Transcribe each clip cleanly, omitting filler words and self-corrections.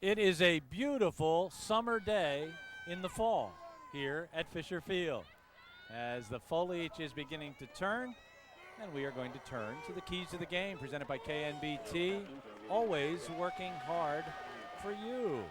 It is a beautiful summer day in the fall here at Fisher Field as the foliage is beginning to turn, and we are going to turn to the keys to the game presented by KNBT, always working hard for you.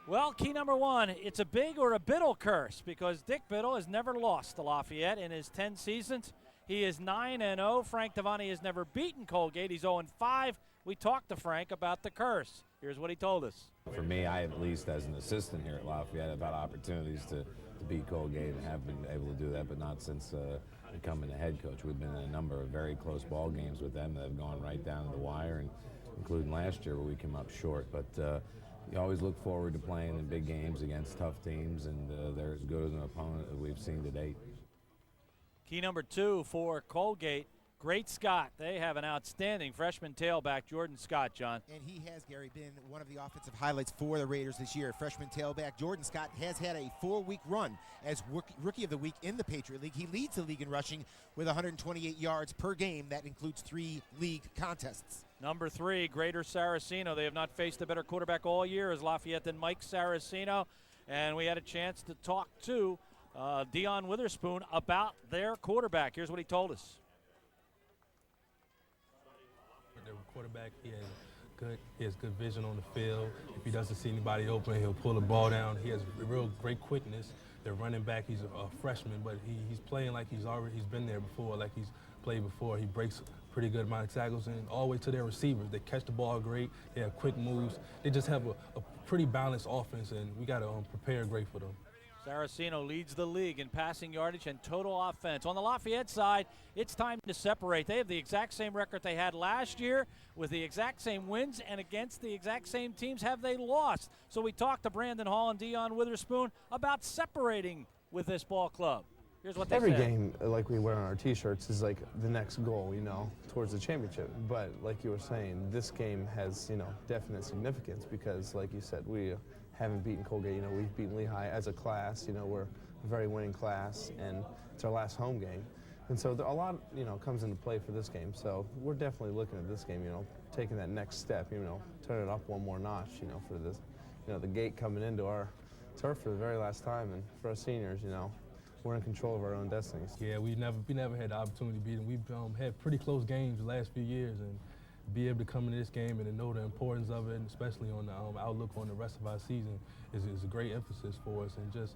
Well, key number one, it's a big or a Biddle curse because Dick Biddle has never lost to Lafayette in his 10 seasons. He is 9-0. Frank Devaney has never beaten Colgate. He's 0-5. We talked to Frank about the curse. Here's what he told us. For me, I at least as an assistant here at Lafayette have had opportunities to beat Colgate and have been able to do that, but not since becoming the head coach. We've been in a number of very close ball games with them that have gone right down to the wire, and including last year where we came up short. But you always look forward to playing in big games against tough teams, and they're as good as an opponent that we've seen to date. Key number two for Colgate, Great Scott. They have an outstanding freshman tailback, Jordan Scott, John. And he has, Gary, been one of the offensive highlights for the Raiders this year. Freshman tailback Jordan Scott has had a 4-week run as Rookie of the Week in the Patriot League. He leads the league in rushing with 128 yards per game. That includes 3 league contests. Number 3, Greater Saraceno. They have not faced a better quarterback all year as Lafayette than Mike Saraceno. And we had a chance to talk to Dion Witherspoon about their quarterback. Here's what he told us. Their quarterback, he has good vision on the field. If he doesn't see anybody open, he'll pull the ball down. He has real great quickness. Their running back, he's a freshman, but he's playing like he's been there before, like he's played before. He breaks pretty good amount of tackles, and all the way to their receivers. They catch the ball great. They have quick moves. They just have a pretty balanced offense, and we got to prepare great for them. Saraceno leads the league in passing yardage and total offense. On the Lafayette side, it's time to separate. They have the exact same record they had last year with the exact same wins, and against the exact same teams have they lost. So we talked to Brandon Hall and Dion Witherspoon about separating with this ball club. Here's what they Every said. game, like we wear on our T-shirts, is like the next goal, towards the championship. But like you were saying, this game has, definite significance because, like you said, we haven't beaten Colgate. We've beaten Lehigh as a class. We're a very winning class, and it's our last home game. And so a lot, comes into play for this game. So we're definitely looking at this game, taking that next step, turning it up one more notch, for this, the gate coming into our turf for the very last time, and for our seniors, we're in control of our own destinies. Yeah, we never had the opportunity to beat them. We've had pretty close games the last few years, and be able to come into this game and to know the importance of it, and especially on the outlook on the rest of our season, is a great emphasis for us. And just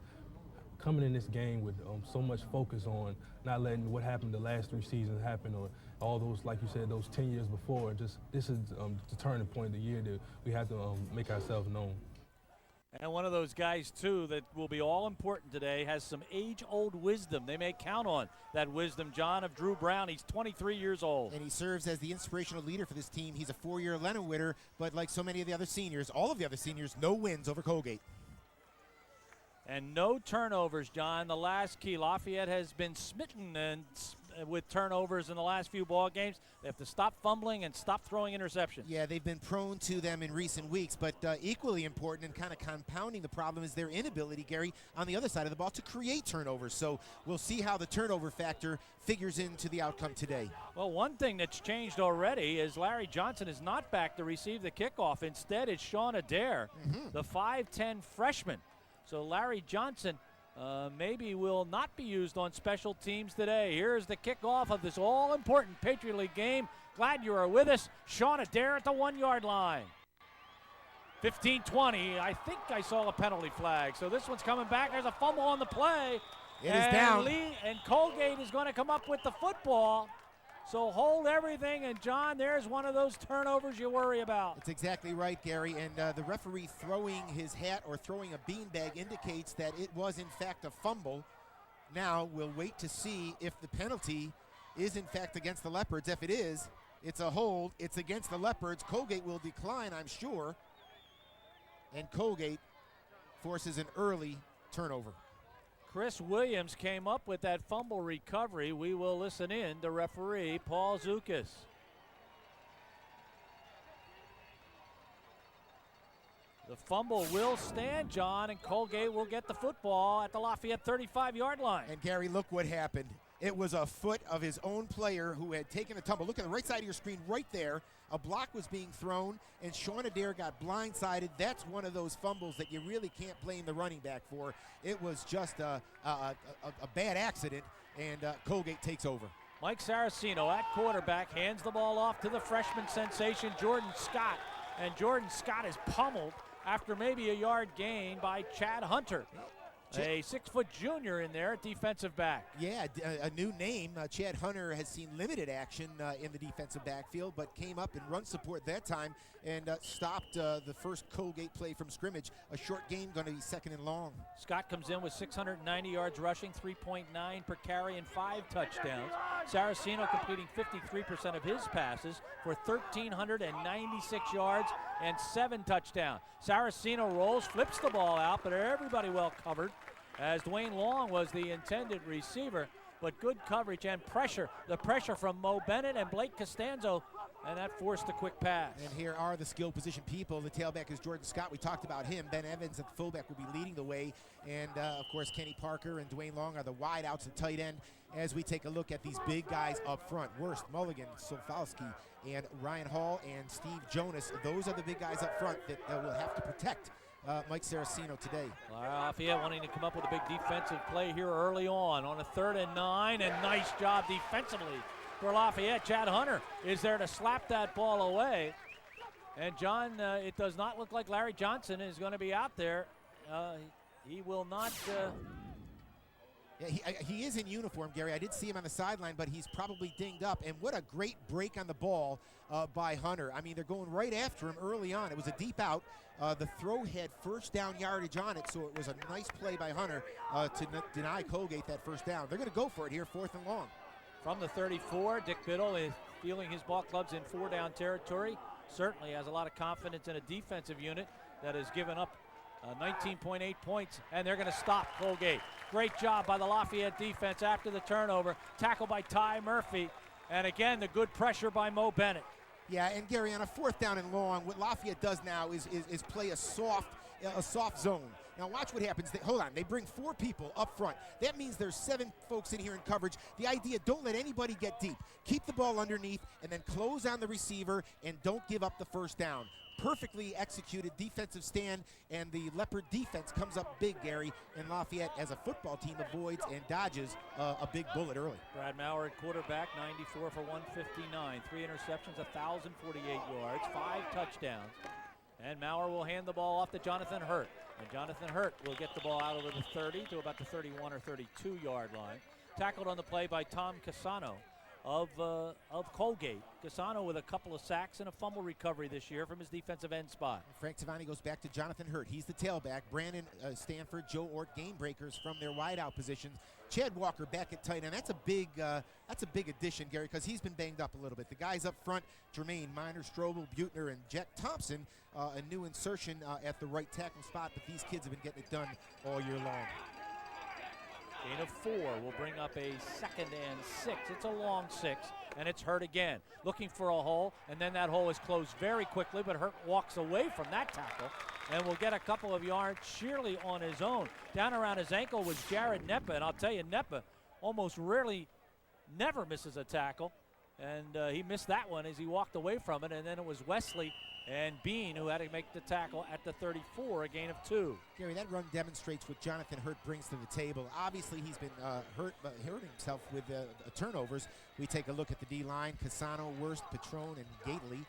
coming in this game with so much focus on not letting what happened the last 3 seasons happen, or all those, like you said, those 10 years before. Just this is the turning point of the year that we have to make ourselves known. And one of those guys, too, that will be all important today has some age-old wisdom. They may count on that wisdom, John, of Drew Brown. He's 23 years old. And he serves as the inspirational leader for this team. He's a 4-year Lennon winner, but like so many of the other seniors, all of the other seniors, no wins over Colgate. And no turnovers, John. The last key. Lafayette has been smitten with turnovers in the last few ball games. They have to stop fumbling and stop throwing interceptions. Yeah, they've been prone to them in recent weeks, but equally important and kind of compounding the problem is their inability, Gary, on the other side of the ball to create turnovers. So we'll see how the turnover factor figures into the outcome today. Well, one thing that's changed already is Larry Johnson is not back to receive the kickoff. Instead, it's Sean Adair, the 5'10 freshman. So Larry Johnson maybe will not be used on special teams today. Here's the kickoff of this all-important Patriot League game. Glad you are with us. Sean Adair at the 1-yard line. 15-20. I think I saw a penalty flag. So this one's coming back. There's a fumble on the play. It is down. And Colgate is going to come up with the football. So hold everything, and John, there's one of those turnovers you worry about. That's exactly right, Gary, and the referee throwing his hat or throwing a beanbag indicates that it was in fact a fumble. Now we'll wait to see if the penalty is in fact against the Leopards. If it is, it's a hold. It's against the Leopards. Colgate will decline, I'm sure, and Colgate forces an early turnover. Chris Williams came up with that fumble recovery. We will listen in to referee Paul Zukas. The fumble will stand, John, and Colgate will get the football at the Lafayette 35-yard line. And Gary, look what happened. It was a foot of his own player who had taken a tumble. Look at the right side of your screen right there. A block was being thrown, and Sean Adair got blindsided. That's one of those fumbles that you really can't blame the running back for. It was just a bad accident, and Colgate takes over. Mike Saraceno at quarterback hands the ball off to the freshman sensation, Jordan Scott. And Jordan Scott is pummeled after maybe a yard gain by Chad Hunter. A 6-foot junior in there at defensive back. Yeah, a new name. Chad Hunter has seen limited action in the defensive backfield, but came up in run support that time and stopped the first Colgate play from scrimmage. A short game, going to be 2nd and long. Scott comes in with 690 yards rushing, 3.9 per carry, and 5 touchdowns. Saraceno completing 53% of his passes for 1,396 yards and 7 touchdowns. Saraceno rolls, flips the ball out, but everybody well covered, as Dwayne Long was the intended receiver, but good coverage and pressure. The pressure from Mo Bennett and Blake Costanzo, and that forced a quick pass. And here are the skill position people. The tailback is Jordan Scott. We talked about him. Ben Evans at the fullback will be leading the way. And, of course, Kenny Parker and Dwayne Long are the wideouts at tight end as we take a look at these big guys up front. Wurst, Mulligan, Sofalski, and Ryan Hall and Steve Jonas. Those are the big guys up front that will have to protect Mike Saraceno today. Lafayette wanting to come up with a big defensive play here early on a 3rd and 9, and nice job defensively for Lafayette. Chad Hunter is there to slap that ball away. And John, it does not look like Larry Johnson is going to be out there. He will not. Yeah, he is in uniform, Gary. I did see him on the sideline, but he's probably dinged up. And what a great break on the ball by Hunter. I mean, they're going right after him early on. It was a deep out. The throw had first down yardage on it, so it was a nice play by Hunter to deny Colgate that first down. They're going to go for it here, 4th and long. From the 34, Dick Biddle is feeling his ball clubs in 4-down territory. Certainly has a lot of confidence in a defensive unit that has given up 19.8 points, and they're going to stop Colgate. Great job by the Lafayette defense after the turnover. Tackle by Ty Murphy, and again, the good pressure by Mo Bennett. Yeah, and Gary, on a 4th down and long, what Lafayette does now is play a soft zone. Now watch what happens. Hold on, they bring 4 people up front. That means there's 7 folks in here in coverage. The idea, don't let anybody get deep. Keep the ball underneath and then close on the receiver and don't give up the first down. Perfectly executed defensive stand, and the Leopard defense comes up big, Gary, and Lafayette as a football team avoids and dodges a big bullet early. Brad Maurer at quarterback, 94 for 159, 3 interceptions, 1,048 yards, 5 touchdowns. And Maurer will hand the ball off to Jonathan Hurt. And Jonathan Hurt will get the ball out over the 30 to about the 31 or 32 yard line. Tackled on the play by Tom Casano of Colgate. Casano with a couple of sacks and a fumble recovery this year from his defensive end spot. Frank Tavani goes back to Jonathan Hurt. He's the tailback. Brandon Stanford, Joe Ort, game breakers from their wideout positions. Chad Walker back at tight end. That's a big addition, Gary, because he's been banged up a little bit. The guys up front, Jermaine Miner, Strobel, Butner, and Jack Thompson, a new insertion at the right tackle spot, but these kids have been getting it done all year long. Gain of 4 will bring up a 2nd and 6. It's a long 6, and it's Hurt again. Looking for a hole, and then that hole is closed very quickly, but Hurt walks away from that tackle and will get a couple of yards sheerly on his own. Down around his ankle was Jared Neppa, and I'll tell you, Neppa almost never misses a tackle, and he missed that one as he walked away from it, and then it was Wesley and Bean who had to make the tackle at the 34, a gain of 2. Gary, that run demonstrates what Jonathan Hurt brings to the table. Obviously, he's been hurting himself with turnovers. We take a look at the D-line. Casano, Wurst, Patron, and Gately.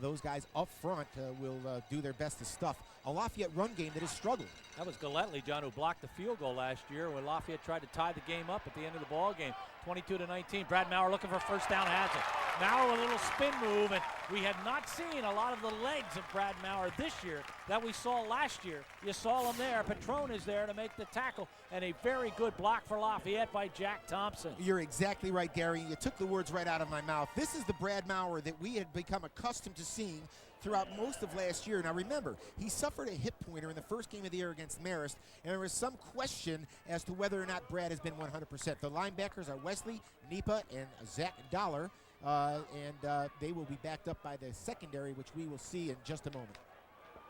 Those guys up front will do their best to stuff a Lafayette run game that has struggled. That was Galletley, John, who blocked the field goal last year when Lafayette tried to tie the game up at the end of the ball game. 22-19. Brad Maurer looking for first down, has it. Maurer with a little spin move, and we had not seen a lot of the legs of Brad Maurer this year that we saw last year. You saw him there. Patron is there to make the tackle, and a very good block for Lafayette by Jack Thompson. You're exactly right, Gary. You took the words right out of my mouth. This is the Brad Maurer that we had become accustomed to seeing throughout most of last year. Now remember, he suffered a hip pointer in the first game of the year against Marist, and there was some question as to whether or not Brad has been 100%. The linebackers are Wesley, Nepa, and Zach Dollar, and they will be backed up by the secondary, which we will see in just a moment.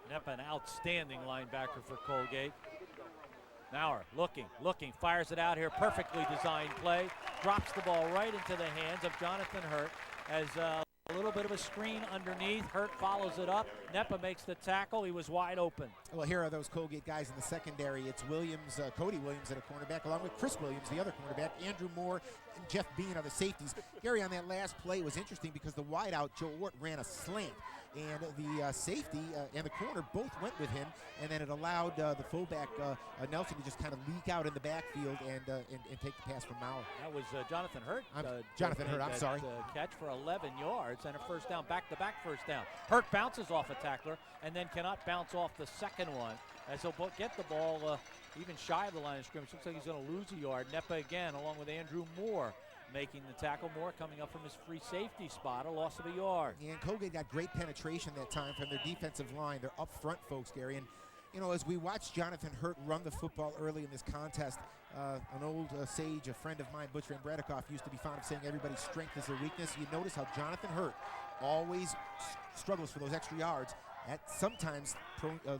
Nepa, an outstanding linebacker for Colgate. Maurer looking, fires it out here. Perfectly designed play. Drops the ball right into the hands of Jonathan Hurt as a little bit of a screen underneath. Hurt follows it up. Nepa makes the tackle. He was wide open. Well, here are those Colgate guys in the secondary. It's Williams, Cody Williams at a cornerback, along with Chris Williams, the other cornerback, Andrew Moore, and Jeff Bean are the safeties. Gary, on that last play was interesting because the wideout, Joe Ort, ran a slant. And the safety and the corner both went with him, and then it allowed the fullback Nelson to just kind of leak out in the backfield and take the pass from Maurer. That was Jonathan Hurt. Jonathan Hurt, I'm sorry. Catch for 11 yards and a first down, back-to-back first down. Hurt bounces off a tackler and then cannot bounce off the second one as he'll get the ball even shy of the line of scrimmage. Looks like he's going to lose a yard. Nepa again, along with Andrew Moore, making the tackle. Moore coming up from his free safety spot, a loss of a yard. And Colgate got great penetration that time from their defensive line. They're up front, folks, Gary. And, you know, as we watched Jonathan Hurt run the football early in this contest, an old sage, a friend of mine, Butch Van Bradikoff, used to be fond of saying everybody's strength is their weakness. You notice how Jonathan Hurt always struggles for those extra yards. That sometimes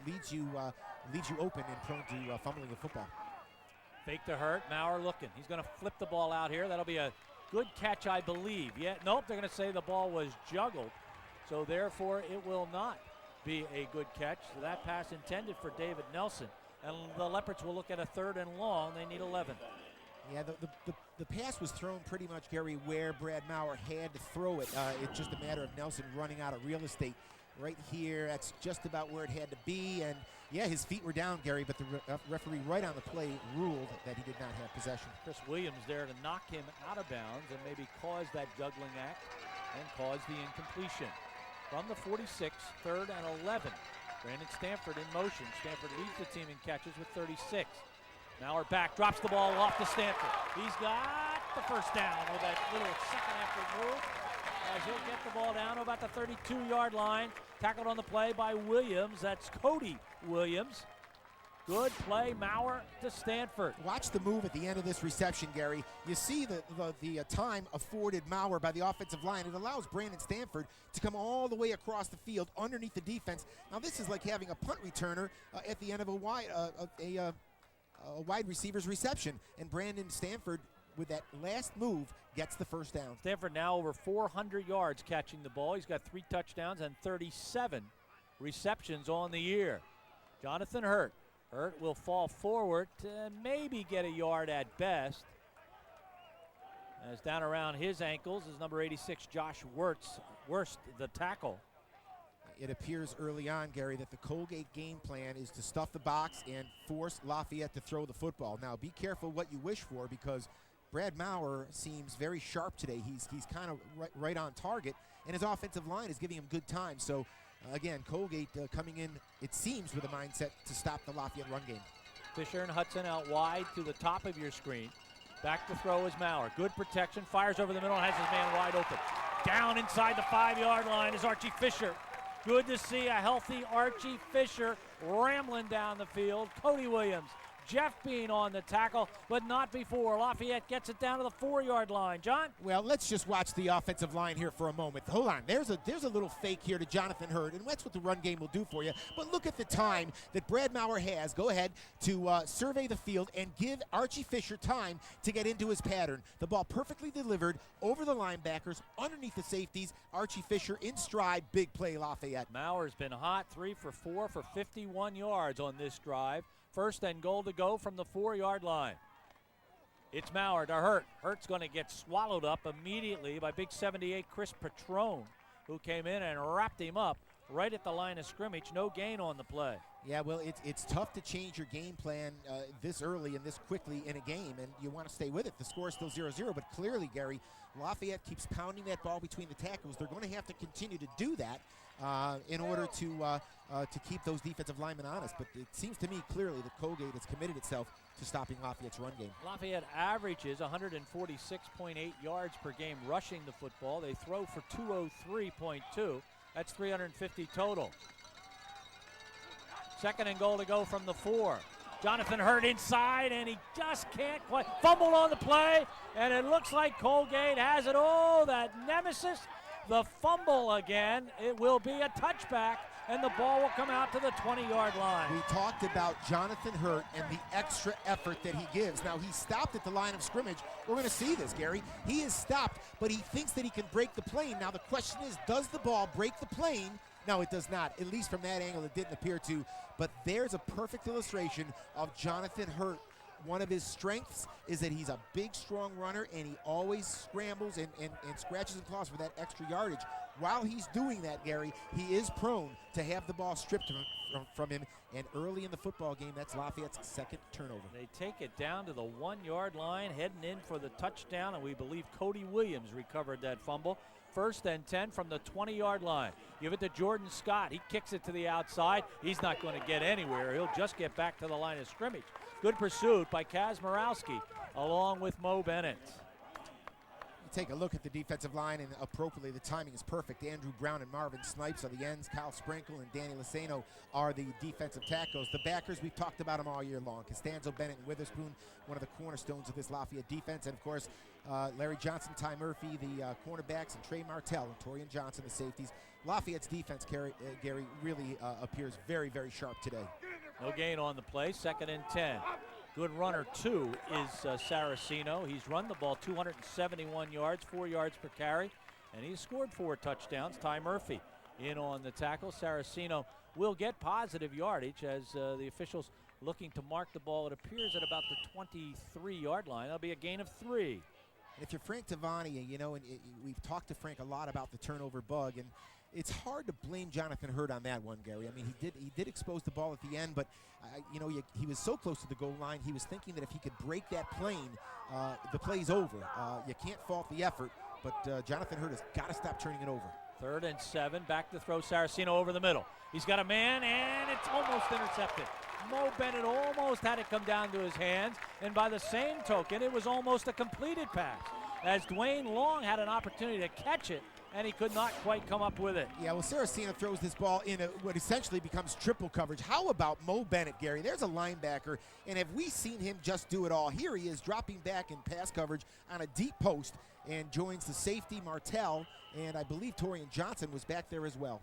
leads you open and prone to fumbling the football. Fake to Hurt. Maurer looking. He's going to flip the ball out here. That'll be a good catch, I believe. Yeah, nope, they're going to say the ball was juggled. So therefore, it will not be a good catch. So that pass intended for David Nelson. And the Leopards will look at a 3rd and long. They need 11. Yeah, the pass was thrown pretty much, Gary, where Brad Maurer had to throw it. It's just a matter of Nelson running out of real estate. Right here, that's just about where it had to be. And yeah, his feet were down, Gary, but the referee right on the play ruled that he did not have possession. Chris Williams there to knock him out of bounds and maybe cause that juggling act and cause the incompletion. From the 46, 3rd and 11. Brandon Stanford in motion. Stanford leads the team in catches with 36. Maurer back, drops the ball off to Stanford. He's got the first down with that little second effort move. As he'll get the ball down to about the 32-yard line. Tackled on the play by Williams. That's Cody Williams. Good play, Maurer to Stanford. Watch the move at the end of this reception, Gary. You see the time afforded Maurer by the offensive line. It allows Brandon Stanford to come all the way across the field underneath the defense. Now this is like having a punt returner at the end of a wide receiver's reception. And Brandon Stanford, with that last move, gets the first down. Stanford now over 400 yards catching the ball. He's got 3 touchdowns and 37 receptions on the year. Jonathan Hurt. Hurt will fall forward to maybe get a yard at best. As down around his ankles is number 86, Josh Wurst, the tackle. It appears early on, Gary, that the Colgate game plan is to stuff the box and force Lafayette to throw the football. Now, be careful what you wish for, because Brad Maurer seems very sharp today. He's kind of right on target, and his offensive line is giving him good time. So, again, Colgate coming in, it seems, with a mindset to stop the Lafayette run game. Fisher and Hudson out wide to the top of your screen. Back to throw is Maurer. Good protection, fires over the middle and has his man wide open. Down inside the 5-yard line is Archie Fisher. Good to see a healthy Archie Fisher rambling down the field. Cody Williams, Jeff Bean on the tackle, but not before. Lafayette gets it down to the 4-yard line. John? Well, let's just watch the offensive line here for a moment. Hold on. There's a little fake here to Jonathan Hurt, and that's what the run game will do for you. But look at the time that Brad Maurer has. Go ahead to survey the field and give Archie Fisher time to get into his pattern. The ball perfectly delivered over the linebackers, underneath the safeties. Archie Fisher in stride. Big play, Lafayette. Maurer's been hot, 3 for 4 for 51 yards on this drive. 1st and goal to go from the 4-yard line. It's Maurer to Hurt. Hurt's going to get swallowed up immediately by big 78 Chris Patrone, who came in and wrapped him up right at the line of scrimmage. No gain on the play. Yeah, well, it's tough to change your game plan this early and this quickly in a game, and you want to stay with it. The score is still 0-0, but clearly, Gary, Lafayette keeps pounding that ball between the tackles. They're going to have to continue to do that in order to keep those defensive linemen honest. But it seems to me clearly that Colgate has committed itself to stopping Lafayette's run game. Lafayette averages 146.8 yards per game rushing the football. They throw for 203.2. That's 350 total. 2nd and goal to go from the 4. Jonathan Hurt inside, and he just can't quite. Fumble on the play, and it looks like Colgate has it. Oh, that nemesis, the fumble again. It will be a touchback and the ball will come out to the 20-yard line. We talked about Jonathan Hurt and the extra effort that he gives. Now, he stopped at the line of scrimmage. We're going to see this, Gary. He is stopped, but he thinks that he can break the plane. Now, the question is, does the ball break the plane? No, it does not. At least from that angle, it didn't appear to. But there's a perfect illustration of Jonathan Hurt. One of his strengths is that he's a big, strong runner, and he always scrambles and scratches and claws for that extra yardage. While he's doing that, Gary, he is prone to have the ball stripped from him. And early in the football game, that's Lafayette's second turnover. They take it down to the 1-yard line, heading in for the touchdown, and we believe Cody Williams recovered that fumble. 1st and 10 from the 20-yard line. Give it to Jordan Scott. He kicks it to the outside. He's not going to get anywhere. He'll just get back to the line of scrimmage. Good pursuit by Kaz Morowski along with Mo Bennett. You take a look at the defensive line, and appropriately, the timing is perfect. Andrew Brown and Marvin Snipes are the ends. Kyle Sprinkle and Danny Lasano are the defensive tackles. The backers, we've talked about them all year long. Costanzo, Bennett, and Witherspoon, one of the cornerstones of this Lafayette defense. And, of course, Larry Johnson, Ty Murphy, the cornerbacks, and Trey Martell and Torian Johnson, the safeties. Lafayette's defense, Gary, really appears very, very sharp today. No gain on the play. 2nd and 10. Good runner, too, is Saraceno. He's run the ball 271 yards, 4 yards per carry, and he's scored 4 touchdowns. Ty Murphy in on the tackle. Saraceno will get positive yardage as the officials looking to mark the ball. It appears at about the 23-yard line. That'll be a gain of 3. And if you're Frank Tavani, you know, and we've talked to Frank a lot about the turnover bug, and it's hard to blame Jonathan Hurt on that one, Gary. I mean, he did expose the ball at the end, but you know, he was so close to the goal line. He was thinking that if he could break that plane, the play's over. You can't fault the effort, but Jonathan Hurt has got to stop turning it over. 3rd and 7. Back to throw. Saraceno over the middle. He's got a man, and it's almost intercepted. Mo Bennett almost had it come down to his hands, and by the same token, it was almost a completed pass, as Dwayne Long had an opportunity to catch it, and he could not quite come up with it. Yeah, well, Saraceno throws this ball in what essentially becomes triple coverage. How about Mo Bennett, Gary? There's a linebacker, and have we seen him just do it all? Here he is dropping back in pass coverage on a deep post and joins the safety, Martell, and I believe Torian Johnson was back there as well.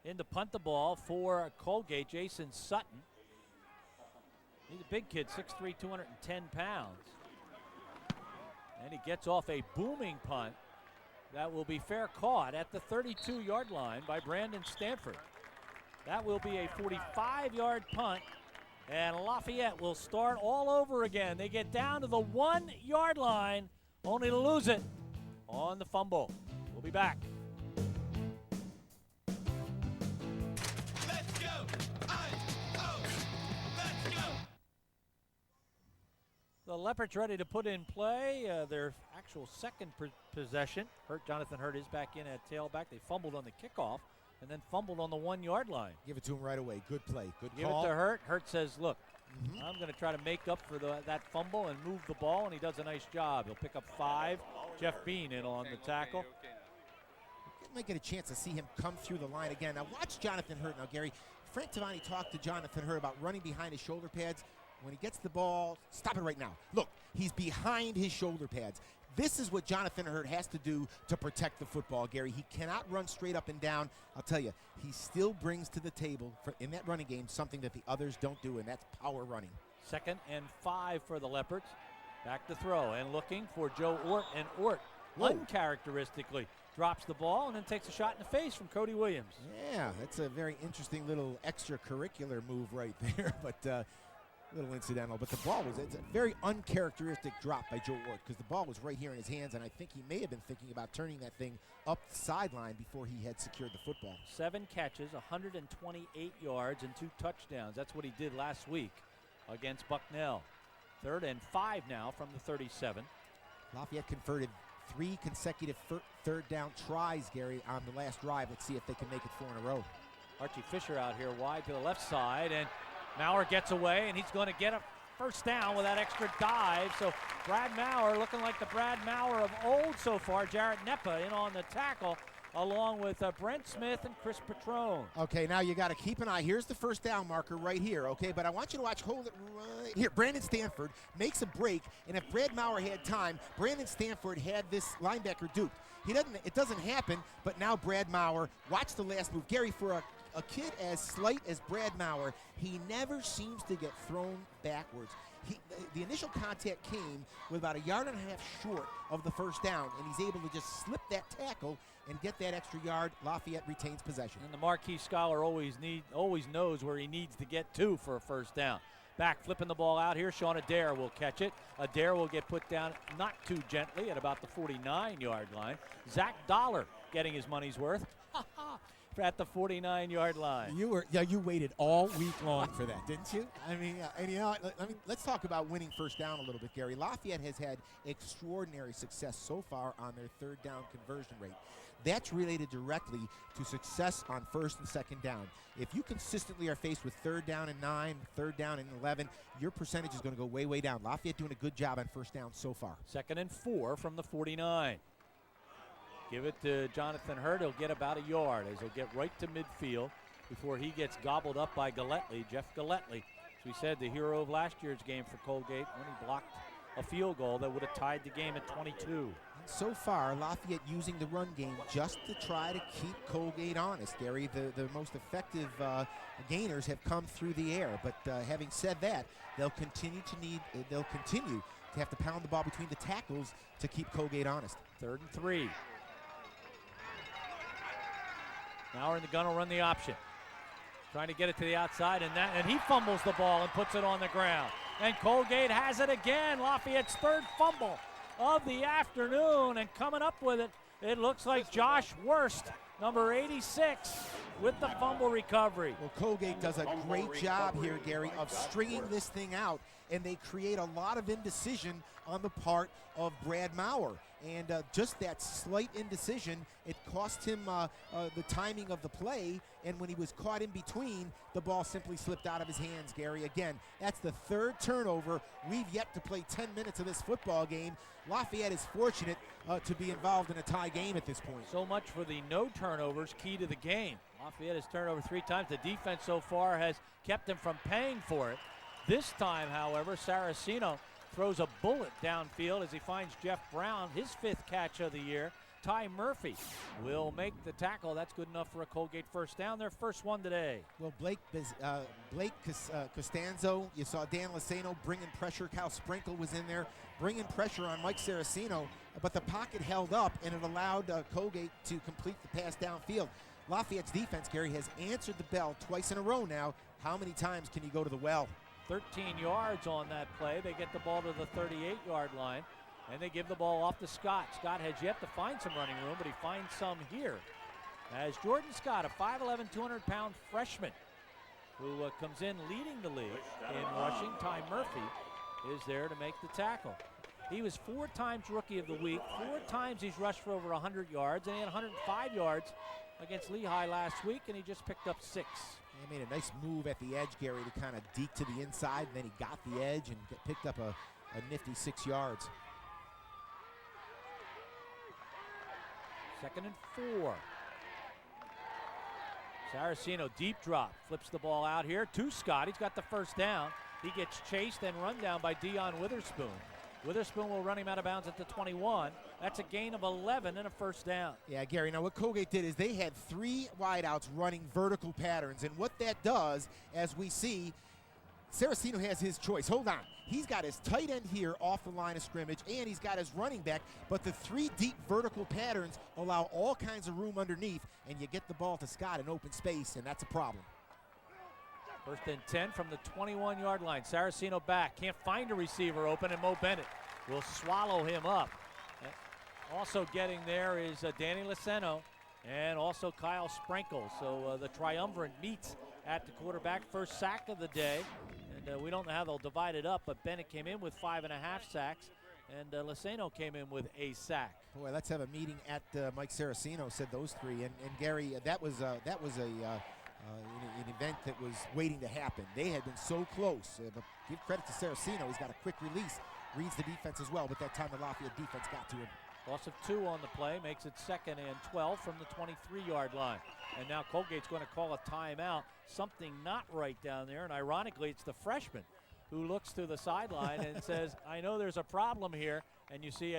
In to punt the ball for Colgate, Jason Sutton. He's a big kid, 6'3", 210 pounds. And he gets off a booming punt that will be fair caught at the 32-yard line by Brandon Stanford. That will be a 45-yard punt, and Lafayette will start all over again. They get down to the 1-yard line, only to lose it on the fumble. We'll be back. The Leopards ready to put in play their actual second possession. Jonathan Hurt is back in at tailback. They fumbled on the kickoff and then fumbled on the 1-yard line. Give it to him right away. Good play. Good Give call. Give it to Hurt. Hurt says, look, I'm going to try to make up for that fumble and move the ball, and he does a nice job. He'll pick up 5. Jeff Bean in on the tackle. Might get a chance to see him come through the line again. Now watch Jonathan Hurt. Now, Gary, Frank Tavani talked to Jonathan Hurt about running behind his shoulder pads. When he gets the ball, stop it right now. Look, he's behind his shoulder pads. This is what Jonathan Hurt has to do to protect the football, Gary. He cannot run straight up and down. I'll tell you, he still brings to the table in that running game something that the others don't do, and that's power running. 2nd and 5 for the Leopards. Back to throw and looking for Joe Ort, and Ort uncharacteristically drops the ball and then takes a shot in the face from Cody Williams. Yeah, that's a very interesting little extracurricular move right there, but little incidental. But the ball it's a very uncharacteristic drop by Joe Ort, because the ball was right here in his hands, and I think he may have been thinking about turning that thing up the sideline before he had secured the football. 7 catches, 128 yards, and 2 touchdowns. That's what he did last week against Bucknell. 3rd and 5 now from the 37. Lafayette converted 3 consecutive third down tries, Gary, on the last drive. Let's see if they can make it 4 in a row. Archie Fisher out here wide to the left side, and Maurer gets away, and he's going to get a first down with that extra dive. So Brad Maurer looking like the Brad Maurer of old so far. Jarrett Nepa in on the tackle, along with Brent Smith and Chris Petrone. Okay, now you got to keep an eye. Here's the first down marker right here, okay? But I want you to watch, hold it right here. Brandon Stanford makes a break, and if Brad Maurer had time, Brandon Stanford had this linebacker duped. It doesn't happen, but now Brad Maurer, watch the last move. Gary, for a kid as slight as Brad Maurer, he never seems to get thrown backwards. The initial contact came with about 1.5 yards short of the first down, and he's able to just slip that tackle and get that extra yard. Lafayette retains possession. And the marquee scholar always knows where he needs to get to for a first down. Back flipping the ball out here. Sean Adair will catch it. Adair will get put down not too gently at about the 49-yard line. Zach Dollar getting his money's worth at the 49-yard line. You waited all week long for that, didn't you? I mean, and you know, let's talk about winning first down a little bit, Gary. Lafayette has had extraordinary success so far on their third down conversion rate. That's related directly to success on first and second down. If you consistently are faced with third down and 9, third down and 11, your percentage is going to go way, way down. Lafayette doing a good job on first down so far. 2nd and 4 from the 49. Give it to Jonathan Hurd. He'll get about 1 yard as he'll get right to midfield before he gets gobbled up by Galletley, Jeff Galletley. As we said, the hero of last year's game for Colgate when he blocked a field goal that would have tied the game at 22. So far, Lafayette using the run game just to try to keep Colgate honest, Gary. The most effective gainers have come through the air. But having said that, they'll continue to have to pound the ball between the tackles to keep Colgate honest. 3rd and 3. Now in the gun will run the option. Trying to get it to the outside, and he fumbles the ball and puts it on the ground. And Colgate has it again. Lafayette's 3rd fumble of the afternoon, and coming up with it, it looks like Josh Worst, number 86, with the fumble recovery. Well, Colgate does a great job here, Gary, of stringing this thing out, and they create a lot of indecision on the part of Brad Maurer. And just that slight indecision, it cost him the timing of the play, and when he was caught in between, the ball simply slipped out of his hands, Gary. Again, that's the 3rd turnover. We've yet to play 10 minutes of this football game. Lafayette is fortunate to be involved in a tie game at this point. So much for the no turnovers, key to the game. Lafayette has turned over 3 times. The defense so far has kept them from paying for it. This time, however, Saraceno throws a bullet downfield as he finds Jeff Brown, his 5th catch of the year. Ty Murphy will make the tackle. That's good enough for a Colgate first down, their first one today. Well, Blake Costanzo, you saw Dan Laceno bringing pressure. Kyle Sprinkle was in there bringing pressure on Mike Saraceno, but the pocket held up, and it allowed Colgate to complete the pass downfield. Lafayette's defense, Gary, has answered the bell twice in a row now. How many times can you go to the well? 13 yards on that play. They get the ball to the 38-yard line, and they give the ball off to Scott. Scott has yet to find some running room, but he finds some here. As Jordan Scott, a 5'11", 200-pound freshman who comes in leading the league in rushing. Ty Murphy is there to make the tackle. He was 4 times Rookie of the Week. 4 times he's rushed for over 100 yards, and he had 105 yards against Lehigh last week, and he just picked up 6. He made a nice move at the edge, Gary, to kind of deke to the inside, and then he got the edge and picked up a nifty 6 yards. 2nd and 4. Saraceno, deep drop, flips the ball out here to Scott. He's got the first down. He gets chased and run down by Dion Witherspoon. Witherspoon will run him out of bounds at the 21. That's a gain of 11 and a first down. Yeah, Gary, now what Colgate did is they had 3 wideouts running vertical patterns, and what that does, as we see, Saraceno has his choice. Hold on. He's got his tight end here off the line of scrimmage, and he's got his running back, but the 3 deep vertical patterns allow all kinds of room underneath, and you get the ball to Scott in open space, and that's a problem. 1st and 10 from the 21-yard line. Saraceno back, can't find a receiver open, and Mo Bennett will swallow him up. Also getting there is Danny Laceno and also Kyle Sprinkle. So the triumvirate meets at the quarterback. First sack of the day, and we don't know how they'll divide it up, but Bennett came in with 5.5 sacks, and Laceno came in with a sack. Boy, let's have a meeting at Mike Saraceno, said those 3. And Gary, that was an event that was waiting to happen. They had been so close. But give credit to Saraceno. He's got a quick release, reads the defense as well, but that time the Lafayette defense got to him. Loss of 2 on the play makes it 2nd and 12 from the 23-yard line. And now Colgate's going to call a timeout. Something not right down there, and ironically, it's the freshman who looks to the sideline and says, I know there's a problem here. And you see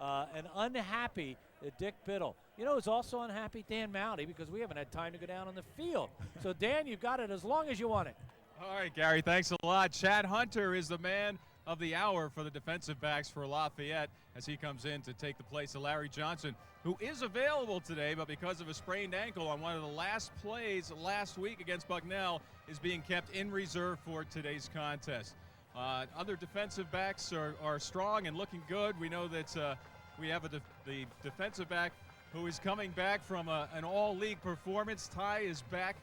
an unhappy Dick Biddle. You know who's also unhappy? Dan Mounty, because we haven't had time to go down on the field. So, Dan, you've got it as long as you want it. All right, Gary, thanks a lot. Chad Hunter is the man of the hour for the defensive backs for Lafayette as he comes in to take the place of Larry Johnson, who is available today, but because of a sprained ankle on one of the last plays last week against Bucknell, is being kept in reserve for today's contest. Other defensive backs are strong and looking good. We know that we have the defensive back who is coming back from an all-league performance. Ty is back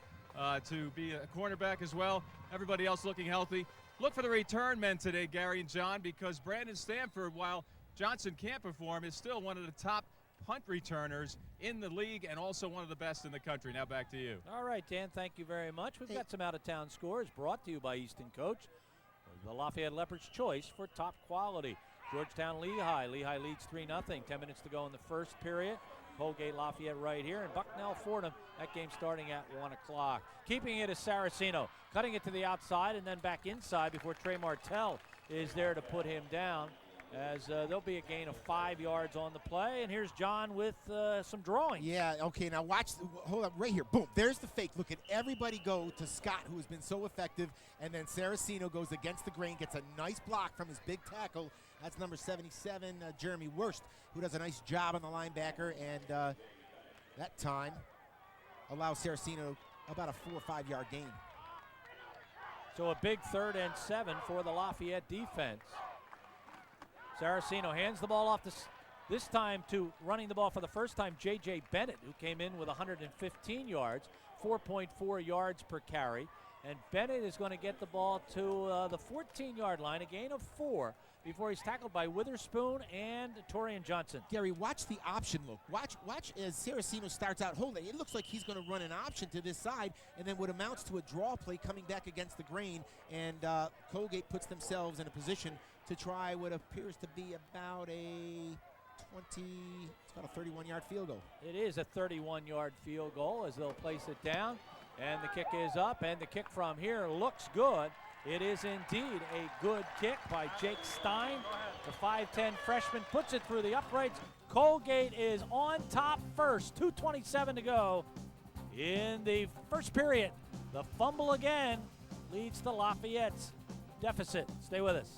to be a cornerback as well. Everybody else looking healthy. Look for the return men today, Gary and John, because Brandon Stanford, while Johnson can't perform, is still one of the top punt returners in the league and also one of the best in the country. Now back to you. All right, Dan, thank you very much. We've got some out-of-town scores brought to you by Easton Coach, the Lafayette Leopards' choice for top quality. Georgetown Lehigh. Lehigh leads 3-0. 10 minutes to go in the first period. Colgate Lafayette right here, and Bucknell Fordham, that game starting at 1 o'clock. Keeping it is Saraceno, cutting it to the outside and then back inside before Trey Martell is there to put him down, as there'll be a gain of 5 yards on the play. And here's John with some drawing. Yeah, okay, now watch, hold up, right here, boom, there's the fake. Look at everybody go to Scott, who has been so effective, and then Saraceno goes against the grain, gets a nice block from his big tackle. That's number 77, Jeremy Wurst, who does a nice job on the linebacker, and that time allows Saraceno about a 4 or 5 yard gain. So a big 3rd and 7 for the Lafayette defense. Saraceno hands the ball off this time to running the ball for the first time, J.J. Bennett, who came in with 115 yards, 4.4 yards per carry. And Bennett is going to get the ball to the 14-yard line, a gain of 4, before he's tackled by Witherspoon and Torian Johnson. Gary, watch the option look. Watch as Saraceno starts out holding. It looks like he's going to run an option to this side, and then what amounts to a draw play coming back against the grain, and Colgate puts themselves in a position to try what appears to be about a 31-yard field goal. It is a 31-yard field goal as they'll place it down. And the kick is up, and the kick from here looks good. It is indeed a good kick by Jake Stein. The 5'10 freshman puts it through the uprights. Colgate is on top first, 2:27 to go in the first period. The fumble again leads to Lafayette's deficit. Stay with us.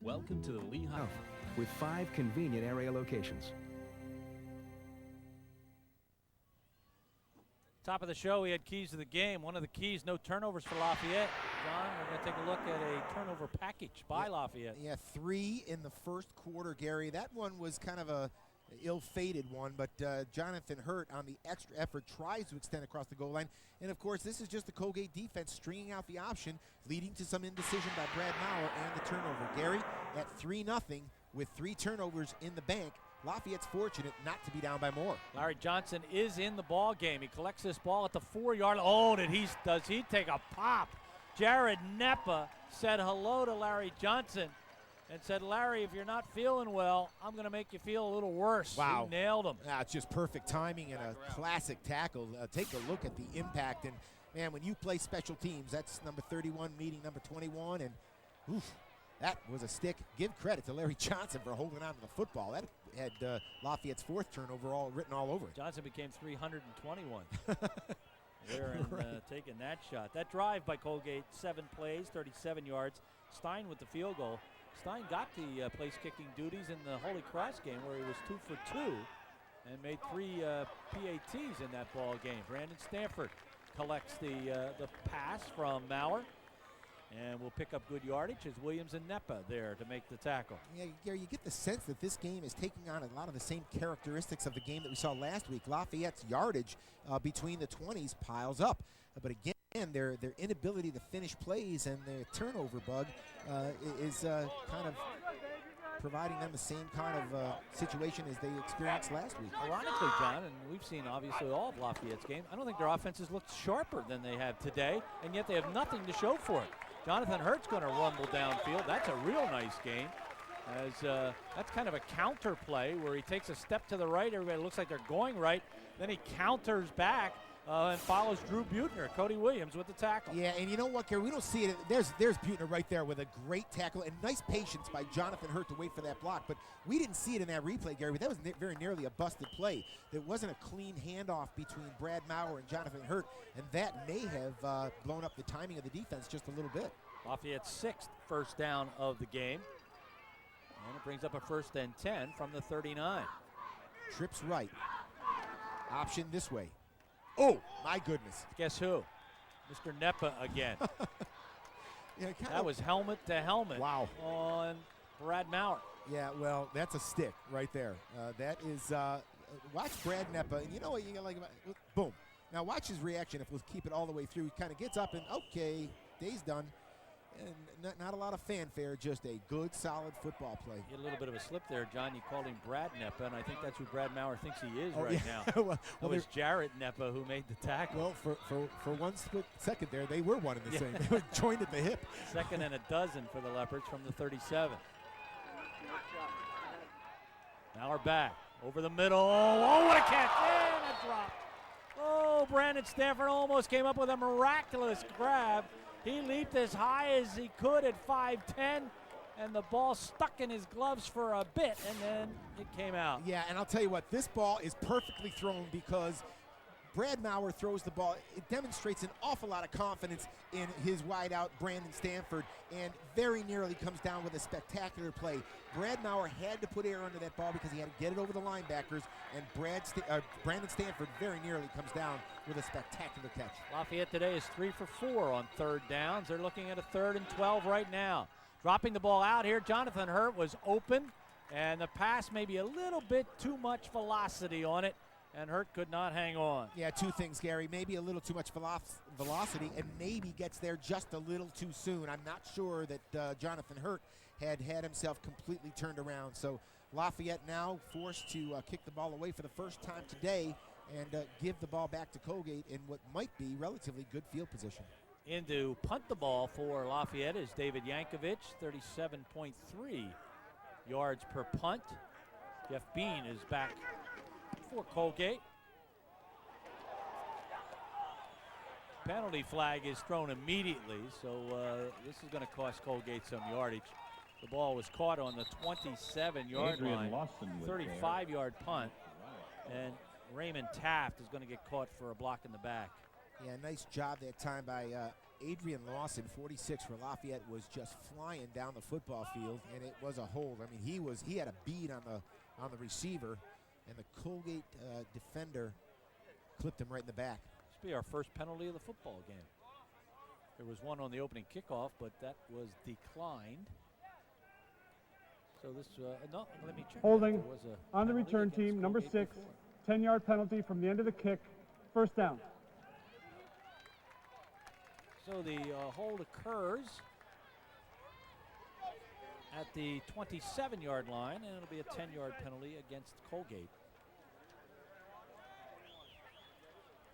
Welcome to the Lehigh with 5 convenient area locations. Top of the show, we had keys to the game. One of the keys, no turnovers for Lafayette. John, we're going to take a look at a turnover package by Lafayette. Yeah, 3 in the first quarter, Gary. That one was kind of a ill-fated one, but Jonathan Hurt on the extra effort tries to extend across the goal line. And, of course, this is just the Colgate defense stringing out the option, leading to some indecision by Brad Maurer and the turnover. Gary, at 3-0 with 3 turnovers in the bank, Lafayette's fortunate not to be down by more. Larry Johnson is in the ball game. He collects this ball at the 4-yard line. Oh, does he take a pop? Jared Neppa said hello to Larry Johnson and said, Larry, if you're not feeling well, I'm going to make you feel a little worse. Wow. He nailed him. Yeah, it's just perfect timing and a classic tackle. Take a look at the impact. And, man, when you play special teams, that's number 31 meeting number 21. And, oof, that was a stick. Give credit to Larry Johnson for holding on to the football. That had Lafayette's 4th turnover written all over it. Johnson became 321 there and taking that shot. That drive by Colgate, 7 plays, 37 yards. Stein with the field goal. Stein got the place-kicking duties in the Holy Cross game where he was 2 for 2 and made 3 PATs in that ball game. Brandon Stanford collects the pass from Maurer. And we'll pick up good yardage as Williams and Neppa there to make the tackle. Yeah, Gary, you get the sense that this game is taking on a lot of the same characteristics of the game that we saw last week. Lafayette's yardage between the 20s piles up. But again, their inability to finish plays and their turnover bug is kind of providing them the same kind of situation as they experienced last week. Ironically, John, and we've seen obviously all of Lafayette's game, I don't think their offenses looked sharper than they have today, and yet they have nothing to show for it. Jonathan Hurt's going to rumble downfield. That's a real nice gain. That's kind of a counter play where he takes a step to the right. Everybody looks like they're going right. Then he counters back and follows Drew Buechner. Cody Williams with the tackle. Yeah, and you know what, Gary? We don't see it. There's Buechner right there with a great tackle and nice patience by Jonathan Hurt to wait for that block. But we didn't see it in that replay, Gary. But that was very nearly a busted play. There wasn't a clean handoff between Brad Maurer and Jonathan Hurt, and that may have blown up the timing of the defense just a little bit. Lafayette's 6th first down of the game. And it brings up a 1st and 10 from the 39. Trips right. Option this way. Oh, my goodness. Guess who? Mr. Nepa again. Yeah, that was helmet to helmet. Wow. On Brad Maurer. Yeah, well, that's a stick right there. That is, watch Brad Nepa, and you know what you got like, boom. Now watch his reaction if we'll keep it all the way through. He kind of gets up and, okay, day's done. And not a lot of fanfare, just a good, solid football play. You had a little bit of a slip there, John. You called him Brad Nepa, and I think that's who Brad Maurer thinks he is now. well, it was Jarrett Nepa who made the tackle. Well, for one split second there, they were one and the same. They were joined at the hip. 2nd and a dozen for the Leopards from the 37. Maurer back over the middle. Oh, what a catch! And a drop. Oh, Brandon Stanford almost came up with a miraculous grab. He leaped as high as he could at 5'10", and the ball stuck in his gloves for a bit, and then it came out. Yeah, and I'll tell you what, this ball is perfectly thrown because Brad Maurer throws the ball. It demonstrates an awful lot of confidence in his wideout, Brandon Stanford, and very nearly comes down with a spectacular play. Brad Maurer had to put air under that ball because he had to get it over the linebackers, and Brandon Stanford very nearly comes down with a spectacular catch. Lafayette today is 3 for 4 on 3rd downs. They're looking at a 3rd and 12 right now. Dropping the ball out here, Jonathan Hurt was open, and the pass maybe a little bit too much velocity on it, and Hurt could not hang on. Yeah, 2 things, Gary. Maybe a little too much velocity, and maybe gets there just a little too soon. I'm not sure that Jonathan Hurt had himself completely turned around. So Lafayette now forced to kick the ball away for the first time today and give the ball back to Colgate in what might be relatively good field position. In to punt the ball for Lafayette is David Yankovic, 37.3 yards per punt. Jeff Bean is back for Colgate. Penalty flag is thrown immediately, so this is going to cost Colgate some yardage. The ball was caught on the 27-yard line, 35-yard punt, and Raymond Taft is going to get caught for a block in the back. Yeah, nice job that time by Adrian Lawson. 46 for Lafayette was just flying down the football field, and it was a hold. I mean, he had a bead on the receiver, and the Colgate defender clipped him right in the back. This will be our first penalty of the football game. There was one on the opening kickoff, but that was declined. So this, no, let me check. Holding on the return team, number 6, 10-yard penalty from the end of the kick, 1st down. So the hold occurs at the 27-yard line, and it'll be a 10-yard penalty against Colgate.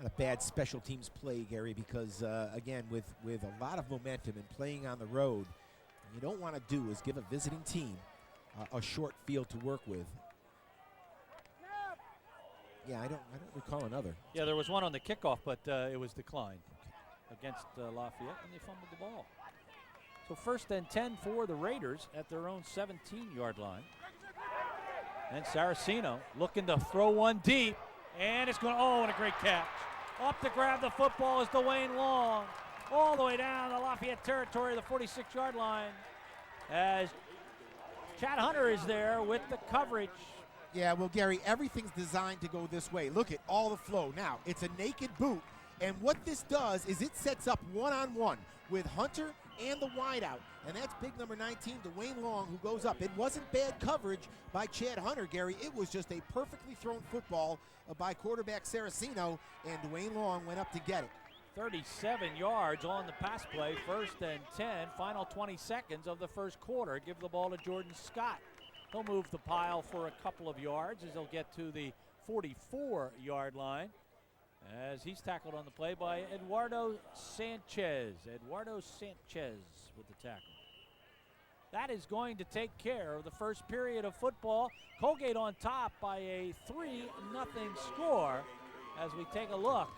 Not a bad special teams play, Gary, because again, with a lot of momentum and playing on the road, what you don't want to do is give a visiting team a short field to work with. Yeah, I don't recall another. Yeah, there was one on the kickoff, but it was declined against Lafayette, and they fumbled the ball. So 1st and 10 for the Raiders at their own 17-yard line. And Saraceno looking to throw one deep, and it's going to, oh, what a great catch. Up to grab the football is Dwayne Long, all the way down the Lafayette territory, the 46-yard line, as Chad Hunter is there with the coverage. Yeah, well, Gary, everything's designed to go this way. Look at all the flow. Now, it's a naked boot, and what this does is it sets up one-on-one with Hunter and the wideout, and that's big number 19, Dwayne Long, who goes up. It wasn't bad coverage by Chad Hunter, Gary. It was just a perfectly thrown football by quarterback Saraceno, and Dwayne Long went up to get it. 37 yards on the pass play, 1st and 10, final 20 seconds of the first quarter. Give the ball to Jordan Scott. He'll move the pile for a couple of yards as he'll get to the 44-yard line, as he's tackled on the play by Eduardo Sanchez. Eduardo Sanchez. with the tackle. That is going to take care of the first period of football. Colgate on top by a 3-0 score as we take a look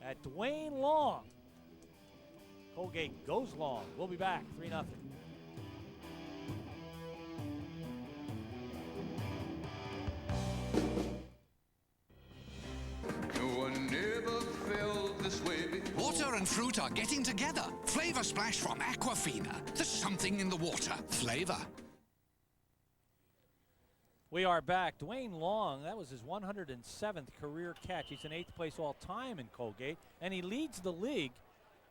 at Dwayne Long. Colgate goes long. We'll be back, 3-0. Water and fruit are getting together. Flavor Splash from Aquafina. There's something in the water. Flavor. We are back. Dwayne Long, that was his 107th career catch. He's in 8th place all time in Colgate, and he leads the league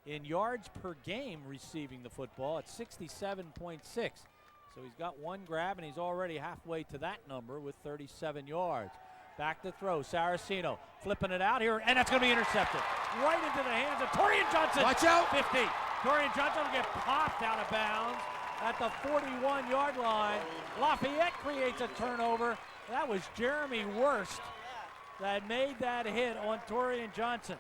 in yards per game receiving the football at 67.6. So he's got one grab, and he's already halfway to that number with 37 yards. Back to throw, Saraceno flipping it out here, and that's going to be intercepted. Right into the hands of Torian Johnson. Watch out. 50. Torian Johnson will get popped out of bounds at the 41-yard line. Lafayette creates a turnover. That was Jeremy Wurst that made that hit on Torian Johnson.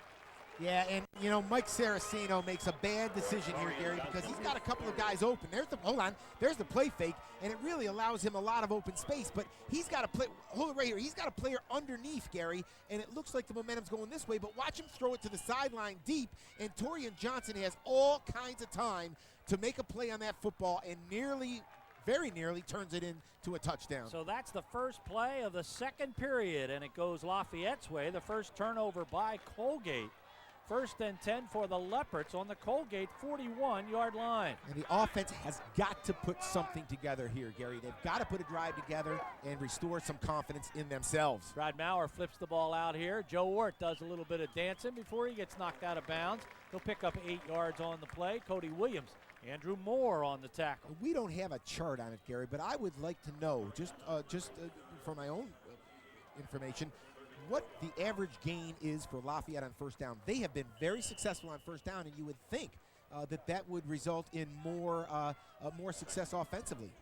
Yeah, and you know, Mike Saraceno makes a bad decision here, Gary, because he's got a couple of guys open. There's the play fake, and it really allows him a lot of open space, but he's got to play, hold it right here, he's got a player underneath, Gary, and it looks like the momentum's going this way, but watch him throw it to the sideline deep, and Torian Johnson has all kinds of time to make a play on that football and very nearly turns it into a touchdown. So that's the first play of the second period, and it goes Lafayette's way. The first turnover by Colgate. 1st and 10 for the Leopards on the Colgate 41-yard line. And the offense has got to put something together here, Gary. They've got to put a drive together and restore some confidence in themselves. Brad Maurer flips the ball out here. Joe Wart does a little bit of dancing before he gets knocked out of bounds. He'll pick up 8 yards on the play. Cody Williams, Andrew Moore on the tackle. We don't have a chart on it, Gary, but I would like to know, just for my own information, what the average gain is for Lafayette on first down. They have been very successful on first down, and you would think that would result in more success offensively.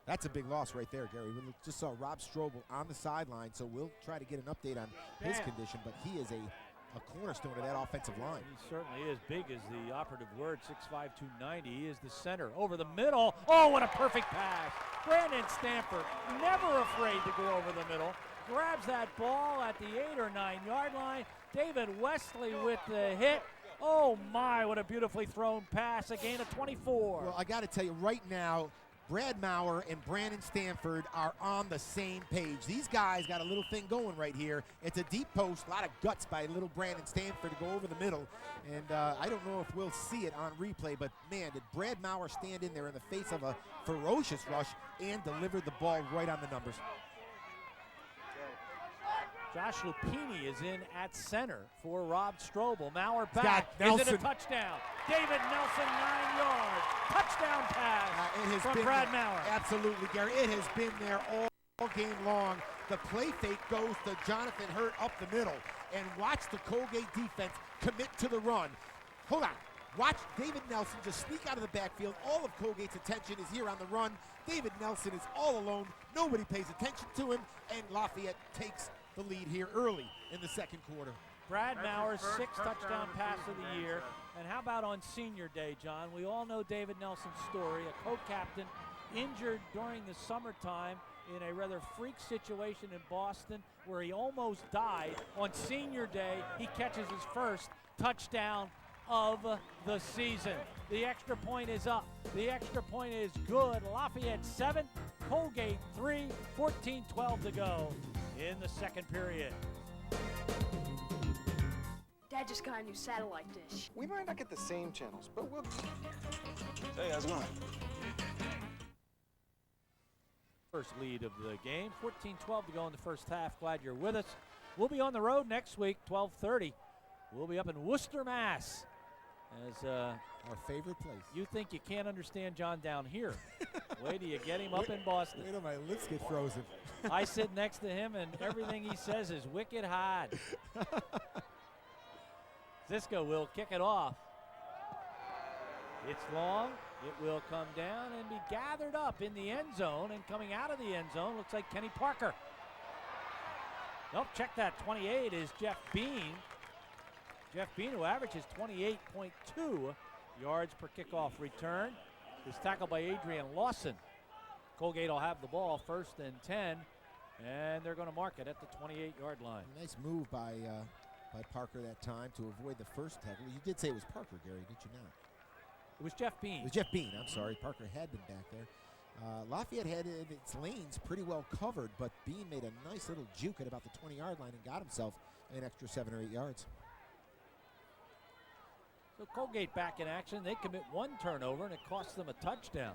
That's a big loss right there, Gary. We just saw Rob Strobel on the sideline, so we'll try to get an update on his condition, but he is a cornerstone of that offensive line. He certainly is. Big is the operative word, 6'5", 290. He is the center. Over the middle. Oh, what a perfect pass. Brandon Stanford, never afraid to go over the middle. Grabs that ball at the 8 or 9 yard line. David Wesley with the hit. Oh my, what a beautifully thrown pass. A gain of 24. Well, I got to tell you right now, Brad Maurer and Brandon Stanford are on the same page. These guys got a little thing going right here. It's a deep post, a lot of guts by little Brandon Stanford to go over the middle. And I don't know if we'll see it on replay, but man, did Brad Maurer stand in there in the face of a ferocious rush and deliver the ball right on the numbers. Josh Lupini is in at center for Rob Strobel. Maurer back. Is it a touchdown? David Nelson, 9 yards. Touchdown pass from Brad Maurer. Absolutely, Gary. It has been there all game long. The play fake goes to Jonathan Hurt up the middle. And watch the Colgate defense commit to the run. Hold on. Watch David Nelson just sneak out of the backfield. All of Colgate's attention is here on the run. David Nelson is all alone. Nobody pays attention to him. And Lafayette takes the lead here early in the second quarter. Brad Maurer, 6th touchdown pass of the year. And how about on senior day, John? We all know David Nelson's story, a co-captain injured during the summertime in a rather freak situation in Boston where he almost died. On senior day, he catches his first touchdown of the season. The extra point is up. The extra point is good. Lafayette 7, Colgate 3, 14-12 to go in the second period. Dad just got a new satellite dish. We might not get the same channels, but we'll... Hey, how's it going? First lead of the game, 14-12 to go in the first half. Glad you're with us. We'll be on the road next week, 12:30. We'll be up in Worcester, Mass. As our favorite place. You think you can't understand John down here. Wait till you get him up in Boston. Wait till my lips get frozen. I sit next to him and everything he says is wicked hot. Zisco will kick it off. It's long. It will come down and be gathered up in the end zone. And coming out of the end zone looks like Kenny Parker. Nope, check that. 28 is Jeff Bean. Jeff Bean, who averages 28.2 yards per kickoff return. Is tackled by Adrian Lawson. Colgate will have the ball 1st and 10, and they're going to mark it at the 28-yard line. Nice move by Parker that time to avoid the first tackle. You did say it was Parker, Gary, did you not? It was Jeff Bean. It was Jeff Bean, I'm sorry. Parker had been back there. Lafayette had its lanes pretty well covered, but Bean made a nice little juke at about the 20-yard line and got himself an extra 7 or 8 yards. So Colgate back in action. They commit 1 turnover, and it costs them a touchdown.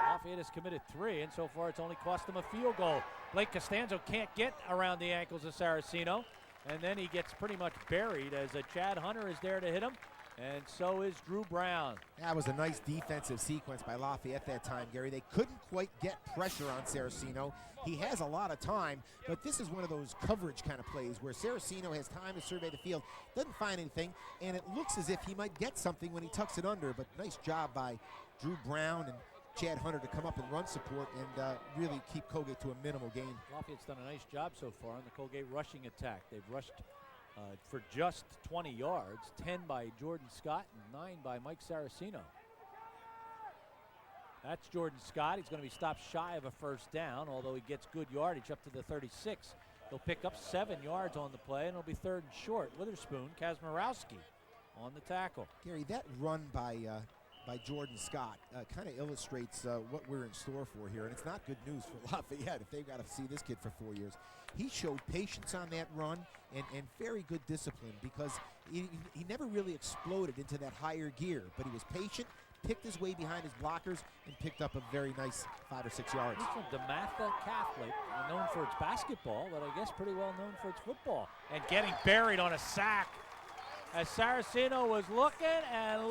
Lafayette has committed 3, and so far it's only cost them a field goal. Blake Costanzo can't get around the ankles of Saraceno, and then he gets pretty much buried as Chad Hunter is there to hit him, and so is Drew Brown. That was a nice defensive sequence by Lafayette that time, Gary. They couldn't quite get pressure on Saraceno. He has a lot of time, but this is one of those coverage kind of plays where Saraceno has time to survey the field, doesn't find anything, and it looks as if he might get something when he tucks it under, but nice job by Drew Brown and Chad Hunter to come up and run support and really keep Colgate to a minimal gain. Lafayette's done a nice job so far on the Colgate rushing attack. They've rushed for just 20 yards, 10 by Jordan Scott and 9 by Mike Saraceno. That's Jordan Scott. He's going to be stopped shy of a first down, although he gets good yardage up to the 36. He'll pick up 7 yards on the play, and it'll be 3rd and short. Witherspoon, Kazmarowski on the tackle. Gary, that run by Jordan Scott kind of illustrates what we're in store for here, and it's not good news for Lafayette if they've got to see this kid for 4 years. He showed patience on that run and very good discipline because he never really exploded into that higher gear, but he was patient, picked his way behind his blockers, and picked up a very nice 5 or 6 yards. He's from DeMatha Catholic, known for its basketball, but I guess pretty well known for its football. And getting buried on a sack as Saraceno was looking, and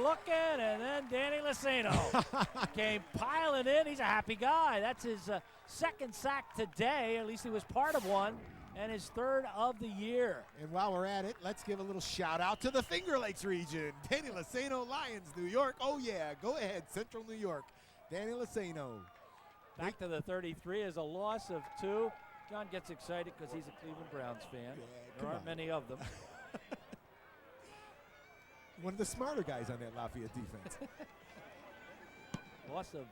then Danny Laceno came piling in. He's a happy guy. That's his 2nd sack today, at least he was part of one, and his 3rd of the year. And while we're at it, let's give a little shout out to the Finger Lakes region. Danny Laceno, Lions, New York. Oh yeah, go ahead, Central New York. Danny Laceno. Back to the 33 is a loss of 2. John gets excited because he's a Cleveland Browns fan. Yeah, there aren't many of them. One of the smarter guys on that Lafayette defense. Loss of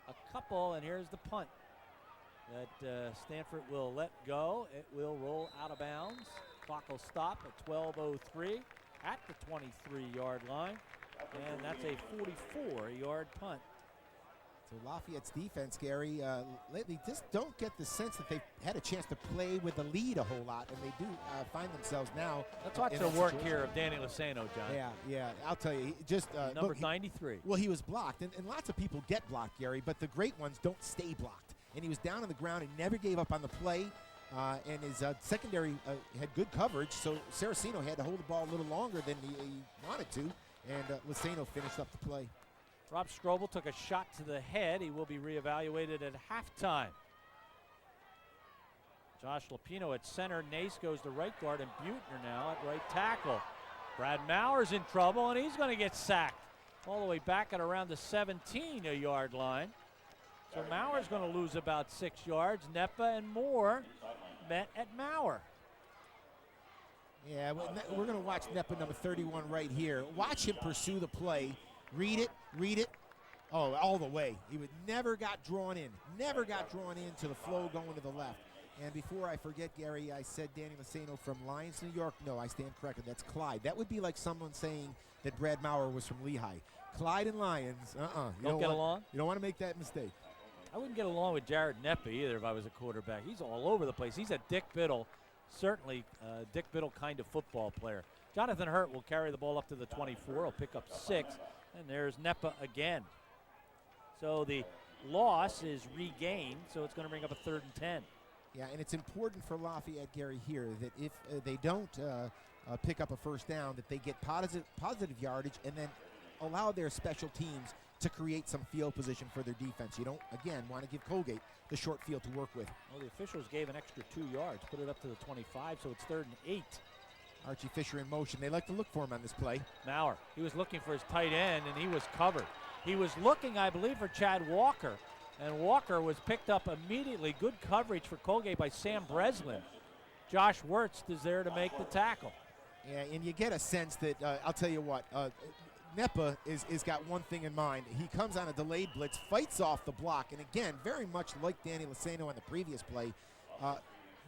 a couple, and here's the punt that Stanford will let go. It will roll out of bounds. Clock will stop at 12:03 at the 23-yard line, and that's a 44-yard punt. So Lafayette's defense, Gary, lately just don't get the sense that they've had a chance to play with the lead a whole lot, and they do find themselves now. Let's watch the work here of Danny Laceno, John. Yeah, I'll tell you, he just number 93. Well, he was blocked, and lots of people get blocked, Gary, but the great ones don't stay blocked. And he was down on the ground and never gave up on the play, and his secondary had good coverage, so Saraceno had to hold the ball a little longer than he wanted to, and Laceno finished up the play. Rob Strobel took a shot to the head. He will be reevaluated at halftime. Josh Lapino at center. Nace goes to right guard, and Buettner now at right tackle. Brad Maurer's in trouble, and he's going to get sacked all the way back at around the 17-yard line. So Maurer's going to lose about 6 yards. Nepa and Moore met at Maurer. Yeah, we're going to watch Nepa number 31 right here. Watch him pursue the play. Read it. Oh, all the way. He never got drawn in to the flow going to the left. And before I forget, Gary, I said Danny Laceno from Lions, New York. No, I stand corrected. That's Clyde. That would be like someone saying that Brad Maurer was from Lehigh. Clyde and Lions, You don't get along? You don't want to make that mistake. I wouldn't get along with Jared Nepa either if I was a quarterback. He's all over the place. He's a Dick Biddle, certainly Dick Biddle kind of football player. Jonathan Hurt will carry the ball up to the 24. He'll pick up 6. And there's Nepa again. So the loss is regained, so it's going to bring up a 3rd and 10. Yeah, and it's important for Lafayette, Gary, here that if they don't pick up a first down, that they get positive yardage and then allow their special teams to create some field position for their defense. You don't, again, want to give Colgate the short field to work with. Well, the officials gave an extra 2 yards, put it up to the 25, so it's 3rd and 8. Archie Fisher in motion. They like to look for him on this play. Maurer, he was looking for his tight end, and he was covered. He was looking, I believe, for Chad Walker, and Walker was picked up immediately. Good coverage for Colgate by Sam Breslin. Josh Wirtz is there to make the tackle. Yeah, and you get a sense that, I'll tell you what, Nepa is got one thing in mind. He comes on a delayed blitz, fights off the block, and again, very much like Danny Lasano on the previous play,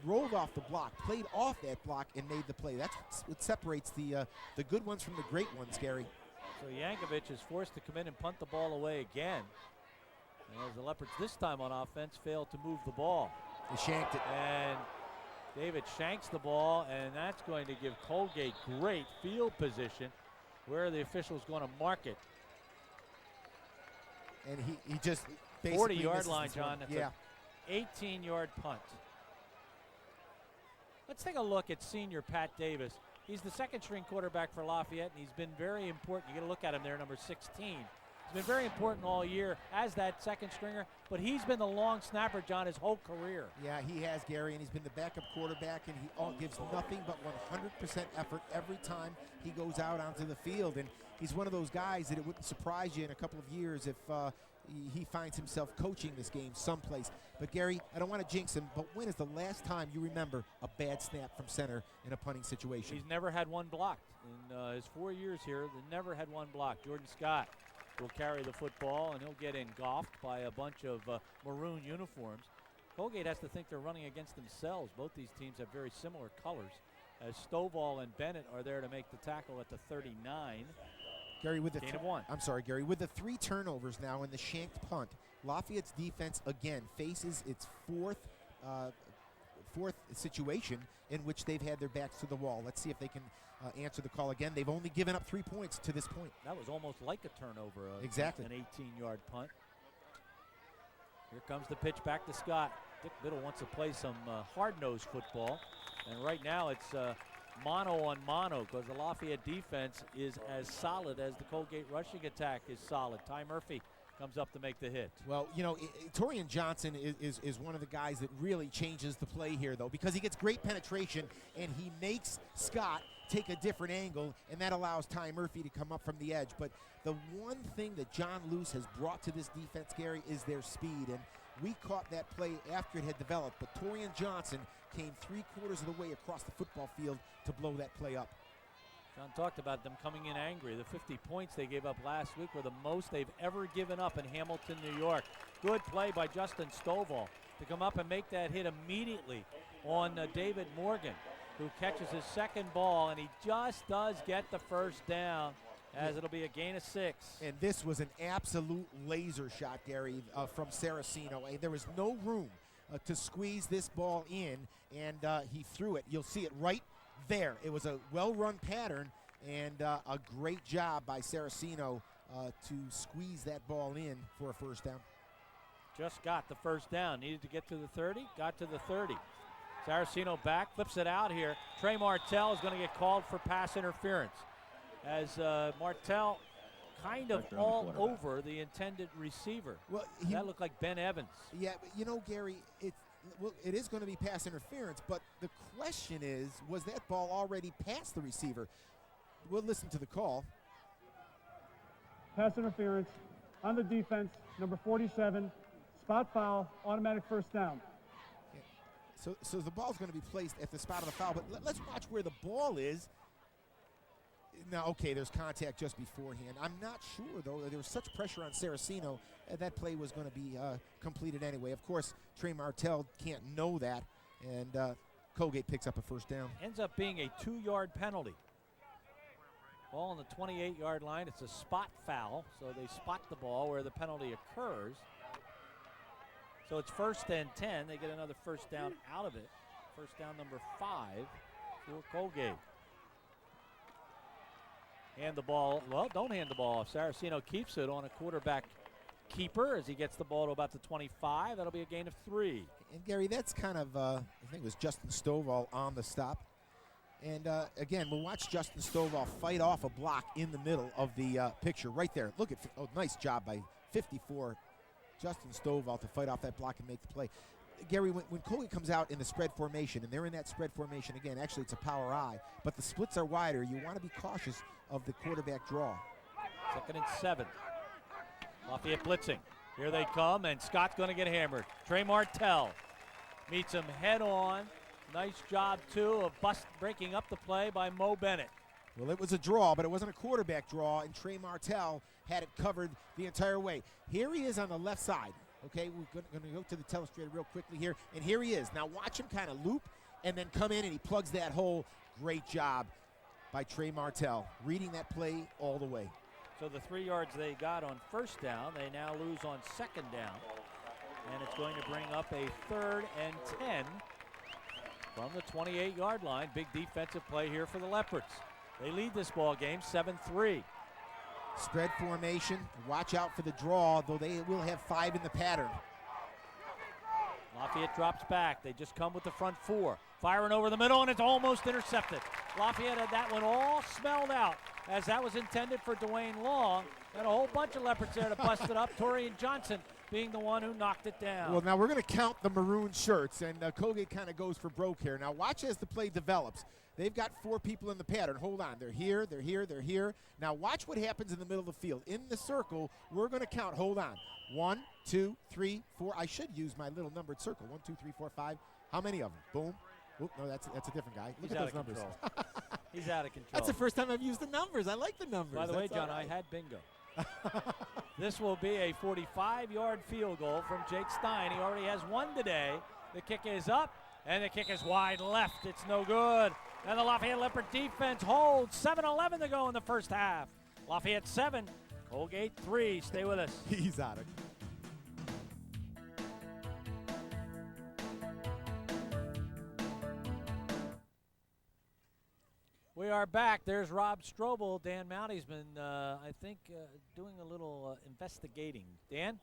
rolled off the block, played off that block, and made the play. That's what separates the good ones from the great ones, Gary. So Yankovic is forced to come in and punt the ball away again. As the Leopards this time on offense failed to move the ball. He shanked it. And David shanks the ball, and that's going to give Colgate great field position where the official's going to mark it. And he just basically 40-yard line, John. That's yeah. an 18-yard punt. Let's take a look at senior Pat Davis. He's the second-string quarterback for Lafayette, and he's been very important. You got to look at him there, number 16. He's been very important all year as that second stringer, but he's been the long snapper, John, his whole career. Yeah, he has, Gary, and he's been the backup quarterback, and he gives nothing but 100% effort every time he goes out onto the field. And he's one of those guys that it wouldn't surprise you in a couple of years if he finds himself coaching this game someplace. But, Gary, I don't want to jinx him, but when is the last time you remember a bad snap from center in a punting situation? He's never had one blocked. In his 4 years here, they never had one blocked. Jordan Scott will carry the football, and he'll get engulfed by a bunch of maroon uniforms. Colgate has to think they're running against themselves. Both these teams have very similar colors, as Stovall and Bennett are there to make the tackle at the 39. Gary, with the gain of 1. I'm sorry, Gary. With the 3 turnovers now in the shanked punt, Lafayette's defense again faces its fourth situation in which they've had their backs to the wall. Let's see if they can answer the call again. They've only given up 3 points to this point. That was almost like a turnover. Exactly. An 18-yard punt. Here comes the pitch back to Scott. Dick Biddle wants to play some hard-nosed football, and right now it's mono on mono because the Lafayette defense is as solid as the Colgate rushing attack is solid. Ty Murphy comes up to make the hit. Well, you know, Torian Johnson is one of the guys that really changes the play here, though, because he gets great penetration and he makes Scott take a different angle, and that allows Ty Murphy to come up from the edge. But the one thing that John Luce has brought to this defense, Gary, is their speed, and we caught that play after it had developed, but Torian Johnson came 3/4 of the way across the football field to blow that play up. John talked about them coming in angry. The 50 points they gave up last week were the most they've ever given up in Hamilton, New York. Good play by Justin Stovall to come up and make that hit immediately on David Morgan, who catches his second ball, and he just does get the first down, as it'll be a gain of 6. And this was an absolute laser shot, Gary, from Saraceno. There was no room to squeeze this ball in, and he threw it. You'll see it right there. It was a well-run pattern, and a great job by Saraceno to squeeze that ball in for a first down. Just got the first down. Needed to get to the 30, got to the 30. Saraceno back, flips it out here. Trey Martell is going to get called for pass interference, as Martell kind of all over the intended receiver. Well, that looked like Ben Evans. Yeah, but you know, Gary, it is going to be pass interference, but the question is, was that ball already past the receiver? We'll listen to the call. Pass interference on the defense, number 47, spot foul, automatic first down. So the ball's going to be placed at the spot of the foul, but let's watch where the ball is. Now, okay, there's contact just beforehand. I'm not sure, though. There was such pressure on Saraceno that play was going to be completed anyway. Of course, Trey Martell can't know that, and Colgate picks up a first down. Ends up being a 2-yard penalty. Ball on the 28-yard line. It's a spot foul, so they spot the ball where the penalty occurs. So it's 1st and 10. They get another first down out of it. First down number 5 for Colgate. Hand the ball. Well, don't hand the ball off. Saraceno keeps it on a quarterback keeper as he gets the ball to about the 25. That'll be a gain of 3. And, Gary, that's kind of, I think it was Justin Stovall on the stop. And, again, we'll watch Justin Stovall fight off a block in the middle of the picture right there. Look at, nice job by 54 Justin Stovall to fight off that block and make the play. Gary, when Colgate comes out in the spread formation, and they're in that spread formation again, actually it's a power I, but the splits are wider, you want to be cautious of the quarterback draw. 2nd and 7. Lafayette blitzing. Here they come, and Scott's going to get hammered. Trey Martell meets him head on. Nice job, too, of breaking up the play by Mo Bennett. Well, it was a draw, but it wasn't a quarterback draw, and Trey Martell had it covered the entire way. Here he is on the left side. Okay, we're going to go to the telestrator real quickly here, and here he is. Now watch him kind of loop and then come in, and he plugs that hole. Great job by Trey Martell, reading that play all the way. So the 3 yards they got on first down, they now lose on second down. And it's going to bring up a 3rd and 10 from the 28-yard line. Big defensive play here for the Leopards. They lead this ball game 7-3. Spread formation. Watch out for the draw, though they will have 5 in the pattern. Lafayette drops back. They just come with the front 4. Firing over the middle, and it's almost intercepted. Lafayette had that one all smelled out, as that was intended for Dwayne Long. And a whole bunch of Leopards there to bust it up. Torian Johnson being the one who knocked it down. Well, now we're going to count the maroon shirts, and Colgate kind of goes for broke here. Now watch as the play develops. They've got 4 people in the pattern. Hold on. They're here, they're here, they're here. Now watch what happens in the middle of the field. In the circle, we're going to count. Hold on. 1, 2, 3, 4. I should use my little numbered circle. 1, 2, 3, 4, 5. How many of them? Boom. Oop, no, that's a different guy. Look at those numbers. He's out of control. That's the first time I've used the numbers. I like the numbers. By the way, John, I had bingo. This will be a 45-yard field goal from Jake Stein. He already has 1 today. The kick is up, and the kick is wide left. It's no good. And the Lafayette Leopard defense holds. 7:11 to go in the first half. Lafayette 7, Colgate 3. Stay with us. He's out of We are back. There's Rob Strobel. Dan Mounty's been, I think, doing a little investigating. Dan?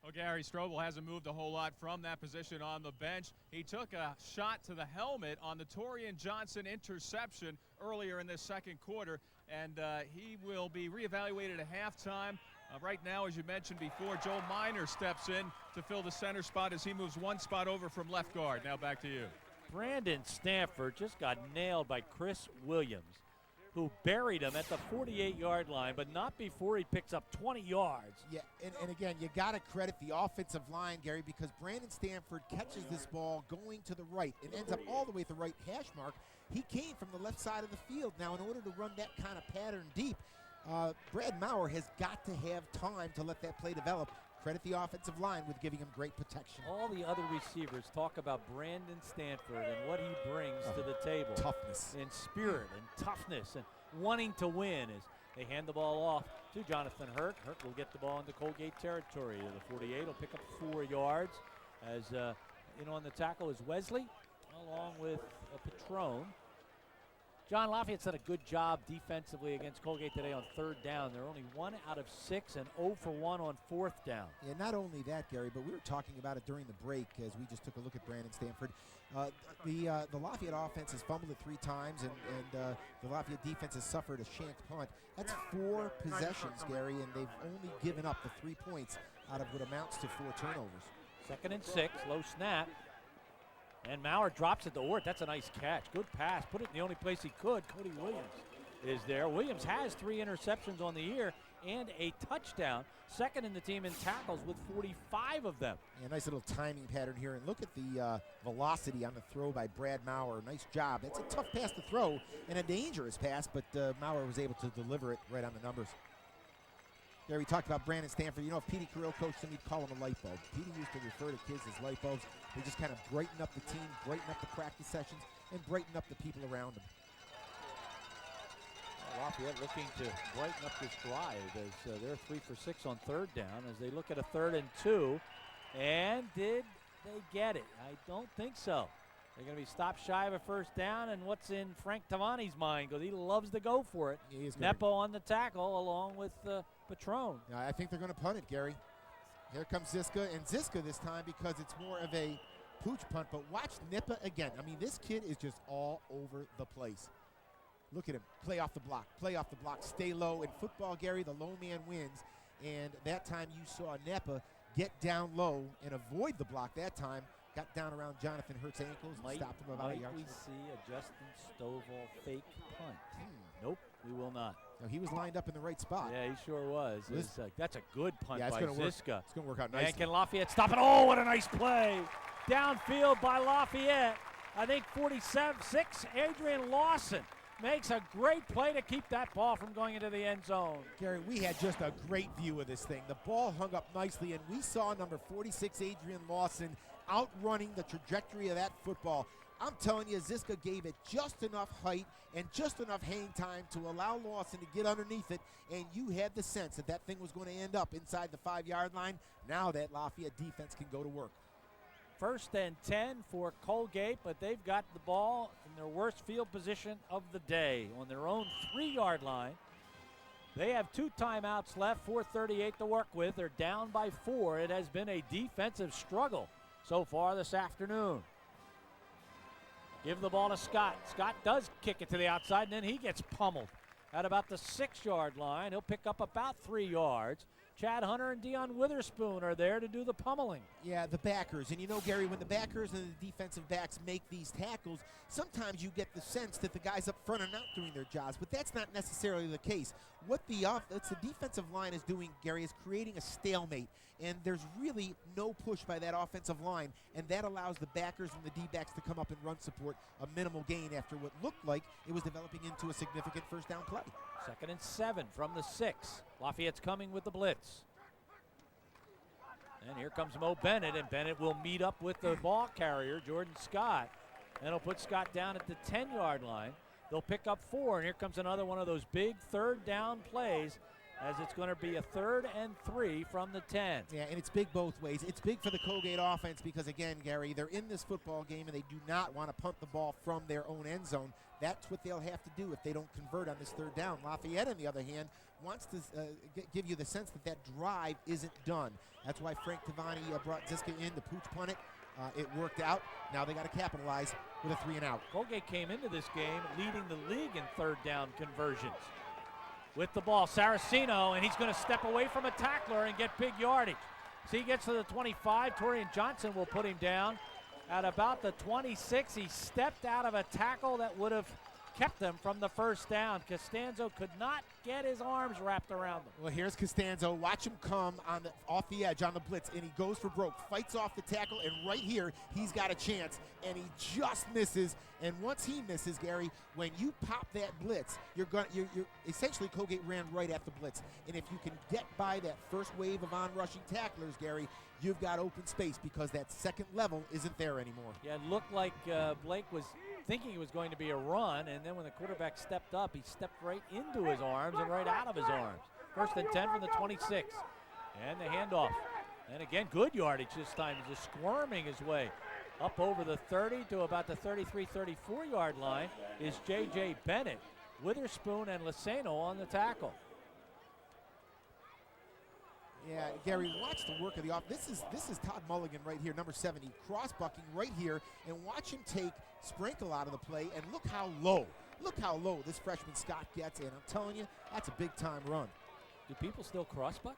Well, Gary Strobel hasn't moved a whole lot from that position on the bench. He took a shot to the helmet on the Torian Johnson interception earlier in this second quarter, and he will be reevaluated at halftime. Right now, as you mentioned before, Joel Miner steps in to fill the center spot as he moves 1 spot over from left guard. Now back to you. Brandon Stanford just got nailed by Chris Williams, who buried him at the 48-yard line, but not before he picks up 20 yards. Yeah, and again, you got to credit the offensive line, Gary, because Brandon Stanford catches this ball going to the right and ends up all the way at the right hash mark. He came from the left side of the field. Now, in order to run that kind of pattern deep, Brad Maurer has got to have time to let that play develop. Credit the offensive line with giving him great protection. All the other receivers talk about Brandon Stanford and what he brings to the table. Toughness. And spirit and toughness and wanting to win as they hand the ball off to Jonathan Hurt. Hurt will get the ball into Colgate territory. The 48 will pick up 4 yards. As in on the tackle is Wesley, along with Patron. John, Lafayette's done a good job defensively against Colgate today on 3rd down. They're only 1 out of 6 and 0 for 1 on 4th down. Yeah, not only that, Gary, but we were talking about it during the break as we just took a look at Brandon Stanford. The Lafayette offense has fumbled it 3 times, and the Lafayette defense has suffered a shanked punt. That's 4 possessions, Gary, and they've only given up the 3 points out of what amounts to 4 turnovers. 2nd and 6, low snap. And Maurer drops it to Ort. That's a nice catch. Good pass. Put it in the only place he could. Cody Williams is there. Williams has 3 interceptions on the year and a touchdown. 2nd in the team in tackles with 45 of them. Yeah, nice little timing pattern here. And look at the velocity on the throw by Brad Maurer. Nice job. It's a tough pass to throw and a dangerous pass, but Maurer was able to deliver it right on the numbers. There we talked about Brandon Stanford. You know, if Petey Carrillo coached him, he'd call him a light bulb. Petey used to refer to kids as light bulbs. They just kind of brighten up the team, brighten up the practice sessions, and brighten up the people around them. Lafayette looking to brighten up this drive as they're 3 for 6 on 3rd down as they look at a 3rd and 2. And did they get it? I don't think so. They're going to be stopped shy of a 1st down, and what's in Frank Tavani's mind, because he loves to go for it. Nepo on the tackle along with Patron. I think they're going to punt it, Gary. Here comes Ziska, and Ziska this time because it's more of a pooch punt, but watch Nipa again. I mean, this kid is just all over the place. Look at him, play off the block, stay low. In football, Gary, the low man wins, and that time you saw Nipa get down low and avoid the block that time. Got down around Jonathan Hurt's ankles and stopped him about a yard. Might we see a Justin Stovall fake punt? Nope, we will not. No, he was lined up in the right spot. Yeah, he sure was. That's a good punt by Ziska. It's going to work out nicely. And can Lafayette stop it? Oh, what a nice play. Downfield by Lafayette. I think 47-6, Adrian Lawson makes a great play to keep that ball from going into the end zone. Gary, we had just a great view of this thing. The ball hung up nicely, and we saw number 46, Adrian Lawson, outrunning the trajectory of that football. I'm telling you, Ziska gave it just enough height and just enough hang time to allow Lawson to get underneath it, and you had the sense that that thing was going to end up inside the 5-yard line. Now that Lafayette defense can go to work. 1st and 10 for Colgate, but they've got the ball in their worst field position of the day on their own 3-yard line. They have 2 timeouts left, 4:38 to work with. They're down by 4. It has been a defensive struggle so far this afternoon. Give the ball to Scott. Scott does kick it to the outside, and then he gets pummeled at about the 6-yard line. He'll pick up about 3 yards. Chad Hunter and Deion Witherspoon are there to do the pummeling. Yeah, the backers. And you know, Gary, when the backers and the defensive backs make these tackles, sometimes you get the sense that the guys up front are not doing their jobs, but that's not necessarily the case. What the defensive line is doing, Gary, is creating a stalemate, and there's really no push by that offensive line, and that allows the backers and the D-backs to come up and run support a minimal gain after what looked like it was developing into a significant first down play. 2nd and 7 from the 6. Lafayette's coming with the blitz. And here comes Mo Bennett, and Bennett will meet up with the ball carrier, Jordan Scott. And he'll put Scott down at the 10-yard line. They'll pick up 4, and here comes another one of those big 3rd down plays, as it's going to be a 3rd and 3 from the 10. Yeah, and it's big both ways. It's big for the Colgate offense because, again, Gary, they're in this football game and they do not want to punt the ball from their own end zone. That's what they'll have to do if they don't convert on this 3rd down. Lafayette, on the other hand, wants to give you the sense that that drive isn't done. That's why Frank Tavani brought Ziska in to pooch punt it. It worked out. Now they got to capitalize with a 3-and-out. Colgate came into this game leading the league in 3rd down conversions. With the ball, Saraceno, and he's going to step away from a tackler and get big yardage. So he gets to the 25. Torian Johnson will put him down at about the 26. He stepped out of a tackle that would have kept them from the 1st down. Costanzo could not get his arms wrapped around them. Well, here's Costanzo. Watch him come off the edge on the blitz, and he goes for broke, fights off the tackle, and right here, he's got a chance, and he just misses. And once he misses, Gary, when you pop that blitz, you're essentially Colgate ran right at the blitz. And if you can get by that first wave of on-rushing tacklers, Gary, you've got open space because that 2nd level isn't there anymore. Yeah, it looked like Blake was thinking it was going to be a run, and then when the quarterback stepped up, he stepped right into his arms and right out of his arms. 1st and 10 from the 26. And the handoff. And again, good yardage this time. He's just squirming his way up over the 30 to about the 33, 34-yard line is J.J. Bennett. Witherspoon and Laceno on the tackle. Yeah, Gary, watch the work of the offense. This is Todd Mulligan right here, number 70, cross-bucking right here, and watch him take Sprinkle out of the play, and look how low this freshman Scott gets, and I'm telling you, that's a big-time run. Do people still cross-buck?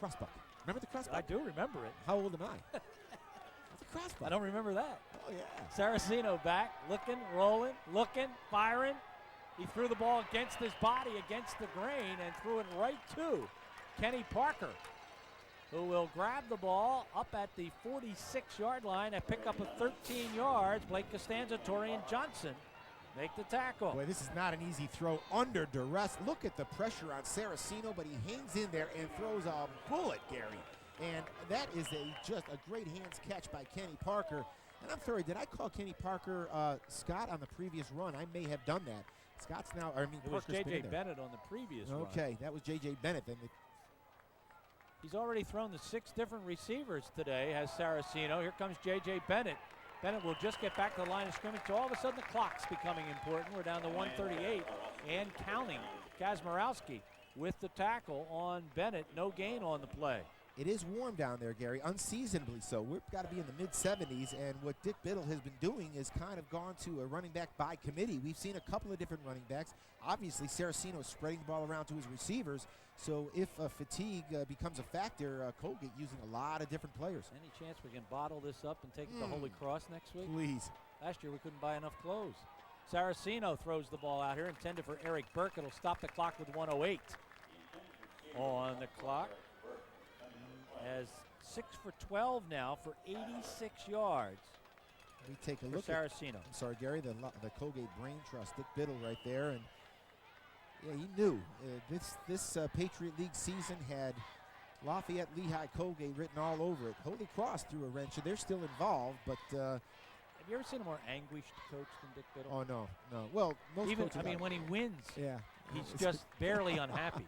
Cross-buck. Remember the cross-buck? I do remember it. How old am I? It's a cross-buck. I don't remember that. Oh, yeah. Saraceno back, looking, rolling, looking, firing. He threw the ball against his body, against the grain, and threw it right to Kenny Parker, who will grab the ball up at the 46-yard line and pick up a 13 yards. Blake Costanza, Torian Johnson make the tackle. Boy, this is not an easy throw under duress. Look at the pressure on Saraceno, but he hangs in there and throws a bullet, Gary. And that is just a great hands catch by Kenny Parker. And I'm sorry, did I call Kenny Parker Scott on the previous run? I may have done that. Scott's now, it was J.J. Bennett on the previous run. Okay, that was J.J. Bennett. Then he's already thrown to 6 different receivers today, has Saraceno. Here comes J.J. Bennett. Bennett will just get back to the line of scrimmage. So all of a sudden the clock's becoming important. We're down to 1:38 and counting. Kazmarowski with the tackle on Bennett. No gain on the play. It is warm down there, Gary, unseasonably so. We've got to be in the mid-70s, and what Dick Biddle has been doing is kind of gone to a running back by committee. We've seen a couple of different running backs. Obviously, Saraceno is spreading the ball around to his receivers, so if fatigue becomes a factor, Colgate using a lot of different players. Any chance we can bottle this up and take it to Holy Cross next week? Please. Last year we couldn't buy enough clothes. Saraceno throws the ball out here, intended for Eric Burke. It'll stop the clock with 1:08 on the clock. As 6 for 12 now for 86 yards. We take a for look at, Saraceno. I'm sorry, Gary, the Colgate Brain Trust, Dick Biddle right there. And yeah, he knew this Patriot League season had Lafayette, Lehigh, Colgate written all over it. Holy Cross threw a wrench, and they're still involved, but Have you ever seen a more anguished coach than Dick Biddle? oh no. Well, most Even, coaches I mean, when he wins, yeah, he's just barely unhappy.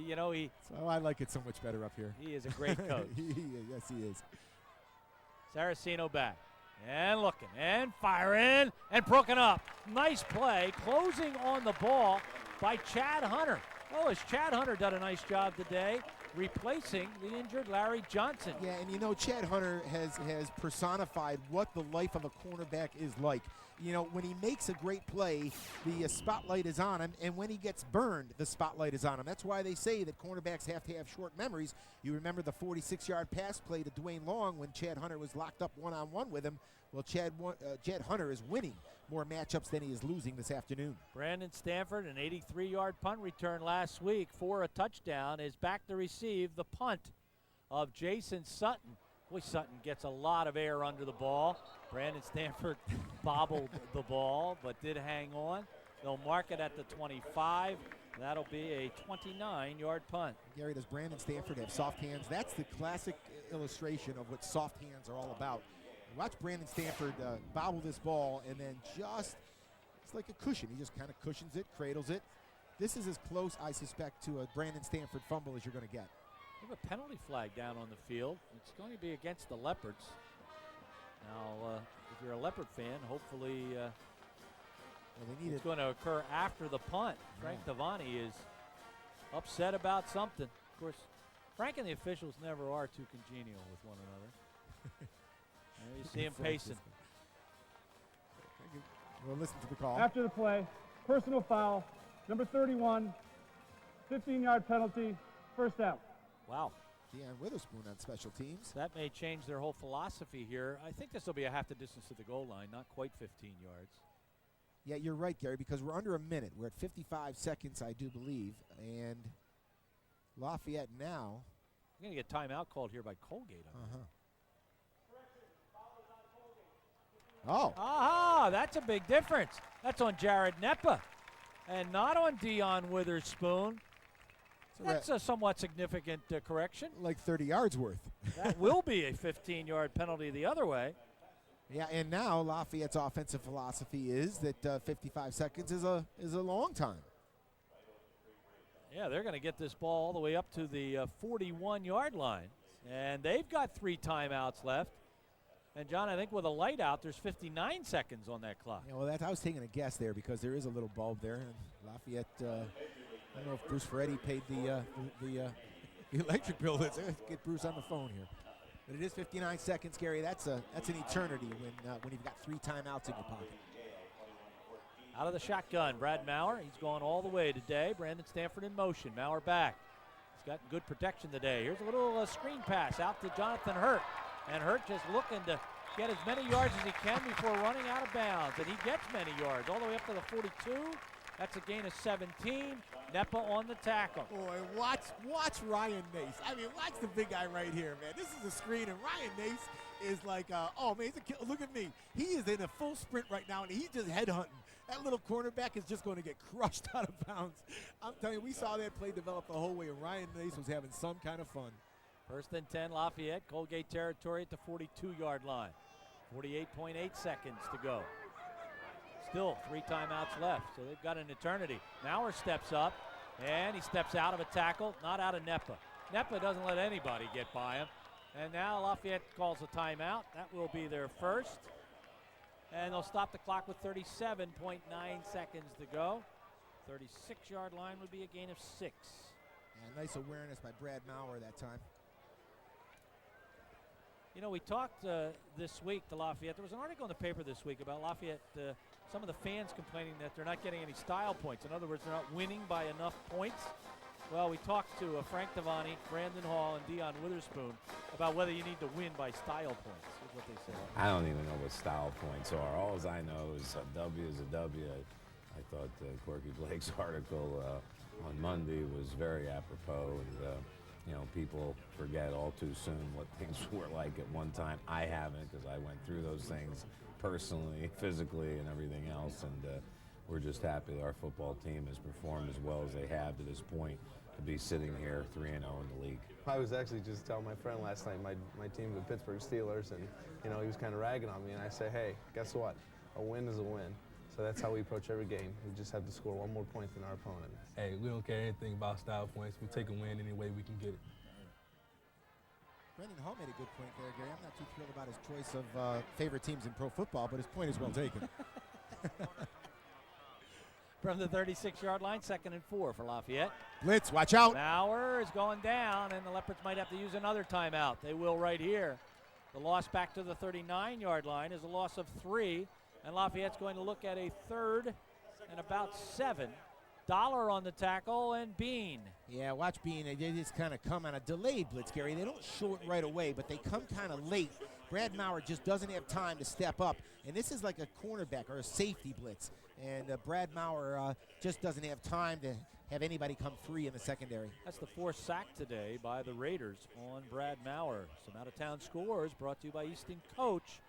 You know, so I like it so much better up here. he is a great coach. Yes, he is. Saraceno back. And looking, and firing, and broken up. Nice play, closing on the ball by Chad Hunter. Oh, has Chad Hunter done a nice job today, replacing the injured Larry Johnson. Yeah, and you know, Chad Hunter has personified what the life of a cornerback is like. You know, when he makes a great play, the spotlight is on him, and when he gets burned, the spotlight is on him. That's why they say that cornerbacks have to have short memories. You remember the 46-yard pass play to Dwayne Long when Chad Hunter was locked up one-on-one with him. Well, Chad Hunter is winning more matchups than he is losing this afternoon. Brandon Stanford, an 83-yard punt return last week for a touchdown, is back to receive the punt of Jason Sutton. Boy, Sutton gets a lot of air under the ball. Brandon Stanford bobbled the ball, but did hang on. They'll mark it at the 25. That'll be a 29-yard punt. Gary, does Brandon Stanford have soft hands? That's the classic illustration of what soft hands are all about. Watch Brandon Stanford bobble this ball, and then it's like a cushion. He just kind of cushions it, cradles it. This is as close, I suspect, to a Brandon Stanford fumble as you're going to get. We have a penalty flag down on the field. It's going to be against the Leopards. Now, if you're a Leopard fan, hopefully it's going to occur after the punt. Frank Devaney is upset about something. Of course, Frank and the officials never are too congenial with one another. You see him pacing. We'll listen to the call. After the play, personal foul, number 31, 15-yard penalty, first down. Wow. Deion Witherspoon on special teams. That may change their whole philosophy here. I think this will be a half the distance to the goal line, not quite 15 yards. Yeah, you're right, Gary, because we're under a minute. We're at 55 seconds, I do believe. And Lafayette now. We're going to get timeout called here by Colgate. Oh. Aha, that's a big difference. That's on Jared Neppa and not on Deion Witherspoon. That's a somewhat significant correction. Like 30 yards worth. That will be a 15-yard penalty the other way. Yeah, and now Lafayette's offensive philosophy is that 55 seconds is a long time. Yeah, they're going to get this ball all the way up to the 41-yard line. And they've got 3 timeouts left. And, John, I think with a light out, there's 59 seconds on that clock. Yeah, well, I was taking a guess there because there is a little bulb there. And Lafayette, I don't know if Bruce Ferretti paid the electric bill. Let's get Bruce on the phone here. But it is 59 seconds, Gary. That's an eternity when you've got 3 timeouts in your pocket. Out of the shotgun, Brad Maurer. He's gone all the way today. Brandon Stanford in motion. Maurer back. He's got good protection today. Here's a little screen pass out to Jonathan Hurt. And Hurt just looking to get as many yards as he can before running out of bounds. And he gets many yards, all the way up to the 42. That's a gain of 17. Neppa on the tackle. Boy, watch Ryan Nace. I mean, watch the big guy right here, man. This is a screen, and Ryan Nace is like, oh, man, he's a killer. Look at me. He is in a full sprint right now, and he's just headhunting. That little cornerback is just going to get crushed out of bounds. I'm telling you, we saw that play develop the whole way, and Ryan Nace was having some kind of fun. First and 10, Lafayette, Colgate territory at the 42-yard line. 48.8 seconds to go. Still 3 timeouts left, so they've got an eternity. Maurer steps up, and he steps out of a tackle, not out of Neppa. Neppa doesn't let anybody get by him. And now Lafayette calls a timeout. That will be their first. And they'll stop the clock with 37.9 seconds to go. 36-yard line would be a gain of 6. Yeah, nice awareness by Brad Maurer that time. You know, we talked this week to Lafayette. There was an article in the paper this week about Lafayette, some of the fans complaining that they're not getting any style points. In other words, they're not winning by enough points. Well, we talked to Frank Devaney, Brandon Hall, and Deion Witherspoon about whether you need to win by style points, is what they said. I don't even know what style points are. All I know is a W is a W. I thought Corky Blake's article on Monday was very apropos, and you know, people forget all too soon what things were like at one time. I haven't, because I went through those things personally, physically, and everything else. And we're just happy that our football team has performed as well as they have to this point to be sitting here 3-0 in the league. I was actually just telling my friend last night, my team's the Pittsburgh Steelers, and he was kind of ragging on me, and I say, hey, guess what? A win is a win. So that's how we approach every game. We just have to score one more point than our opponent. Hey, we don't care anything about style points. We take a win any way we can get it. Brendan Hall made a good point there, Gary. I'm not too thrilled about his choice of favorite teams in pro football, but his point is well taken. From the 36-yard line, 2nd and 4 for Lafayette. Blitz, watch out. Maurer is going down, and the Leopards might have to use another timeout. They will right here. The loss back to the 39-yard line is a loss of 3, and Lafayette's going to look at a 3rd and about 7. Dollar on the tackle, and Bean. Yeah, watch Bean. They just kind of come on a delayed blitz, Gary. They don't show it right away, but they come kind of late. Brad Maurer just doesn't have time to step up. And this is like a cornerback or a safety blitz. And Brad Maurer just doesn't have time to have anybody come free in the secondary. That's the 4th sack today by the Raiders on Brad Maurer. Some out-of-town scores brought to you by Easton Coach.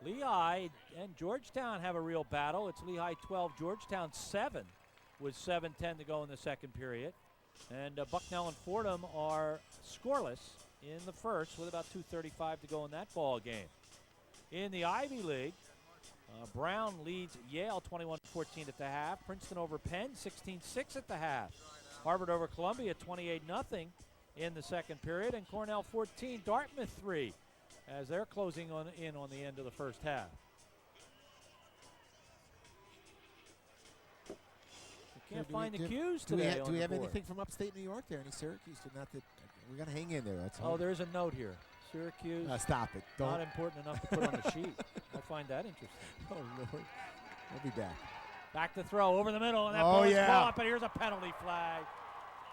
Lehigh and Georgetown have a real battle. It's Lehigh 12, Georgetown 7. With 7:10 to go in the second period. And Bucknell and Fordham are scoreless in the first with about 2:35 to go in that ball game. In the Ivy League, Brown leads Yale 21-14 at the half. Princeton over Penn 16-6 at the half. Harvard over Columbia 28-0 in the second period. And Cornell 14, Dartmouth 3 as they're closing in on the end of the first half. Can't find the cues today. Do we have anything from upstate New York there? Any Syracuse? Not that we're going to hang in there. That's all. Oh, there's a note here. Syracuse. Stop it. Don't. Not important enough to put on the sheet. I find that interesting. Oh, Lord. We'll be back. Back to throw over the middle, and that ball is caught, but here's a penalty flag.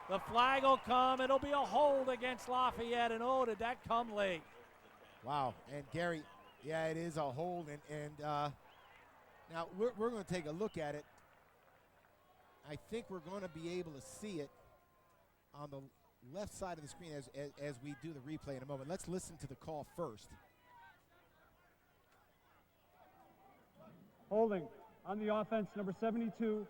The flag will come. It'll be a hold against Lafayette, and oh, did that come late. Wow. And, Gary, yeah, it is a hold. And now we're going to take a look at it. I think we're going to be able to see it on the left side of the screen as we do the replay in a moment. Let's listen to the call first. Holding on the offense, number 72,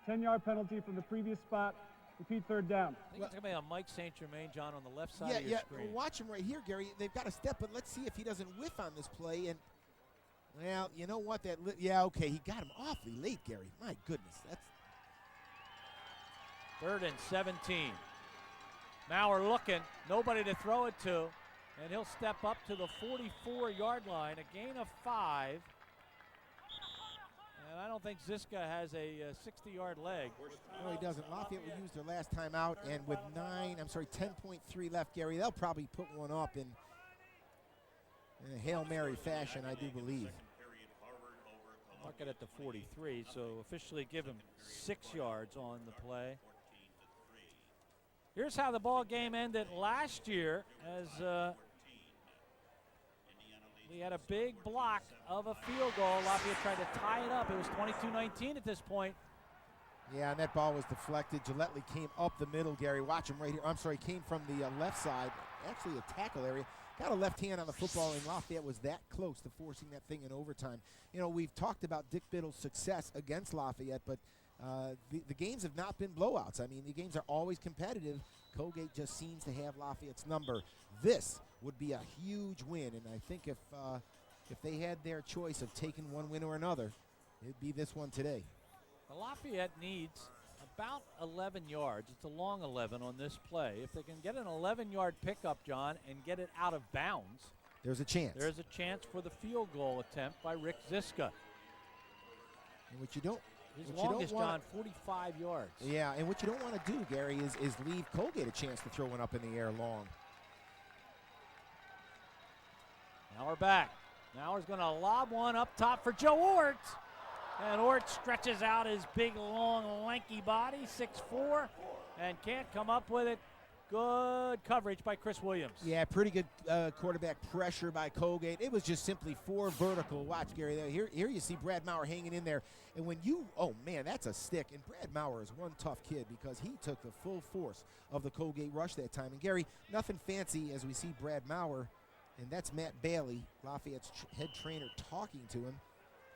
10-yard penalty from the previous spot. Repeat 3rd down. I think it's going to be on Mike St. Germain, John, on the left side of your screen. Watch him right here, Gary. They've got a step, but let's see if he doesn't whiff on this play. And, well, you know what? Okay, he got him awfully late, Gary. My goodness, that's 3rd and 17. Maurer looking, nobody to throw it to, and he'll step up to the 44-yard line, a gain of 5. And I don't think Ziska has a 60-yard leg. No, he doesn't. Lafayette will use their last time out, and with 10.3 left, Gary, they'll probably put one up in a Hail Mary fashion, I do believe. Mark it at the 43, so officially give him 6 yards on the play. Here's how the ball game ended last year as we had a big block of a field goal. Lafayette tried to tie it up. It was 22-19 at this point. Yeah, and that ball was deflected. Gilletly came up the middle, Gary. Watch him right here. I'm sorry, came from the left side, actually a tackle area. Got a left hand on the football, and Lafayette was that close to forcing that thing in overtime. You know, we've talked about Dick Biddle's success against Lafayette, but the games have not been blowouts. I mean, the games are always competitive. Colgate just seems to have Lafayette's number. This would be a huge win, and I think if they had their choice of taking one win or another, it'd be this one today. Well, Lafayette needs about 11 yards. It's a long 11 on this play. If they can get an 11-yard pickup, John, and get it out of bounds, there's a chance. There's a chance for the field goal attempt by Rick Ziska. And what you don't. His longest, John, 45 yards. Yeah, and what you don't want to do, Gary, is leave Colgate a chance to throw one up in the air long. Now we're back. Now he's going to lob one up top for Joe Ort. And Ort stretches out his big, long, lanky body, 6'4", and can't come up with it. Good coverage by Chris Williams. Yeah, pretty good quarterback pressure by Colgate. It was just simply 4 vertical. Watch, Gary. Here you see Brad Maurer hanging in there. And when oh, man, that's a stick. And Brad Maurer is one tough kid because he took the full force of the Colgate rush that time. And, Gary, nothing fancy as we see Brad Maurer, and that's Matt Bailey, Lafayette's head trainer, talking to him.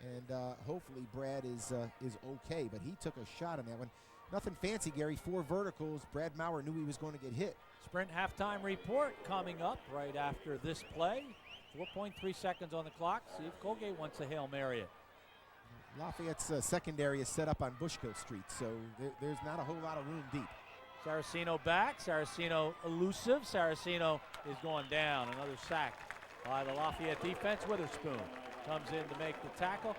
and hopefully Brad is okay. But he took a shot on that one. Nothing fancy, Gary. 4 verticals. Brad Maurer knew he was going to get hit. Sprint halftime report coming up right after this play. 4.3 seconds on the clock. See if Colgate wants to Hail Mary it. Lafayette's secondary is set up on Bushkill Street, so there's not a whole lot of room deep. Saraceno back. Saraceno elusive. Saraceno is going down. Another sack by the Lafayette defense. Witherspoon comes in to make the tackle.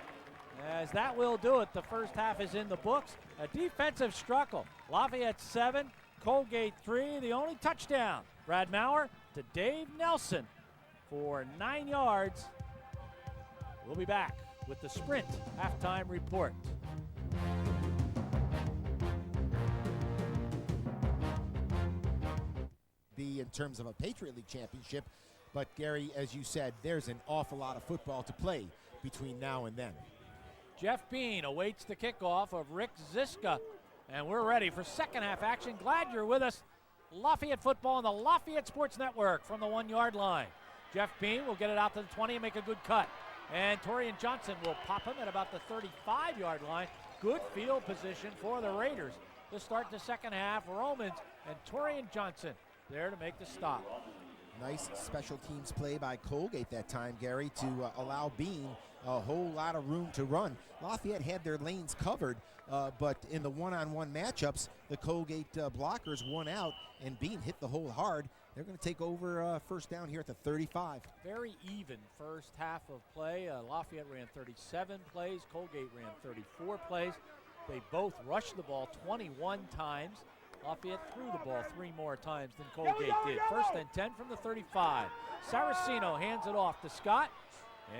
As that will do it, the first half is in the books. A defensive struggle. Lafayette 7, Colgate 3. The only touchdown, Brad Maurer to Dave Nelson for 9 yards. We'll be back with the Sprint halftime report. Be in terms of a Patriot League championship, but Gary, as you said, there's an awful lot of football to play between now and then. Jeff Bean awaits the kickoff of Rick Ziska, and we're ready for second half action. Glad you're with us. Lafayette football on the Lafayette Sports Network from the 1 yard line. Jeff Bean will get it out to the 20 and make a good cut. And Torian Johnson will pop him at about the 35 yard line. Good field position for the Raiders to start the second half. Romans and Torian Johnson there to make the stop. Nice special teams play by Colgate that time, Gary, to allow Bean a whole lot of room to run. Lafayette had their lanes covered, but in the one-on-one matchups, the Colgate blockers won out, and Bean hit the hole hard. They're going to take over first down here at the 35. Very even first half of play. Lafayette ran 37 plays. Colgate ran 34 plays. They both rushed the ball 21 times. Lafayette threw the ball 3 more times than Colgate did. First and 10 from the 35. Saraceno hands it off to Scott,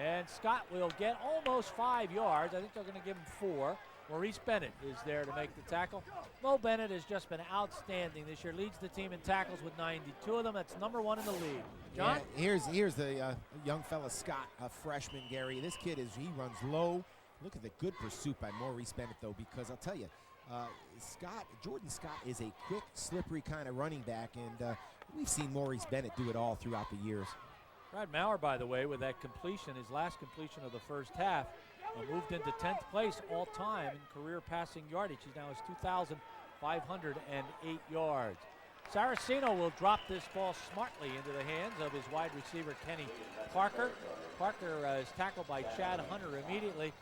and Scott will get almost 5 yards. I think they're going to give him 4. Maurice Bennett is there to make the tackle. Mo Bennett has just been outstanding this year. Leads the team in tackles with 92 of them. That's #1 in the league. John? Yeah, here's the young fella, Scott, a freshman, Gary. This kid, he runs low. Look at the good pursuit by Maurice Bennett, though, because I'll tell you, Jordan Scott is a quick, slippery kind of running back, and we've seen Maurice Bennett do it all throughout the years. Brad Maurer, by the way, with that completion, his last completion of the first half, moved into 10th place all time in career passing yardage. He now has 2,508 yards. Saraceno will drop this ball smartly into the hands of his wide receiver, Kenny Parker. Parker is tackled by Chad Hunter immediately.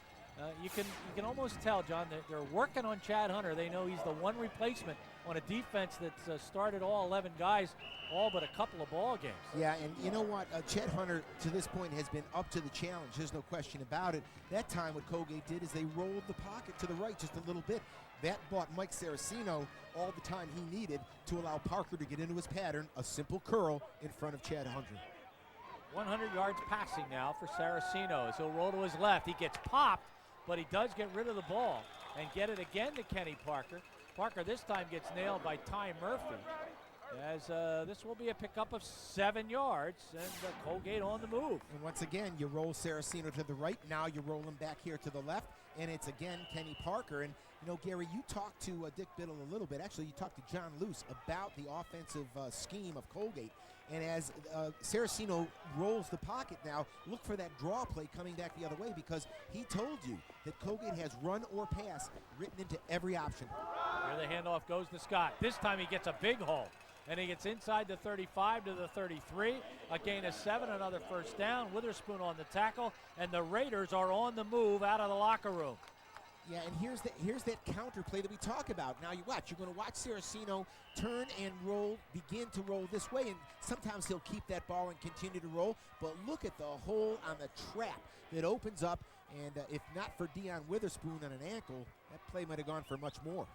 You can almost tell, John, that they're working on Chad Hunter. They know he's the one replacement on a defense that's started all 11 guys, all but a couple of ball games. Yeah, and you know what? Chad Hunter, to this point, has been up to the challenge. There's no question about it. That time what Colgate did is they rolled the pocket to the right just a little bit. That bought Mike Saraceno all the time he needed to allow Parker to get into his pattern, a simple curl in front of Chad Hunter. 100 yards passing now for Saraceno as he'll roll to his left. He gets popped, but he does get rid of the ball and get it again to Kenny Parker. Parker this time gets nailed by Ty Murphy, as this will be a pickup of 7 yards, and Colgate on the move. And once again, you roll Saraceno to the right. Now you roll him back here to the left, and it's again Kenny Parker. And you know, Gary, you talked to Dick Biddle a little bit. Actually, you talked to John Luce about the offensive scheme of Colgate. And as Saraceno rolls the pocket now, look for that draw play coming back the other way, because he told you that Colgate has run or pass written into every option. Here the handoff goes to Scott. This time he gets a big hole, and he gets inside the 35 to the 33. A gain of 7, another first down. Witherspoon on the tackle, and the Raiders are on the move out of the locker room. Yeah, and here's that counter play that we talk about. Now you watch. You're going to watch Saraceno turn and roll, begin to roll this way, and sometimes he'll keep that ball and continue to roll. But look at the hole on the trap that opens up, and if not for Deion Witherspoon on an ankle, that play might have gone for much more.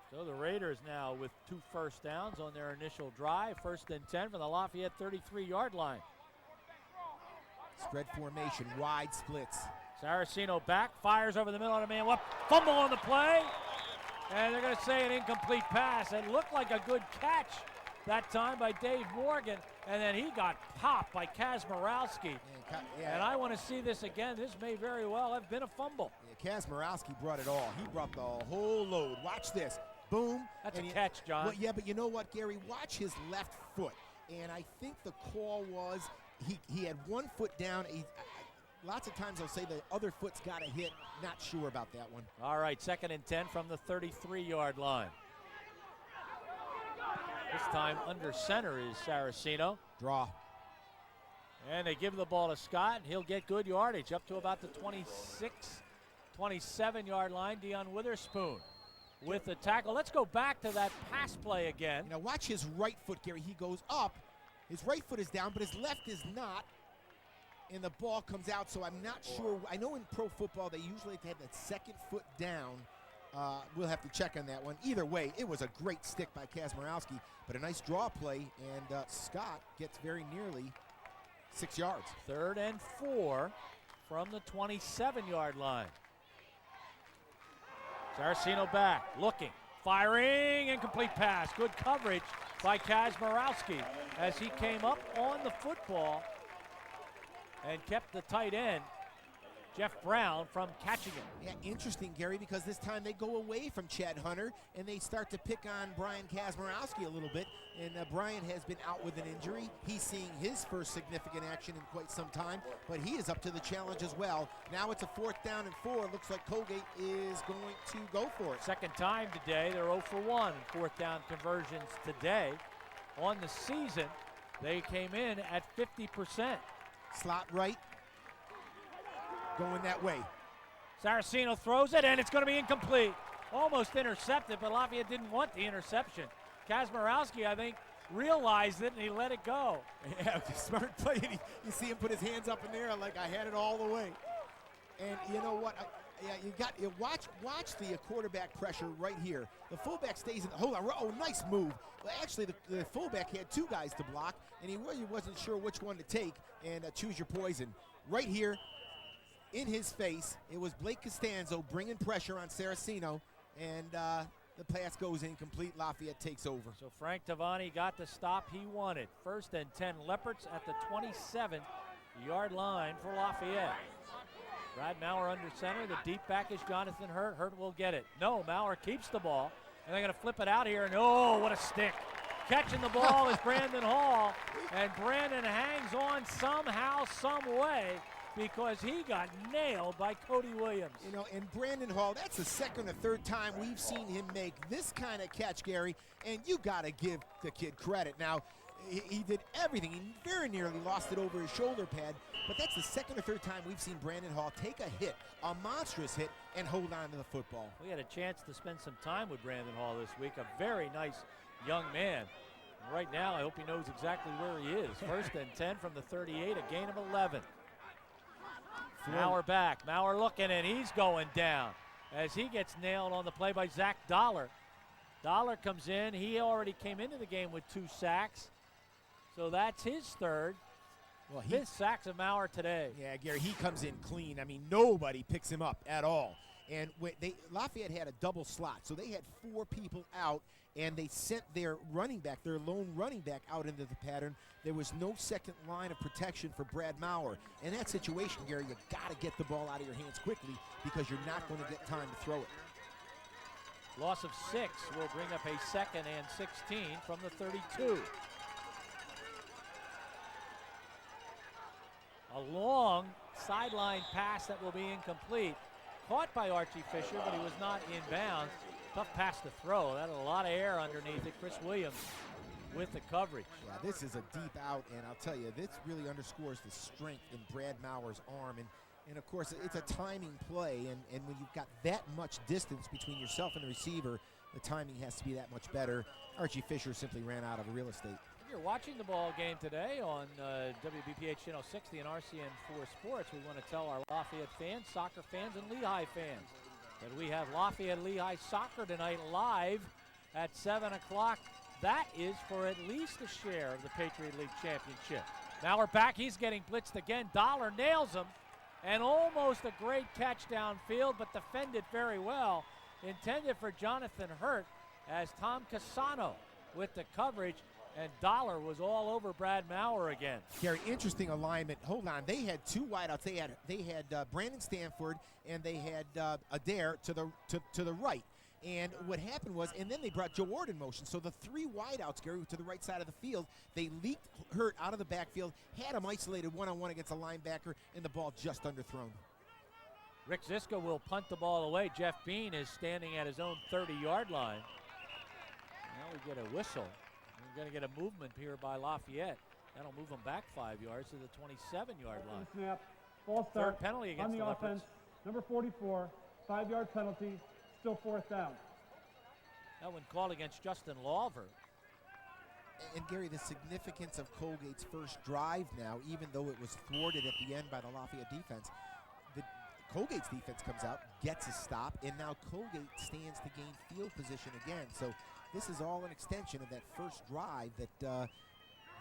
So the Raiders now with 2 first downs on their initial drive. First and 10 from the Lafayette 33-yard line. Spread formation, wide splits. Saraceno back, fires over the middle of the man. What? Fumble on the play. And they're going to say an incomplete pass. It looked like a good catch that time by Dave Morgan. And then he got popped by Kazmarowski. And I want to see this again. This may very well have been a fumble. Yeah, Kazmarowski brought it all. He brought the whole load. Watch this. Boom. That's a catch, John. Well, yeah, but you know what, Gary? Watch his left foot. And I think the call was he had 1 foot down. lots of times they'll say the other foot's got a hit. Not sure about that one. All right, 2nd and 10 from the 33-yard line. This time under center is Saraceno. Draw. And they give the ball to Scott, and he'll get good yardage up to about the 26, 27-yard line. Deion Witherspoon with the tackle. Let's go back to that pass play again. Now watch his right foot, Gary. He goes up. His right foot is down, but his left is not. And the ball comes out, so I'm not sure. I know in pro football they usually have to have that second foot down. We'll have to check on that one. Either way, it was a great stick by Kazmarowski, but a nice draw play, and Scott gets very nearly 6 yards. 3rd and 4 from the 27-yard line. Saraceno back, looking, firing, incomplete pass. Good coverage by Kazmarowski as he came up on the football and kept the tight end, Jeff Brown, from catching it. Yeah, interesting, Gary, because this time they go away from Chad Hunter and they start to pick on Brian Kazmarowski a little bit. And Brian has been out with an injury. He's seeing his first significant action in quite some time, but he is up to the challenge as well. Now it's a 4th down and 4. Looks like Colgate is going to go for it. Second time today, they're 0 for 1 in 4th down conversions today. On the season, they came in at 50%. Slot right, going that way. Saraceno throws it, and it's going to be incomplete. Almost intercepted, but Lafayette didn't want the interception. Kazmarowski, I think, realized it, and he let it go. Yeah, smart play. You see him put his hands up in the air like I had it all the way. And you know what? You watch the quarterback pressure right here. The fullback stays in. Hold on. Oh, nice move. Well, actually, the fullback had 2 guys to block, and he really wasn't sure which one to take. And choose your poison. Right here, in his face, it was Blake Costanzo bringing pressure on Saraceno, and the pass goes incomplete. Lafayette takes over. So Frank Tavani got the stop he wanted. 1st and 10, Leopards at the 27-yard line for Lafayette. Brad Maurer under center. The deep back is Jonathan Hurt. Hurt will get it. No, Maurer keeps the ball, and they're going to flip it out here, and oh, what a stick. Catching the ball is Brandon Hall, and Brandon hangs on somehow, some way, because he got nailed by Cody Williams. You know, and Brandon Hall, that's the 2nd or 3rd time we've seen him make this kind of catch, Gary, and you got to give the kid credit. Now, he did everything. He very nearly lost it over his shoulder pad, but that's the 2nd or 3rd time we've seen Brandon Hall take a hit, a monstrous hit, and hold on to the football. We had a chance to spend some time with Brandon Hall this week, a very nice young man. And right now, I hope he knows exactly where he is. 1st and 10 from the 38, a gain of 11. Maurer back, Maurer looking, and he's going down as he gets nailed on the play by Zach Dollar. Dollar comes in. He already came into the game with 2 sacks. So that's his 3rd. Well, 5th sacks of Maurer today. Yeah, Gary, he comes in clean. I mean, nobody picks him up at all. And Lafayette had a double slot, so they had 4 people out, and they sent their running back, their lone running back, out into the pattern. There was no second line of protection for Brad Maurer. In that situation, Gary, you got to get the ball out of your hands quickly because you're not going to get time to throw it. Loss of 6 will bring up a 2nd and 16 from the 32. A long sideline pass that will be incomplete. Caught by Archie Fisher, but he was not in bounds. Tough pass to throw. That had a lot of air underneath it. Chris Williams with the coverage. Yeah, this is a deep out, and I'll tell you, this really underscores the strength in Brad Maurer's arm. And of course, it's a timing play, and when you've got that much distance between yourself and the receiver, the timing has to be that much better. Archie Fisher simply ran out of real estate. If you're watching the ball game today on WBPH Channel 60 and RCN4 Sports, we want to tell our Lafayette fans, soccer fans, and Lehigh fans that we have Lafayette Lehigh soccer tonight live at 7 o'clock. That is for at least a share of the Patriot League Championship. Now we're back. He's getting blitzed again. Dollar nails him, and almost a great catch downfield, but defended very well. Intended for Jonathan Hurt as Tom Casano with the coverage, and Dollar was all over Brad Maurer again. Gary, interesting alignment. Hold on, they had 2 wideouts. They had Brandon Stanford and they had Adair to the right. And what happened was, and then they brought Joe Ward in motion. So the 3 wideouts, Gary, to the right side of the field, they leaked Hurt out of the backfield, had him isolated one-on-one against a linebacker, and the ball just underthrown. Rick Ziska will punt the ball away. Jeff Bean is standing at his own 30-yard line. Now we get a whistle. We're going to get a movement here by Lafayette. That'll move them back 5 yards to the 27-yard line. Snap. Ball start. Third penalty against on the offense. Number 44, 5-yard penalty. Still 4th down. That one called against Justin Lawver. And Gary, the significance of Colgate's first drive now, even though it was thwarted at the end by the Lafayette defense, Colgate's defense comes out, gets a stop, and now Colgate stands to gain field position again. So this is all an extension of that first drive that,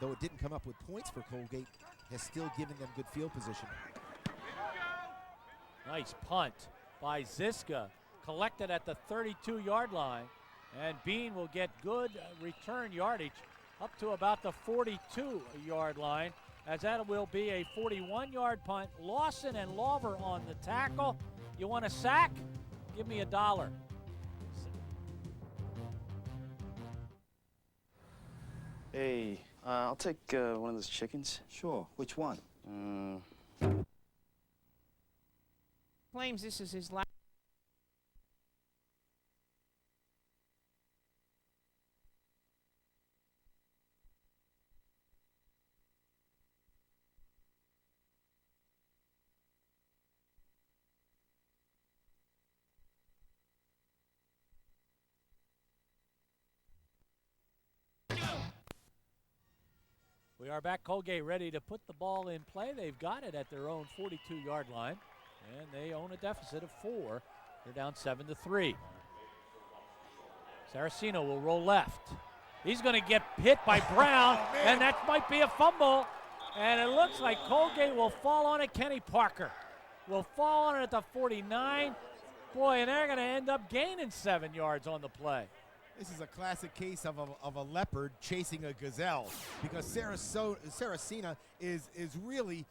though it didn't come up with points for Colgate, has still given them good field position. Nice punt by Ziska, collected at the 32-yard line, and Bean will get good return yardage up to about the 42-yard line, as that will be a 41-yard punt. Lawson and Lawver on the tackle. You want a sack? Give me $1. Hey, I'll take one of those chickens. Sure. Which one? Claims this is his last. We are back. Colgate ready to put the ball in play. They've got it at their own 42-yard line, and they own a deficit of 4. They're down 7-3. Saraceno will roll left. He's going to get hit by Brown, and that might be a fumble. And it looks like Colgate will fall on it. Kenny Parker will fall on it at the 49. Boy, and they're going to end up gaining 7 yards on the play. This is a classic case of a leopard chasing a gazelle, because Saraceno is really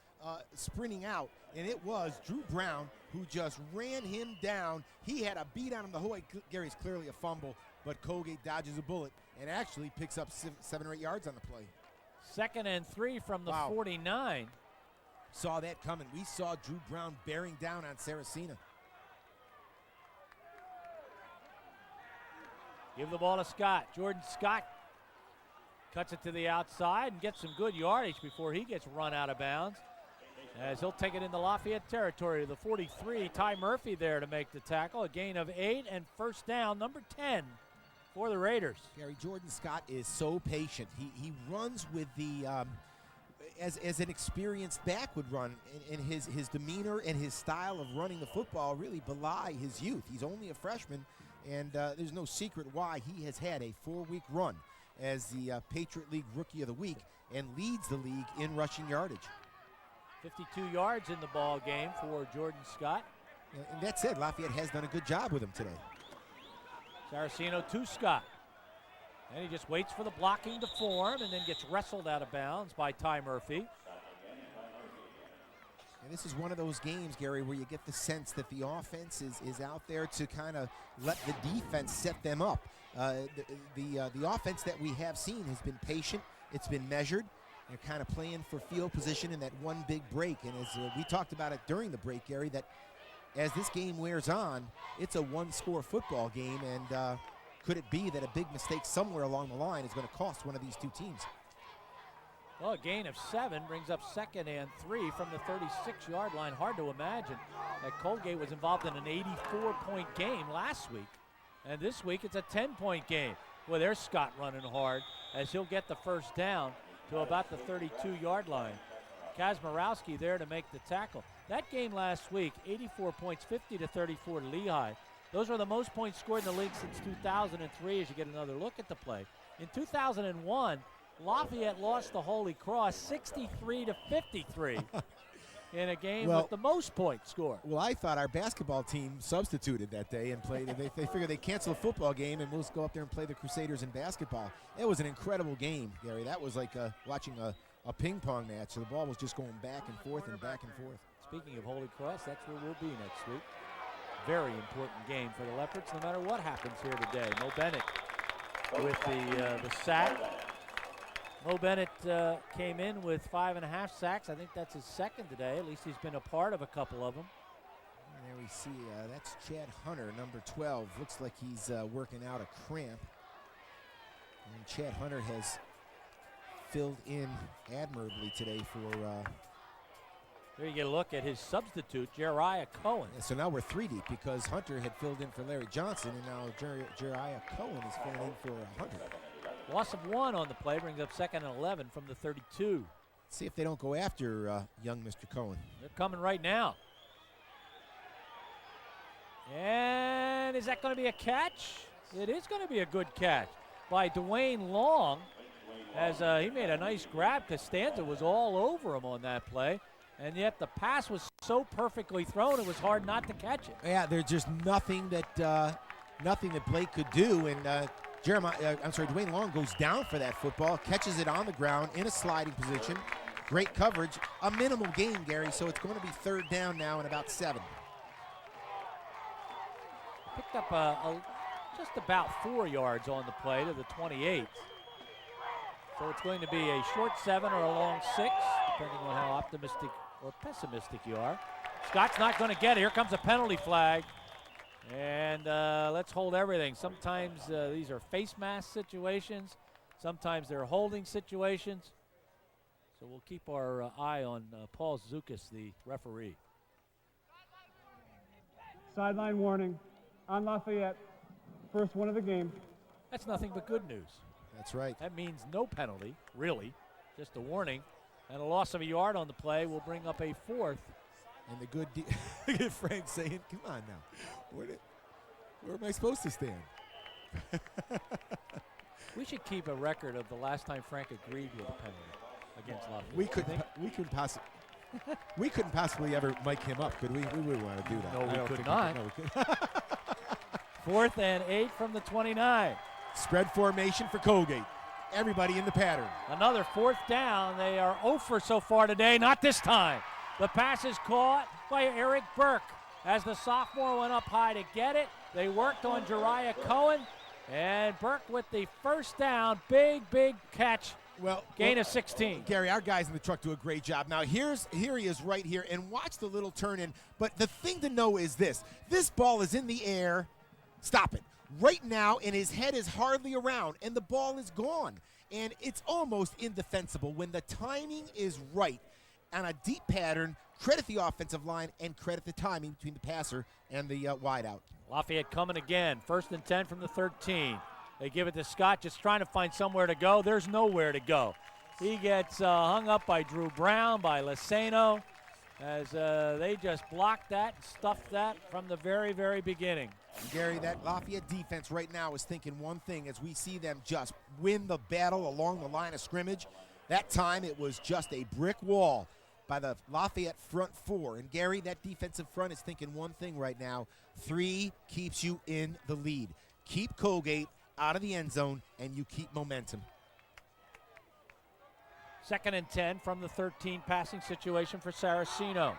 sprinting out, and it was Drew Brown who just ran him down. He had a beat on him the whole way. Gary's clearly a fumble, but Colgate dodges a bullet and actually picks up 7 or 8 yards on the play. 2nd and 3 from the 49. Saw that coming. We saw Drew Brown bearing down on Saraceno. Give the ball to Scott. Jordan Scott cuts it to the outside and gets some good yardage before he gets run out of bounds, as he'll take it into Lafayette territory. The 43, Ty Murphy there to make the tackle. A gain of 8 and first down, number 10 for the Raiders. Gary, Jordan Scott is so patient. He runs with the as an experienced back would run, and his demeanor and his style of running the football really belie his youth. He's only a freshman, and there's no secret why he has had a 4-week run as the Patriot League Rookie of the Week and leads the league in rushing yardage. 52 yards in the ball game for Jordan Scott. And that said, Lafayette has done a good job with him today. Saraceno to Scott. And he just waits for the blocking to form and then gets wrestled out of bounds by Ty Murphy. And this is one of those games, Gary, where you get the sense that the offense is out there to kind of let the defense set them up. The offense that we have seen has been patient. It's been measured. They're kind of playing for field position in that one big break. And as we talked about it during the break, Gary, that as this game wears on, it's a one-score football game. And could it be that a big mistake somewhere along the line is going to cost one of these two teams? Well, a gain of 7 brings up 2nd and 3 from the 36-yard line. Hard to imagine that Colgate was involved in an 84-point game last week. And this week it's a 10-point game. Well, there's Scott running hard as he'll get the first down to about the 32-yard line. Kazmarowski there to make the tackle. That game last week, 84 points, 50-34 to Lehigh. Those are the most points scored in the league since 2003 as you get another look at the play. In 2001, Lafayette lost to Holy Cross 63-53 in a game with the most points scored. Well, I thought our basketball team substituted that day and played. They figured they'd cancel a football game and we'll just go up there and play the Crusaders in basketball. It was an incredible game, Gary. That was like watching a ping pong match. So the ball was just going back and forth and back and forth. Speaking of Holy Cross, that's where we'll be next week. Very important game for the Leopards, no matter what happens here today. Mo Bennett with the sack. Mo Bennett came in with 5.5 sacks. I think that's his second today. At least he's been a part of a couple of them. And there we see, that's Chad Hunter, number 12. Looks like he's working out a cramp. And Chad Hunter has filled in admirably today for... There you get a look at his substitute, Jeriah Cohen. So now we're 3 deep because Hunter had filled in for Larry Johnson, and now Jeriah Cohen is filling in for Hunter. Loss of 1 on the play brings up 2nd and 11 from the 32. See if they don't go after young Mr. Cohen. They're coming right now. And is that going to be a catch? It is going to be a good catch by Dwayne Long, as he made a nice grab. Costanza was all over him on that play. And yet the pass was so perfectly thrown, it was hard not to catch it. Yeah, there's just nothing that Blake could do. And Dwayne Long goes down for that football, catches it on the ground in a sliding position. Great coverage. A minimal gain, Gary, so it's going to be 3rd down now and about 7. Picked up just about 4 yards on the play to the 28. So it's going to be a short 7 or a long 6, depending on how optimistic or pessimistic you are. Scott's not going to get it. Here comes a penalty flag. And let's hold everything. Sometimes these are face mask situations. Sometimes they're holding situations. So we'll keep our eye on Paul Zukas, the referee. Sideline warning on Lafayette. First one of the game. That's nothing but good news. That's right. That means no penalty, really. Just a warning. And a loss of a yard on the play will bring up a 4th. And the good look at Frank saying, come on now. Where am I supposed to stand? We should keep a record of the last time Frank agreed with a penalty against Lafayette. We couldn't possibly ever mic him up, could we? We wouldn't want to do that. No, we could not. 4th and 8 from the 29. Spread formation for Colgate. Everybody in the pattern. Another 4th down. They are 0 for so far today. Not this time. The pass is caught by Eric Burke. As the sophomore went up high to get it, they worked on Jeriah Cohen. And Burke with the 1st down. Big catch. Gain of 16. Gary, our guys in the truck do a great job. Now, here he is right here. And watch the little turn in. But the thing to know is this. This ball is in the air. Stop it. Right now, and his head is hardly around, and the ball is gone. And it's almost indefensible when the timing is right on a deep pattern. Credit the offensive line and credit the timing between the passer and the wideout. Lafayette coming again. 1st and 10 from the 13. They give it to Scott, just trying to find somewhere to go. There's nowhere to go. He gets hung up by Drew Brown, by Laceno, as they just blocked that and stuffed that from the very, very beginning. Gary, that Lafayette defense right now is thinking one thing as we see them just win the battle along the line of scrimmage. That time it was just a brick wall by the Lafayette front 4. And Gary, that defensive front is thinking one thing right now. 3 keeps you in the lead. Keep Colgate out of the end zone and you keep momentum. 2nd and 10 from the 13 passing situation for Saraceno.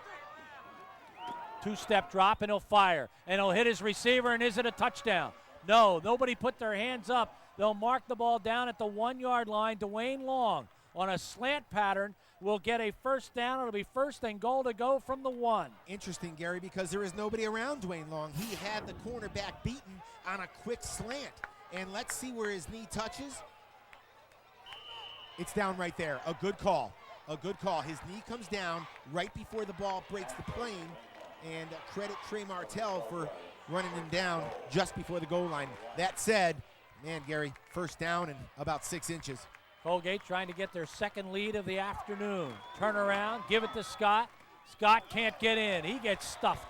2-step drop and he'll fire. And he'll hit his receiver, and is it a touchdown? No, nobody put their hands up. They'll mark the ball down at the 1-yard line. Dwayne Long on a slant pattern will get a 1st down. It'll be 1st and goal to go from the 1. Interesting, Gary, because there is nobody around Dwayne Long. He had the cornerback beaten on a quick slant. And let's see where his knee touches. It's down right there. A good call. A good call. His knee comes down right before the ball breaks the plane. And credit Trey Martell for running him down just before the goal line. That said, man, Gary, 1st down and about 6 inches. Colgate trying to get their 2nd lead of the afternoon. Turn around, give it to Scott. Scott can't get in. He gets stuffed.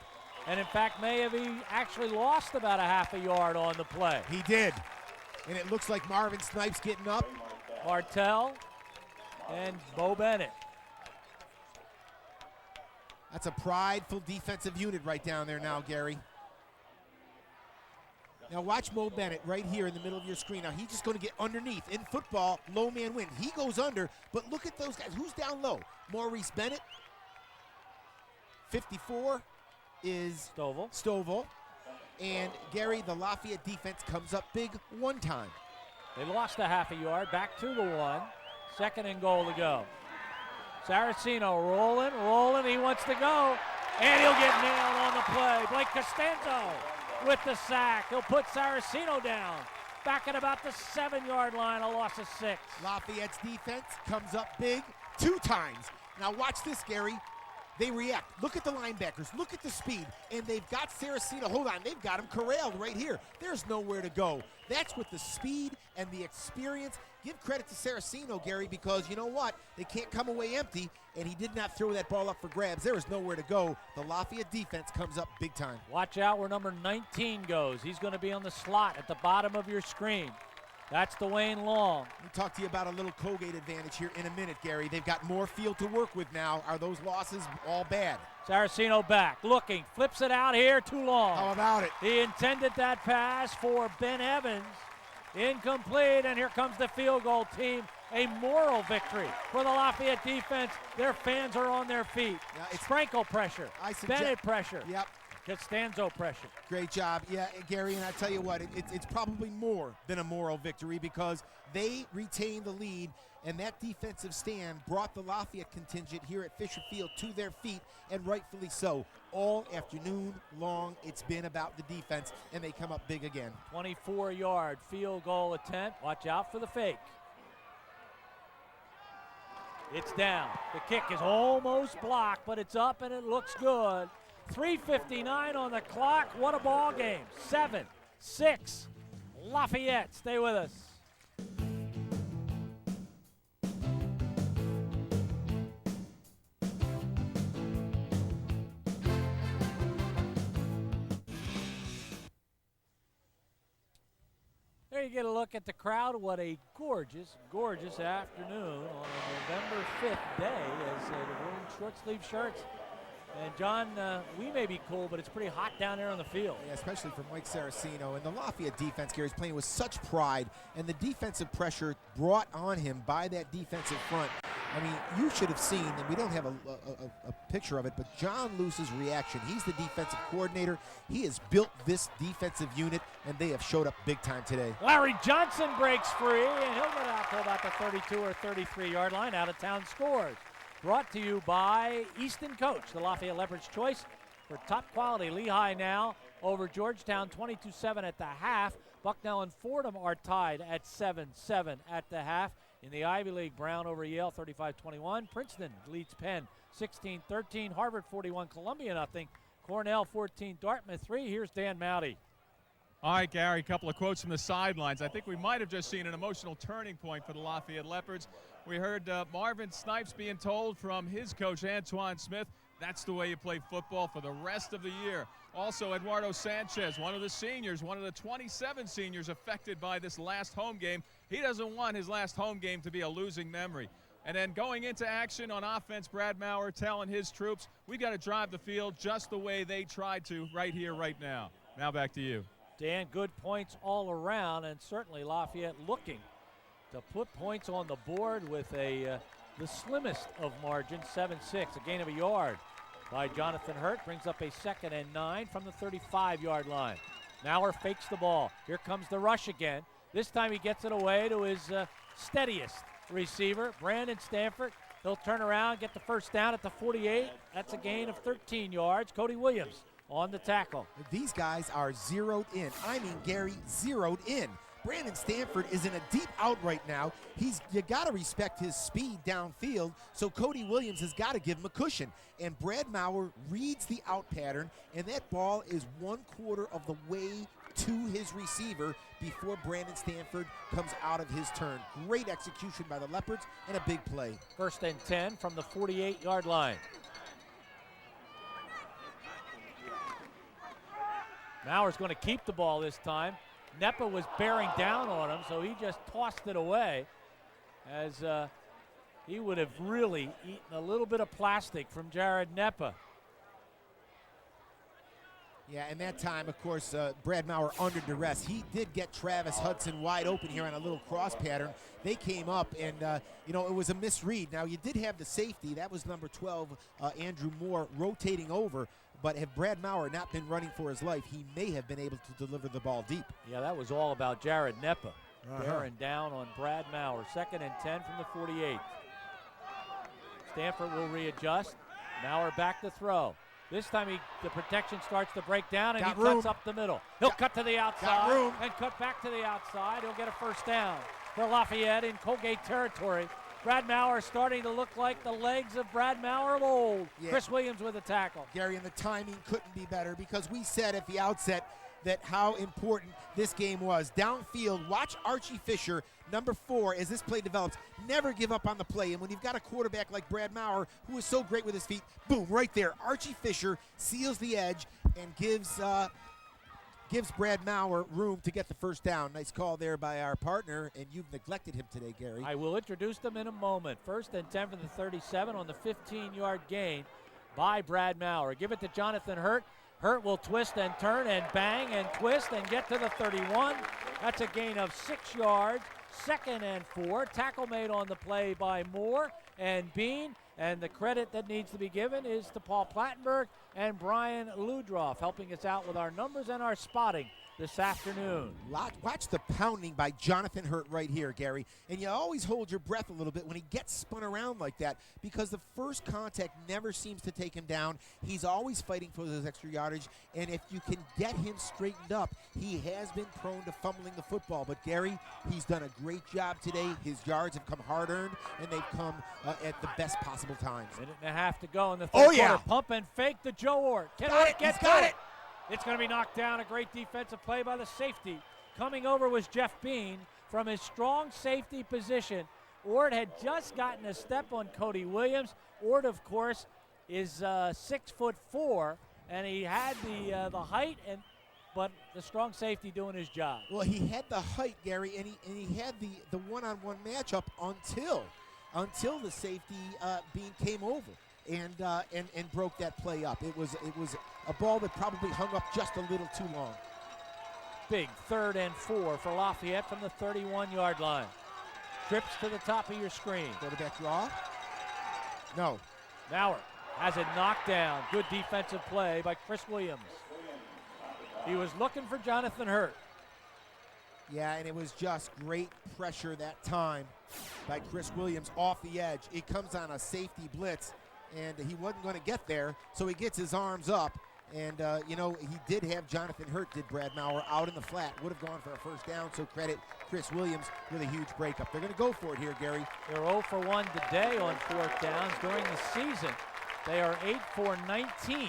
And in fact, may have actually lost about a half a yard on the play. He did. And it looks like Marvin Snipes getting up. Martell and Bo Bennett. That's a prideful defensive unit right down there now, Gary. Now watch Mo Bennett right here in the middle of your screen. Now he's just going to get underneath. In football, low man win. He goes under, but look at those guys. Who's down low? Maurice Bennett, 54. is Stovall. Stovall. And Gary, the Lafayette defense comes up big one time. They lost a half a yard, back to the 1. 2nd and goal to go. Saraceno rolling, he wants to go. And he'll get nailed on the play. Blake Costanzo with the sack. He'll put Saraceno down. Back at about the 7-yard line, a loss of 6. Lafayette's defense comes up big 2 times. Now watch this, Gary. They react. Look at the linebackers. Look at the speed. And they've got Saraceno. Hold on. They've got him corralled right here. There's nowhere to go. That's with the speed and the experience. Give credit to Saraceno, Gary, because you know what? They can't come away empty, and he did not throw that ball up for grabs. There is nowhere to go. The Lafayette defense comes up big time. Watch out where number 19 goes. He's going to be on the slot at the bottom of your screen. That's Dwayne Long. Let me talk to you about a little Colgate advantage here in a minute, Gary. They've got more field to work with now. Are those losses all bad? Saraceno back, looking, flips it out here, too long. How about it? He intended that pass for Ben Evans. Incomplete, and here comes the field goal team. A moral victory for the Lafayette defense. Their fans are on their feet. It's Frankel pressure, Bennett pressure. Yep. Costanzo pressure. Great job. Yeah, Gary, and I tell you what, it's probably more than a moral victory because they retained the lead, and that defensive stand brought the Lafayette contingent here at Fisher Field to their feet, and rightfully so. All afternoon long, it's been about the defense, and they come up big again. 24-yard field goal attempt. Watch out for the fake. It's down. The kick is almost blocked, but it's up, and it looks good. 3:59 on the clock. What a ball game. 7-6. Lafayette, stay with us. There you get a look at the crowd. What a gorgeous, gorgeous afternoon on a November 5th day as they're wearing short sleeve shirts. And John, we may be cool, but it's pretty hot down there on the field. Yeah, especially for Mike Saraceno. And the Lafayette defense, Gary, is playing with such pride. And the defensive pressure brought on him by that defensive front. I mean, you should have seen, and we don't have a picture of it, but John Luce's reaction. He's the defensive coordinator. He has built this defensive unit, and they have showed up big time today. Larry Johnson breaks free, and he'll get out to about the 32 or 33-yard line. Out of town scores. Brought to you by Easton Coach, the Lafayette Leopards' choice for top quality. Lehigh now over Georgetown, 22-7 at the half. Bucknell and Fordham are tied at 7-7 at the half. In the Ivy League, Brown over Yale, 35-21. Princeton leads Penn, 16-13. Harvard, 41. Columbia, nothing. Cornell, 14. Dartmouth, 3. Here's Dan Mowdy. All right, Gary, a couple of quotes from the sidelines. I think we might have just seen an emotional turning point for the Lafayette Leopards. We heard Marvin Snipes being told from his coach, Antoine Smith, that's the way you play football for the rest of the year. Also, Eduardo Sanchez, one of the seniors, one of the 27 seniors affected by this last home game. He doesn't want his last home game to be a losing memory. And then going into action on offense, Brad Maurer telling his troops, we got to drive the field just the way they tried to right here, right now. Now back to you. Dan, good points all around, and certainly Lafayette looking to put points on the board with the slimmest of margins, 7-6, a gain of a yard by Jonathan Hurt, brings up a 2nd and 9 from the 35-yard line. Maurer fakes the ball. Here comes the rush again. This time he gets it away to his steadiest receiver, Brandon Stanford. He'll turn around, get the first down at the 48. That's a gain of 13 yards. Cody Williams on the tackle. These guys are zeroed in. I mean, Gary, zeroed in. Brandon Stanford is in a deep out right now. You got to respect his speed downfield, so Cody Williams has got to give him a cushion. And Brad Maurer reads the out pattern, and that ball is 1/4 of the way to his receiver before Brandon Stanford comes out of his turn. Great execution by the Leopards and a big play. 1st and 10 from the 48-yard line. Maurer's going to keep the ball this time. Nepa was bearing down on him, so he just tossed it away as he would have really eaten a little bit of plastic from Jared Nepa. Yeah, and that time, of course, Brad Maurer under duress. He did get Travis Hudson wide open here on a little cross pattern. They came up, and, it was a misread. Now, you did have the safety. That was number 12, Andrew Moore, rotating over. But if Brad Maurer not been running for his life, he may have been able to deliver the ball deep. Yeah, that was all about Jared Neppa. Bearing down on Brad Maurer. 2nd and 10 from the 48. Stanford will readjust. Maurer back to throw. This time the protection starts to break down, and he cuts up the middle. He'll cut to the outside and cut back to the outside. He'll get a first down for Lafayette in Colgate territory. Brad Maurer starting to look like the legs of Brad Maurer of old. Yeah. Chris Williams with a tackle. Gary, and the timing couldn't be better because we said at the outset that how important this game was. Downfield, watch Archie Fisher, number 4, as this play develops. Never give up on the play. And when you've got a quarterback like Brad Maurer, who is so great with his feet, boom, right there. Archie Fisher seals the edge and gives Brad Maurer room to get the first down. Nice call there by our partner, and you've neglected him today, Gary. I will introduce them in a moment. 1st and 10 from the 37 on the 15-yard gain by Brad Maurer. Give it to Jonathan Hurt. Hurt will twist and turn and bang and twist and get to the 31. That's a gain of 6 yards. 2nd and 4. Tackle made on the play by Moore and Bean. And the credit that needs to be given is to Paul Plattenberg and Brian Ludroff, helping us out with our numbers and our spotting this afternoon. Watch the pounding by Jonathan Hurt right here, Gary. And you always hold your breath a little bit when he gets spun around like that because the first contact never seems to take him down. He's always fighting for those extra yardage. And if you can get him straightened up, he has been prone to fumbling the football. But, Gary, he's done a great job today. His yards have come hard-earned, and they've come at the best possible times. Minute and a half to go in the third quarter. Pump and fake to Joe Ort. Got it. It's going to be knocked down. A great defensive play by the safety. Coming over was Jeff Bean from his strong safety position. Ort had just gotten a step on Cody Williams. Ort, of course, is 6'4", and he had the height, but the strong safety doing his job. Well, he had the height, Gary, and he had the one-on-one matchup until the safety Bean came over and broke that play up. It was a ball that probably hung up just a little too long. Big 3rd and 4 for Lafayette from the 31-yard line. Trips to the top of your screen. Quarterback draw. No. Maurer has it knocked down. Good defensive play by Chris Williams. He was looking for Jonathan Hurt. Yeah, and it was just great pressure that time by Chris Williams off the edge. It comes on a safety blitz, and he wasn't going to get there, so he gets his arms up. And, he did have Jonathan Hurt, did Brad Maurer, out in the flat. Would have gone for a first down, so credit Chris Williams with a huge breakup. They're going to go for it here, Gary. They're 0 for 1 today on 4th downs. During the season, they are 8 for 19.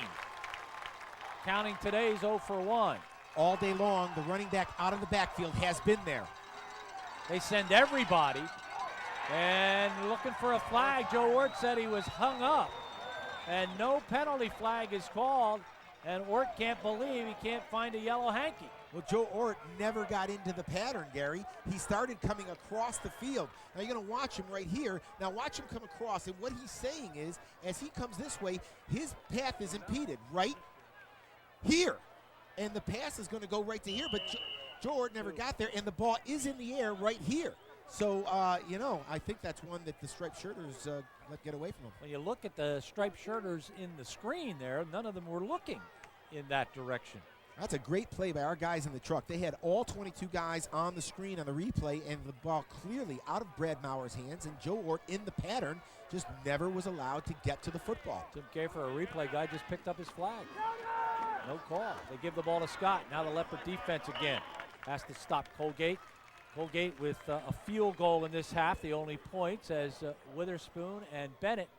Counting today's 0 for 1. All day long, the running back out of the backfield has been there. They send everybody. And looking for a flag. Joe Ort said he was hung up. And no penalty flag is called. And Ort can't believe he can't find a yellow hanky. Well, Joe Ort never got into the pattern, Gary. He started coming across the field. Now you're going to watch him right here. Now watch him come across. And what he's saying is, as he comes this way, his path is impeded right here. And the pass is going to go right to here. But Joe Ort never got there. And the ball is in the air right here. So, I think that's one that the striped shirters let get away from them. When you look at the striped shirters in the screen there, none of them were looking in that direction. That's a great play by our guys in the truck. They had all 22 guys on the screen on the replay, and the ball clearly out of Brad Maurer's hands, and Joe Ort in the pattern just never was allowed to get to the football. Tim Kafer, a replay guy, just picked up his flag. No call. They give the ball to Scott. Now the Leopard defense again has to stop Colgate. Colgate with a field goal in this half, the only points, as Witherspoon and Bennett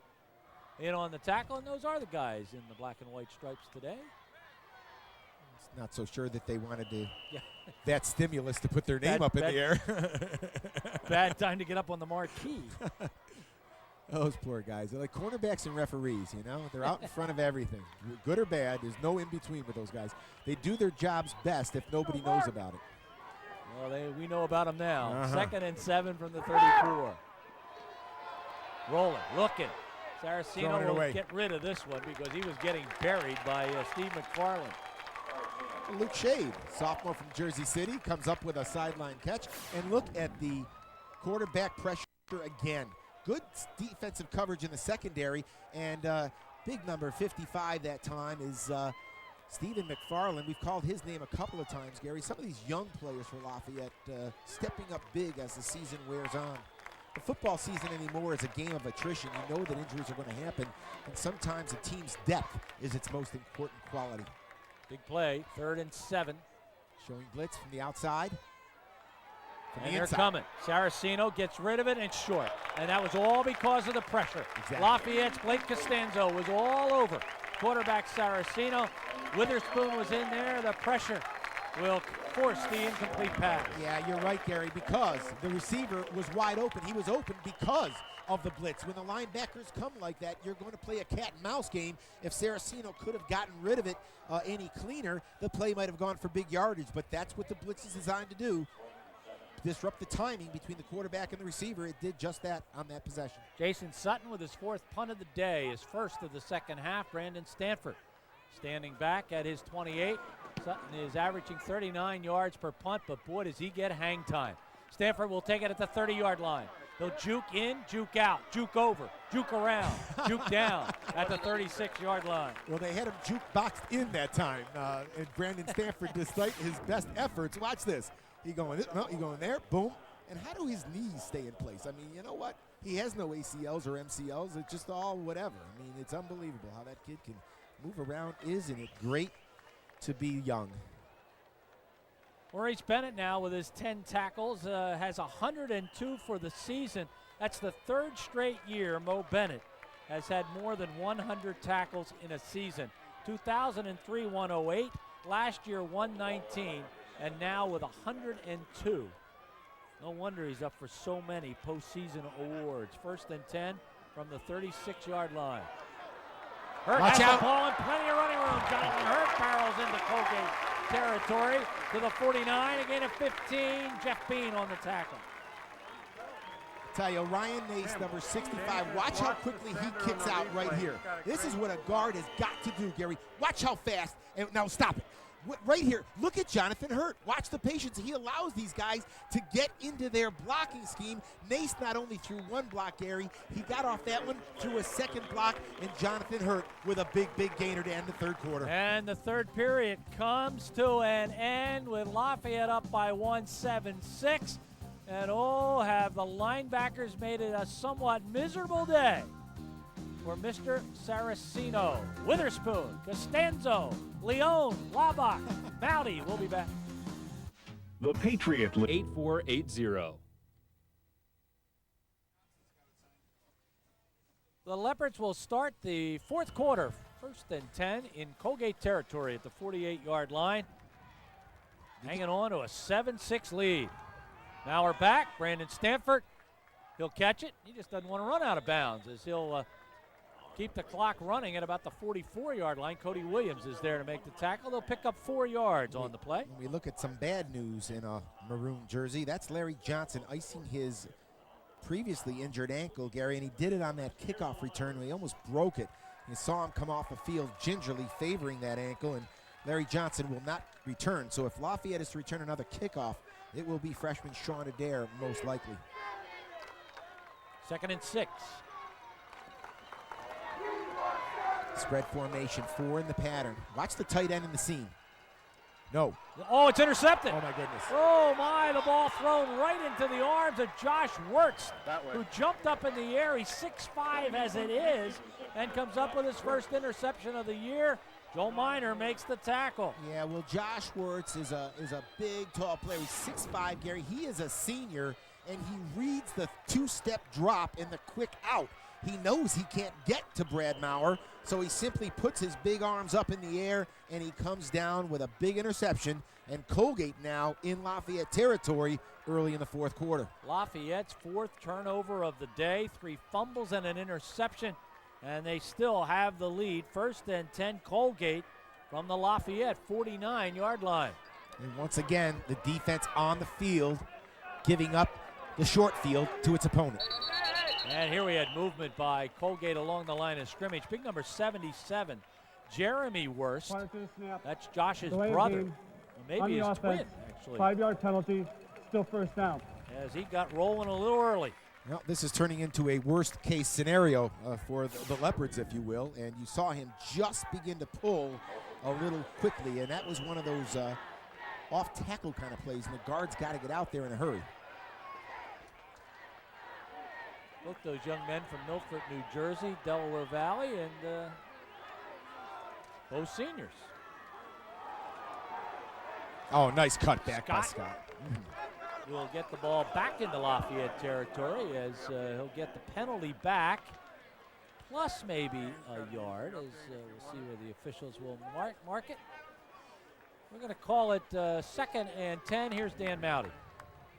in on the tackle, and those are the guys in the black and white stripes today. It's not so sure that they wanted to that stimulus to put their name up in the air. Bad time to get up on the marquee. Those poor guys. They're like cornerbacks and referees, They're out in front of everything. Good or bad, there's no in-between with those guys. They do their jobs best if nobody knows about it. Well, we know about them now. 2nd and 7 from the 34. Rolling, looking. Saraceno will get rid of this one because he was getting buried by Steve McFarland. Luke Shade, sophomore from Jersey City, comes up with a sideline catch. And look at the quarterback pressure again. Good defensive coverage in the secondary. And big number 55 that time is Stephen McFarland. We've called his name a couple of times, Gary. Some of these young players for Lafayette stepping up big as the season wears on. The football season anymore is a game of attrition. You know that injuries are going to happen, and sometimes a team's depth is its most important quality. Big play, 3rd and 7. Showing blitz from the outside. And they're coming. Saraceno gets rid of it and short. And that was all because of the pressure. Exactly. Lafayette's Blake Costanzo was all over quarterback Saraceno. Witherspoon was in there. The pressure will force the incomplete pass. Yeah, you're right, Gary, because the receiver was wide open. He was open because of the blitz. When the linebackers come like that, you're going to play a cat and mouse game. If Saraceno could have gotten rid of it any cleaner, the play might have gone for big yardage, but that's what the blitz is designed to do. Disrupt the timing between the quarterback and the receiver. It did just that on that possession. Jason Sutton with his 4th punt of the day, his first of the second half. Brandon Stanford standing back at his 28. Sutton is averaging 39 yards per punt, but boy, does he get hang time. Stanford will take it at the 30-yard line. They'll juke in, juke out, juke over, juke around, juke down at the 36-yard line. Well, they had him juke boxed in that time. And Brandon Stanford, despite his best efforts, watch this. He going there, boom. And how do his knees stay in place? I mean, you know what? He has no ACLs or MCLs. It's just all whatever. I mean, it's unbelievable how that kid can move around. Isn't it great to be young? Maurice Bennett now with his 10 tackles, has 102 for the season. That's the 3rd straight year Mo Bennett has had more than 100 tackles in a season. 2003, 108. Last year, 119. And now with 102. No wonder he's up for so many postseason awards. 1st and 10 from the 36-yard line. Hurt Watch has out. the ball and plenty of running room. Jonathan Hurt barrels into Colgate territory to the 49. A gain of 15. Jeff Bean on the tackle. Tell you, Ryan Nace, number 65, watch how quickly he kicks out right here. This is what a guard has got to do, Gary. Watch how fast. And now stop it. Right here, look at Jonathan Hurt. Watch the patience. He allows these guys to get into their blocking scheme. Nace not only threw one block, Gary, he got off that one, threw a second block, and Jonathan Hurt with a big, big gainer to end the 3rd quarter. And the 3rd period comes to an end with Lafayette up by 1-7-6. And oh, have the linebackers made it a somewhat miserable day for Mr. Saraceno. Witherspoon, Costanzo, Leone, Labach, Mowdy. We'll be back. The Patriot 8480. The Leopards will start the 4th quarter, 1st and 10 in Colgate territory at the 48-yard line. Hanging on to a 7-6 lead. Now we're back. Brandon Stanford, he'll catch it. He just doesn't want to run out of bounds as he'll keep the clock running at about the 44-yard line. Cody Williams is there to make the tackle. They'll pick up 4 yards on the play. When we look at some bad news in a maroon jersey, that's Larry Johnson icing his previously injured ankle, Gary, and he did it on that kickoff return when he almost broke it. You saw him come off the field gingerly favoring that ankle, and Larry Johnson will not return. So if Lafayette is to return another kickoff, it will be freshman Sean Adair most likely. 2nd and 6. Spread formation, 4 in the pattern. Watch the tight end in the seam. No. Oh, it's intercepted. Oh, my goodness. Oh, my, the ball thrown right into the arms of Josh Wirtz, who jumped up in the air. He's 6'5" as it is and comes up with his first interception of the year. Joel Miner makes the tackle. Yeah, well, Josh Wirtz is a big, tall player. He's 6'5", Gary. He is a senior, and he reads the 2-step drop in the quick out. He knows he can't get to Brad Maurer, so he simply puts his big arms up in the air, and he comes down with a big interception. And Colgate now in Lafayette territory early in the 4th quarter. Lafayette's 4th turnover of the day, 3 fumbles and an interception, and they still have the lead. 1st and 10, Colgate from the Lafayette 49-yard line. And once again, the defense on the field giving up the short field to its opponent. And here we had movement by Colgate along the line of scrimmage. Big number 77, Jeremy Wurst. That's Josh's brother. Maybe his twin, actually. 5-yard penalty, still 1st down. As he got rolling a little early. Well, this is turning into a worst-case scenario for the Leopards, if you will, and you saw him just begin to pull a little quickly, and that was one of those off-tackle kind of plays, and the guards got to get out there in a hurry. Both those young men from Milford, New Jersey, Delaware Valley, and both seniors. Oh, nice cut back by Scott. Will get the ball back into Lafayette territory as he'll get the penalty back, plus maybe a yard, as we'll see where the officials will mark it. We're going to call it 2nd and 10. Here's Dan Mowdy.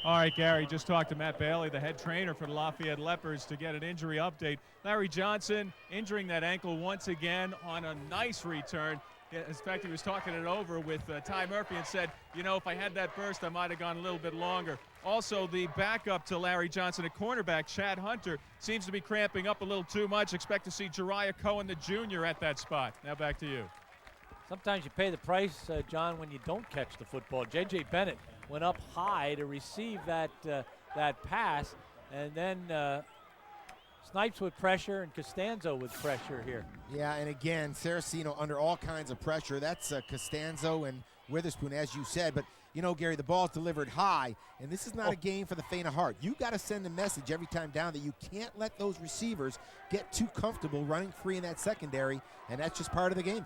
All right, Gary, just talked to Matt Bailey, the head trainer for the Lafayette Leopards, to get an injury update. Larry Johnson injuring that ankle once again on a nice return. In fact, he was talking it over with Ty Murphy and said, you know, if I had that burst, I might have gone a little bit longer. Also, the backup to Larry Johnson at cornerback, Chad Hunter, seems to be cramping up a little too much. Expect to see Jariah Cohen, the junior, at that spot. Now back to you. Sometimes you pay the price, John, when you don't catch the football. J.J. Bennett went up high to receive that pass, and then Snipes with pressure and Costanzo with pressure here. Yeah, and again, Saraceno under all kinds of pressure. That's Costanzo and Witherspoon, as you said. But, you know, Gary, the ball's delivered high, and this is not a game for the faint of heart. You got to send a message every time down that you can't let those receivers get too comfortable running free in that secondary, and that's just part of the game.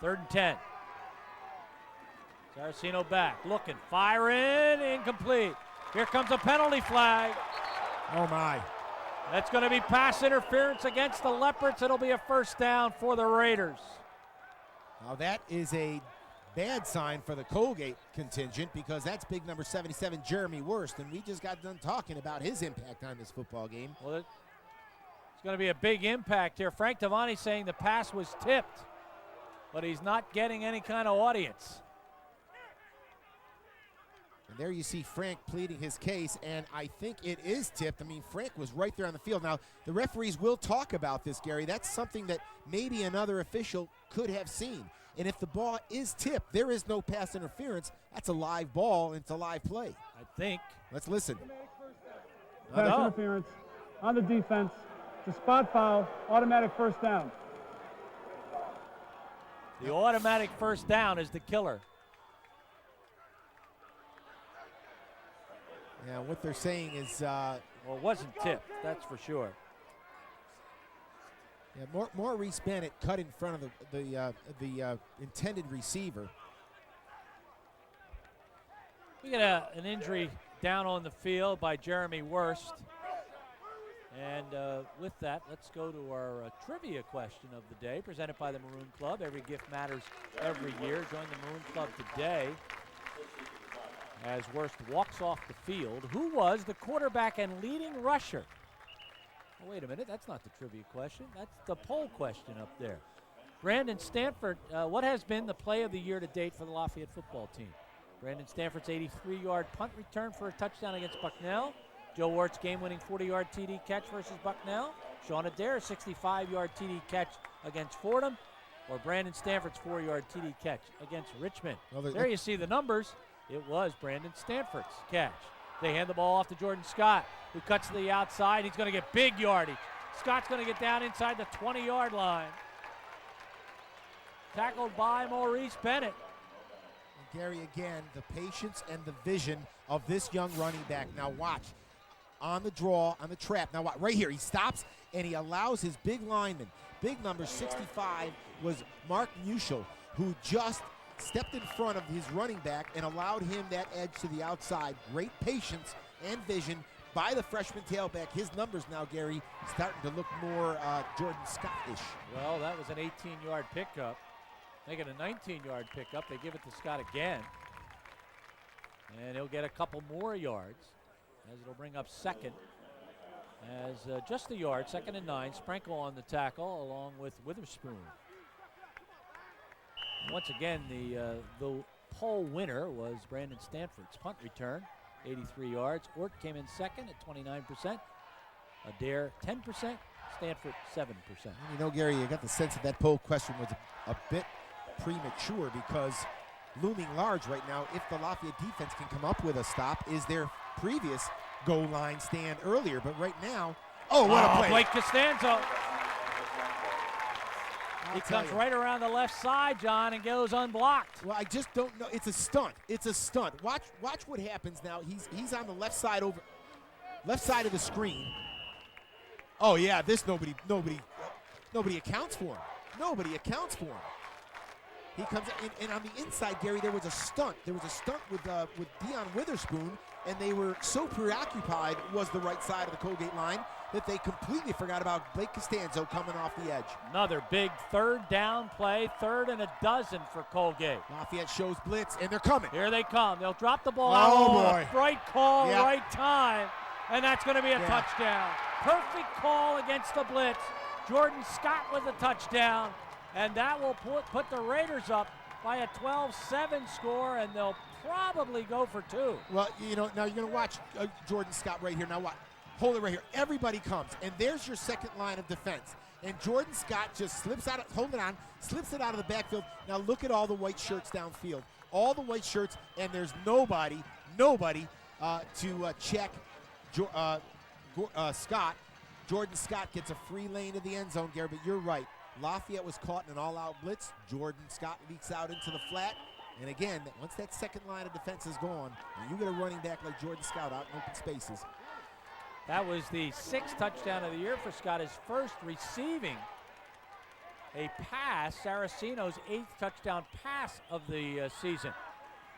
3rd and 10. Saraceno back, looking, firing, incomplete. Here comes a penalty flag. Oh, my. That's going to be pass interference against the Leopards. It'll be a 1st down for the Raiders. Now, that is a bad sign for the Colgate contingent because that's big number 77, Jeremy Wurst, and we just got done talking about his impact on this football game. Well, it's going to be a big impact here. Frank Devani saying the pass was tipped, but he's not getting any kind of audience. And there you see Frank pleading his case, and I think it is tipped. I mean, Frank was right there on the field. Now, the referees will talk about this, Gary. That's something that maybe another official could have seen. And if the ball is tipped, there is no pass interference. That's a live ball, and it's a live play. I think. Let's listen. Pass interference on the defense. It's a spot foul, automatic 1st down. The automatic 1st down is the killer. Yeah, what they're saying is, well, it wasn't tipped, that's for sure. Yeah, Maurice Bennett cut in front of the intended receiver. We get an injury down on the field by Jeremy Wurst. And with that, let's go to our trivia question of the day, presented by the Maroon Club. Every gift matters every year. Join the Maroon Club today. As Wurst walks off the field, who was the quarterback and leading rusher? Oh, wait a minute, that's not the trivia question. That's the poll question up there. Brandon Stanford, what has been the play of the year to date for the Lafayette football team? Brandon Stanford's 83-yard punt return for a touchdown against Bucknell. Joe Wart's game-winning 40-yard TD catch versus Bucknell. Sean Adair's 65-yard TD catch against Fordham. Or Brandon Stanford's 4-yard TD catch against Richmond. Well, there you see the numbers. It was Brandon Stanford's catch. They hand the ball off to Jordan Scott, who cuts to the outside. He's going to get big yardage. Scott's going to get down inside the 20-yard line. Tackled by Maurice Bennett. And Gary, again, the patience and the vision of this young running back. Now watch. On the draw, on the trap. Now watch. Right here, he stops, and he allows his big lineman. Big number 65 was Mark Muschel, who just stepped in front of his running back and allowed him that edge to the outside. Great patience and vision by the freshman tailback. His numbers now, Gary, starting to look more Jordan Scott-ish. Well, that was an 18-yard pickup. Making a 19-yard pickup. They give it to Scott again. And he'll get a couple more yards as it'll bring up 2nd. As just a yard, 2nd and 9. Sprinkle on the tackle along with Witherspoon. Once again, the poll winner was Brandon Stanford's punt return, 83 yards. Ort came in 2nd at 29%. Adair 10%. Stanford 7%. You know, Gary, you got the sense that that poll question was a bit premature because looming large right now, if the Lafayette defense can come up with a stop, is their previous goal line stand earlier. But right now, oh, what a play. Blake Costanzo. He comes you. right around the left side, John, and goes unblocked. Well, I just don't know. It's a stunt. It's a stunt. Watch what happens now. He's on the left side of the screen. Oh yeah, this nobody accounts for him. Nobody accounts for him. He comes and on the inside, Gary, there was a stunt. There was a stunt with Deion Witherspoon, and they were so preoccupied was the right side of the Colgate line that they completely forgot about Blake Costanzo coming off the edge. Another big third down play, 3rd and a dozen for Colgate. Lafayette shows blitz, and they're coming. Here they come. They'll drop the ball Oh, out. boy. Right call, Yep. right time, and that's going to be a Yeah. touchdown. Perfect call against the blitz. Jordan Scott with a touchdown, and that will put the Raiders up by a 12-7 score, and they'll probably go for 2. Well, you know, now you're going to watch Jordan Scott right here. Now what? Hold it right here. Everybody comes, and there's your second line of defense. And Jordan Scott just slips out, hold it on, slips it out of the backfield. Now look at all the white shirts downfield. All the white shirts, and there's nobody to check Scott. Jordan Scott gets a free lane to the end zone, Gary, but you're right. Lafayette was caught in an all-out blitz. Jordan Scott leaks out into the flat. And again, once that second line of defense is gone, and you get a running back like Jordan Scott out in open spaces. That was the 6th touchdown of the year for Scott, his first receiving a pass, Saraceno's 8th touchdown pass of the season.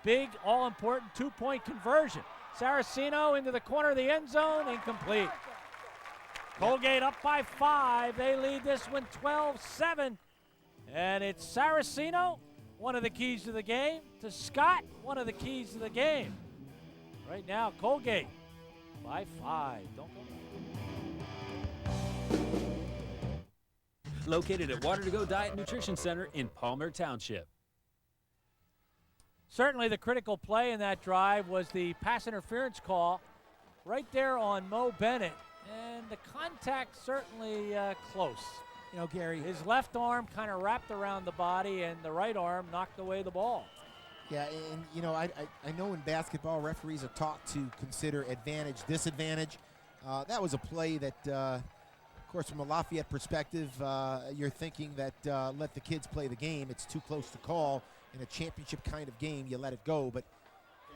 Big, all-important 2-point conversion. Saraceno into the corner of the end zone, incomplete. Colgate up by 5. They lead this one 12-7. And it's Saraceno, one of the keys to the game, to Scott, one of the keys to the game. Right now, Colgate by 5. Don't go. Located at Water to Go Diet Nutrition Center in Palmer Township. Certainly the critical play in that drive was the pass interference call right there on Mo Bennett. And the contact certainly close. You know, Gary, his left arm kind of wrapped around the body, and the right arm knocked away the ball. Yeah, and you know, I know in basketball referees are taught to consider advantage, disadvantage. That was a play that, of course, from a Lafayette perspective, you're thinking that let the kids play the game. It's too close to call. In a championship kind of game, you let it go. But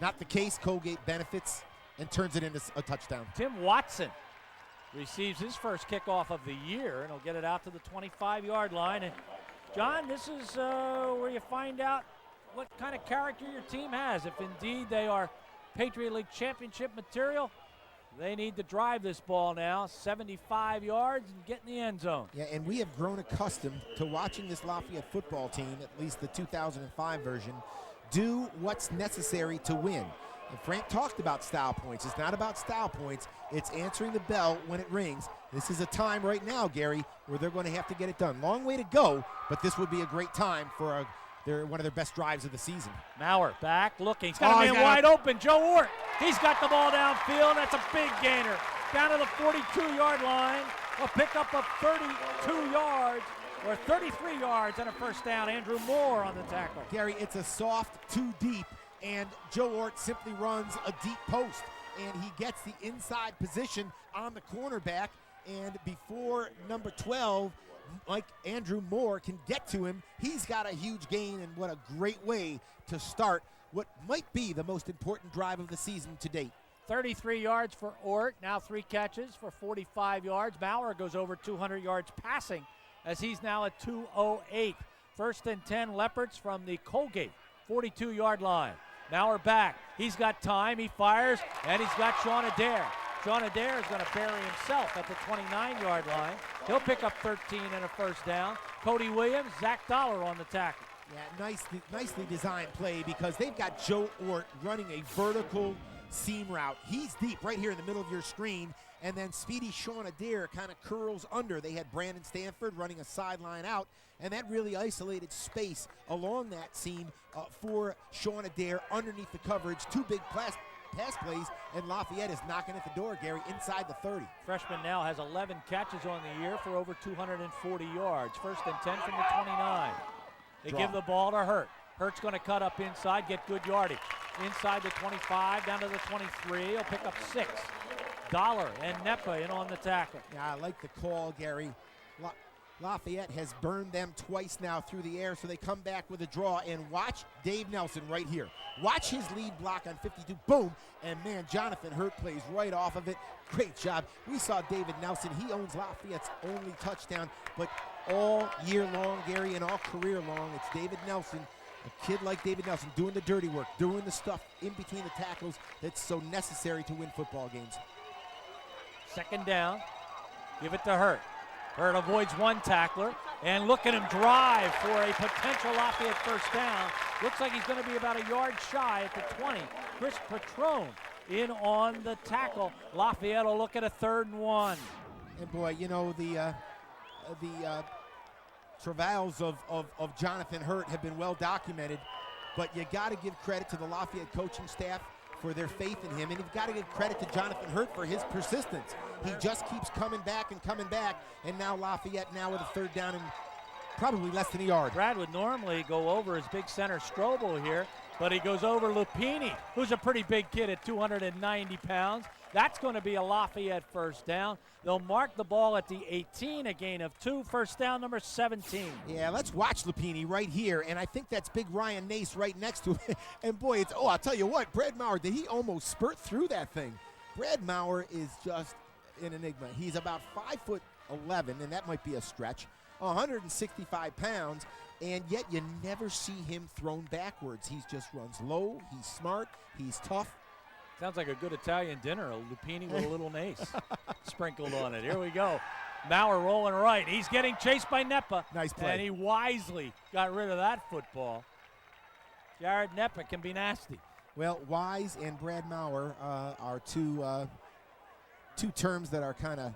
not the case. Colgate benefits and turns it into a touchdown. Tim Watson receives his first kickoff of the year, and he'll get it out to the 25-yard line. And, John, this is where you find out what kind of character your team has. If indeed they are Patriot League championship material, they need to drive this ball now 75 yards and get in the end zone. Yeah, and we have grown accustomed to watching this Lafayette football team, at least the 2005 version, do what's necessary to win. And Frank talked about style points. It's not about style points. It's answering the bell when it rings. This is a time right now, Gary, where they're going to have to get it done. Long way to go, but this would be a great time for one of their best drives of the season. Maurer back looking. He's got a man wide open. Joe Ort. He's got the ball downfield. That's a big gainer. Down to the 42-yard line. A pickup of 32 yards or 33 yards and a first down. Andrew Moore on the tackle. Gary, it's a soft two deep, and Joe Ort simply runs a deep post, and he gets the inside position on the cornerback, and before number 12, like Andrew Moore, can get to him, he's got a huge gain, and what a great way to start what might be the most important drive of the season to date. 33 yards for Ort, now 3 catches for 45 yards. Maurer goes over 200 yards passing as he's now at 208. First and 10 Leopards from the Colgate 42-yard line. Maurer back, he's got time, he fires, and he's got Sean Adair. Sean Adair is going to bury himself at the 29-yard line. He'll pick up 13 and a first down. Cody Williams, Zach Dollar on the tackle. Yeah, nicely designed play because they've got Joe Ort running a vertical seam route. He's deep right here in the middle of your screen, and then speedy Sean Adair kind of curls under. They had Brandon Stanford running a sideline out, and that really isolated space along that seam for Sean Adair underneath the coverage. 2 big pass plays, and Lafayette is knocking at the door, Gary, inside the 30. Freshman now has 11 catches on the year for over 240 yards. First and 10 from the 29. They give the ball to Hurt. Hurt's going to cut up inside, get good yardage. inside the 25, down to the 23. He'll pick up 6. Dollar and Nepa in on the tackle. Yeah, I like the call, Gary. Lafayette has burned them twice now through the air, so they come back with a draw. And watch Dave Nelson right here. Watch his lead block on 52. Boom. And, man, Jonathan Hurt plays right off of it. Great job. We saw David Nelson. He owns Lafayette's only touchdown. But all year long, Gary, and all career long, it's David Nelson, a kid like David Nelson, doing the dirty work, doing the stuff in between the tackles that's so necessary to win football games. Second down. Give it to Hurt. Hurt avoids one tackler, and look at him drive for a potential Lafayette first down. Looks like he's going to be about a yard shy at the 20. Chris Patrone in on the tackle. Lafayette will look at a 3rd and 1. And boy, you know, the travails of Jonathan Hurt have been well documented, but you got to give credit to the Lafayette coaching staff for their faith in him, and you've got to give credit to Jonathan Hurt for his persistence. He just keeps coming back, and now Lafayette now with a 3rd down and probably less than a yard. Brad would normally go over his big center Strobel here, but he goes over Lupini, who's a pretty big kid at 290 pounds. That's going to be a Lafayette first down. They'll mark the ball at the 18, a gain of 2, first down number 17. Yeah, let's watch Lupini right here, and I think that's big Ryan Nace right next to him. And boy, it's, I'll tell you what, Brad Maurer, did he almost spurt through that thing? Brad Maurer is just an enigma. He's about 5'11", and that might be a stretch, 165 pounds, and yet you never see him thrown backwards. He just runs low, he's smart, he's tough. Sounds like a good Italian dinner, a Lupini with a little Nace sprinkled on it. Here we go. Maurer rolling right. He's getting chased by Nepa. Nice play. And he wisely got rid of that football. Jared Nepa can be nasty. Well, Wise and Brad Maurer are two terms that are kind of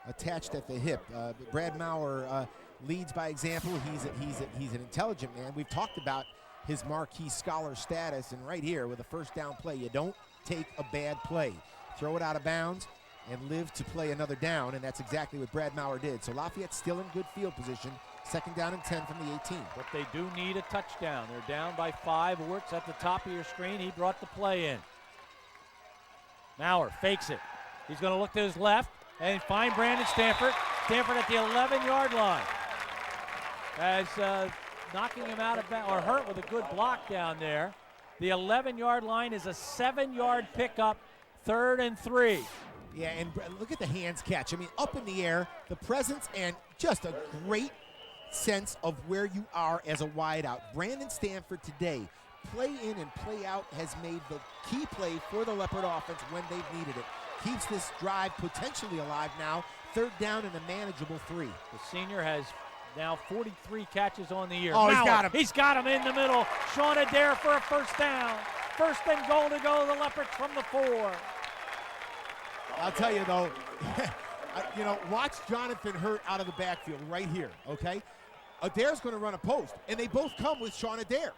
attached at the hip. Brad Maurer leads by example. He's an intelligent man. We've talked about his marquee scholar status, and right here with a first down play, you don't take a bad play. Throw it out of bounds and live to play another down, and that's exactly what Brad Maurer did. So Lafayette's still in good field position. 2nd down and 10 from the 18. But they do need a touchdown. They're down by 5. Wirtz at the top of your screen. He brought the play in. Maurer fakes it. He's going to look to his left and find Brandon Stanford. Stanford at the 11-yard line. As knocking him out of bounds, or Hurt with a good block down there. The 11-yard line is a 7-yard pickup, 3rd and 3. Yeah, and look at the hands catch. I mean, up in the air, the presence, and just a great sense of where you are as a wideout. Brandon Stanford today, play in and play out, has made the key play for the Leopard offense when they've needed it. Keeps this drive potentially alive now. 3rd down and a manageable 3. The senior has now 43 catches on the year. Oh, he's got him. He's got him in the middle. Sean Adair for a first down. 1st and goal to go, the Leopards from the 4. I'll tell you, though, watch Jonathan Hurt out of the backfield right here, okay? Adair's going to run a post, and they both come with Sean Adair.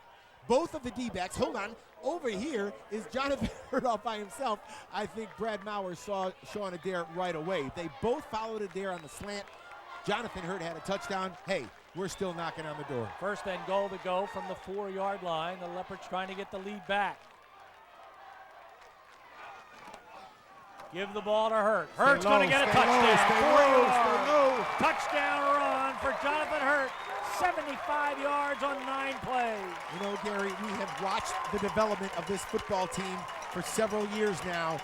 Both of the D-backs, hold on, over here is Jonathan Hurt all by himself. I think Brad Maurer saw Sean Adair right away. They both followed Adair on the slant. Jonathan Hurt had a touchdown. Hey, we're still knocking on the door. 1st and goal to go from the 4-yard line. The Leopards trying to get the lead back. Give the ball to Hurt. Hurt's going to get a touchdown. Stay low. Touchdown run for Jonathan Hurt. 75 yards on 9 plays. You know, Gary, we have watched the development of this football team for several years now.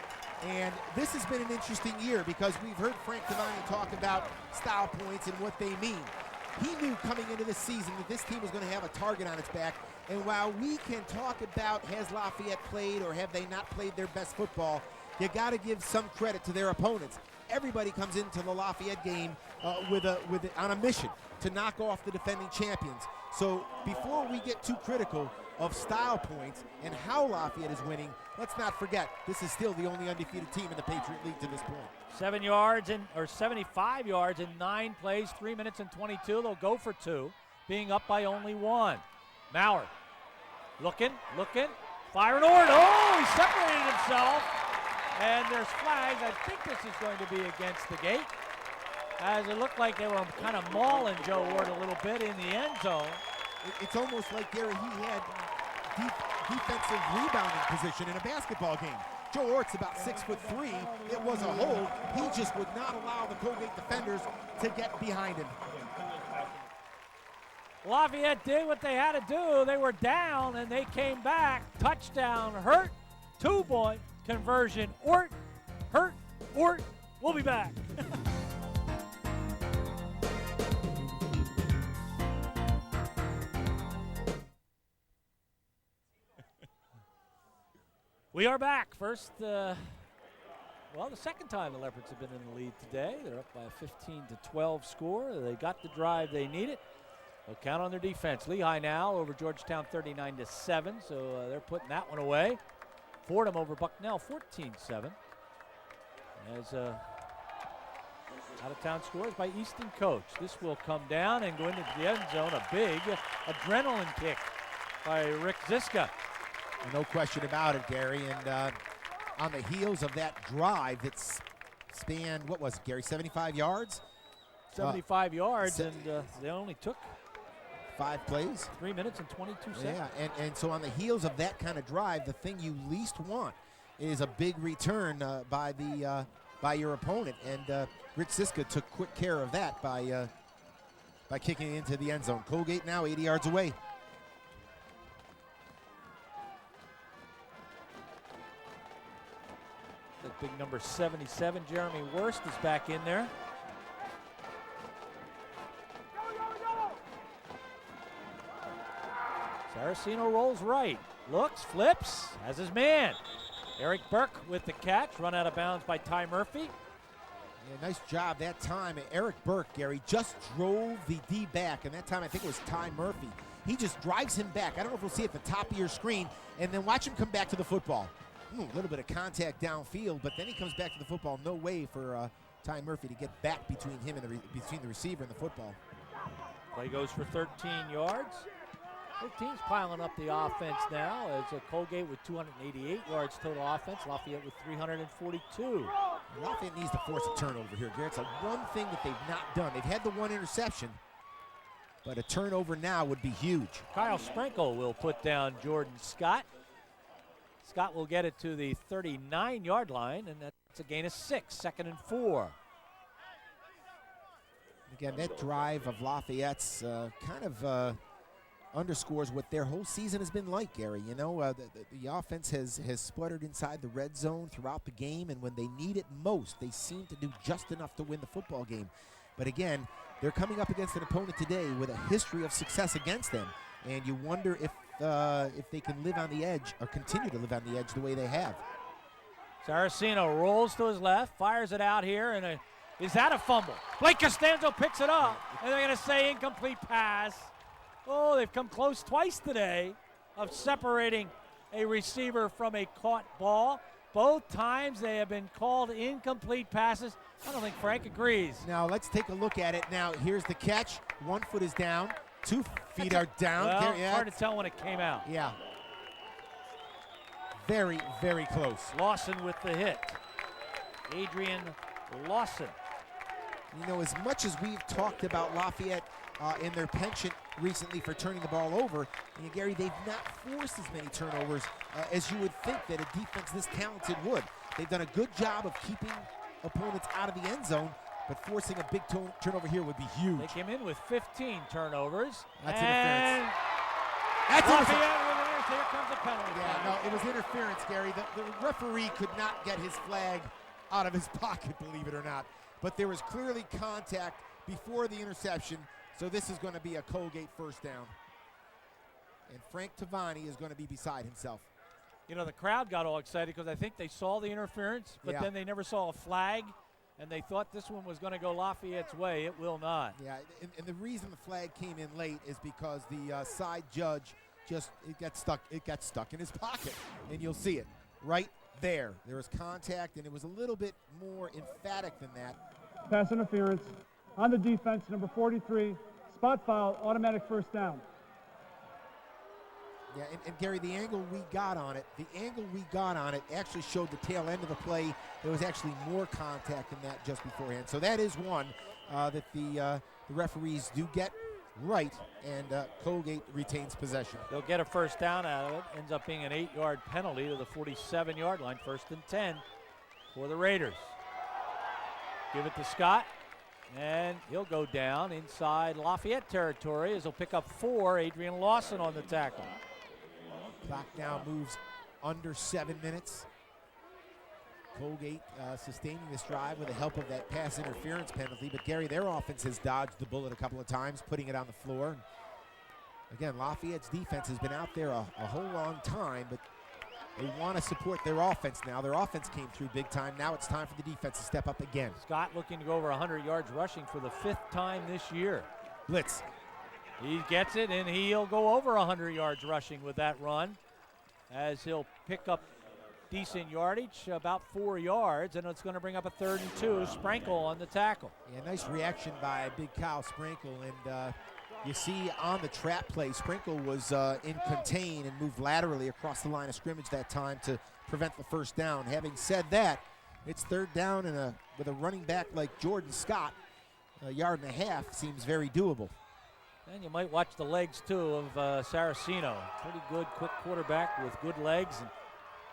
And this has been an interesting year because we've heard Frank Devine talk about style points and what they mean. He knew coming into this season that this team was going to have a target on its back. And while we can talk about has Lafayette played or have they not played their best football, you got to give some credit to their opponents. Everybody comes into the Lafayette game on a mission to knock off the defending champions. So before we get too critical of style points and how Lafayette is winning, let's not forget this is still the only undefeated team in the Patriot League to this point. 75 yards in 9 plays, 3 minutes and 22. They'll go for 2, being up by only 1. Maurer looking, firing Ord. Oh, he separated himself. And there's flags. I think this is going to be against the gate, as it looked like they were kind of mauling Joe Ord a little bit in the end zone. It's almost like, Gary, he had defensive rebounding position in a basketball game. Joe Ort's about 6'3". It was a hold. He just would not allow the Colgate defenders to get behind him. Lafayette did what they had to do. They were down and they came back. Touchdown, Hurt. 2-point conversion. Ort, Hurt, Ort. We'll be back. We are back. First, the second time the Leopards have been in the lead today. They're up by a 15-12 score. They got the drive they needed. They'll count on their defense. Lehigh now over Georgetown 39-7, so they're putting that one away. Fordham over Bucknell 14-7. As out-of-town scores by Easton Coach. This will come down and go into the end zone. A big adrenaline kick by Rick Ziska. No question about it, Gary. And on the heels of that drive that spanned, what was it, Gary, 75 yards? 75 yards, and they only took 5 plays. 3 minutes and 22 seconds. Yeah, and so on the heels of that kind of drive, the thing you least want is a big return by your opponent. And Rich Ziska took quick care of that by kicking it into the end zone. Colgate now 80 yards away. That big number 77, Jeremy Wurst, is back in there. Saraceno rolls right, looks, flips, has his man. Eric Burke with the catch, run out of bounds by Ty Murphy. Yeah, nice job that time. Eric Burke, Gary, just drove the D back, and that time I think it was Ty Murphy. He just drives him back. I don't know if we'll see it at the top of your screen, and then watch him come back to the football. A little bit of contact downfield, but then he comes back to the football. No way for Ty Murphy to get back between him and between the receiver and the football. Play goes for 13 yards. The team's piling up the offense now as Colgate with 288 yards total offense, Lafayette with 342. Lafayette needs to force a turnover here, Gary. It's the one thing that they've not done. They've had the one interception, but a turnover now would be huge. Kyle Sprinkle will put down Jordan Scott. Scott will get it to the 39-yard line, and that's a gain of 6, 2nd and 4. Again, that drive of Lafayette's kind of underscores what their whole season has been like, Gary. You know, the offense has spluttered inside the red zone throughout the game, and when they need it most, they seem to do just enough to win the football game. But again, they're coming up against an opponent today with a history of success against them, and you wonder if they can live on the edge or continue to live on the edge the way they have. Saraceno rolls to his left, fires it out here, and is that a fumble? Blake Costanzo picks it up, and they're going to say incomplete pass. Oh, they've come close twice today of separating a receiver from a caught ball. Both times they have been called incomplete passes. I don't think Frank agrees. Now let's take a look at it. Now here's the catch. 1 foot is down. 2 feet are down. Well, it's hard to tell when it came out. Yeah. Very, very close. Lawson with the hit. Adrian Lawson. You know, as much as we've talked about Lafayette in their penchant recently for turning the ball over, and Gary, they've not forced as many turnovers as you would think that a defense this talented would. They've done a good job of keeping opponents out of the end zone, but forcing a big turnover here would be huge. They came in with 15 turnovers. That's interference. That's Lafayette with it. Here comes a penalty. Yeah, no, it was interference, Gary. The referee could not get his flag out of his pocket, believe it or not. But there was clearly contact before the interception, so this is going to be a Colgate first down. And Frank Tavani is going to be beside himself. You know, the crowd got all excited because I think they saw the interference, but then they never saw a flag, and they thought this one was going to go Lafayette's way. It will not. Yeah, and the reason the flag came in late is because the side judge it got stuck in his pocket, and you'll see it right there. There was contact, and it was a little bit more emphatic than that. Pass interference on the defense, number 43, spot foul, automatic first down. Yeah, and Gary, the angle we got on it actually showed the tail end of the play. There was actually more contact than that just beforehand. So that is one that the referees do get right, and Colgate retains possession. They'll get a first down out of it. Ends up being an 8-yard penalty to the 47-yard line. 1st and 10 for the Raiders. Give it to Scott, and he'll go down inside Lafayette territory as he'll pick up 4. Adrian Lawson on the tackle. Clock now moves under 7 minutes. Colgate sustaining this drive with the help of that pass interference penalty, but Gary, their offense has dodged the bullet a couple of times, putting it on the floor. Again, Lafayette's defense has been out there a whole long time, but they want to support their offense now. Their offense came through big time. Now it's time for the defense to step up again. Scott looking to go over 100 yards rushing for the 5th time this year. Blitz. He gets it, and he'll go over 100 yards rushing with that run, as he'll pick up decent yardage, about 4 yards, and it's going to bring up a 3rd and 2. Sprinkle on the tackle. Yeah, nice reaction by Big Kyle Sprinkle, and you see on the trap play, Sprinkle was in contain and moved laterally across the line of scrimmage that time to prevent the first down. Having said that, it's 3rd down, and with a running back like Jordan Scott, 1.5 yards seems very doable. And you might watch the legs, too, of Saraceno. Pretty good, quick quarterback with good legs, and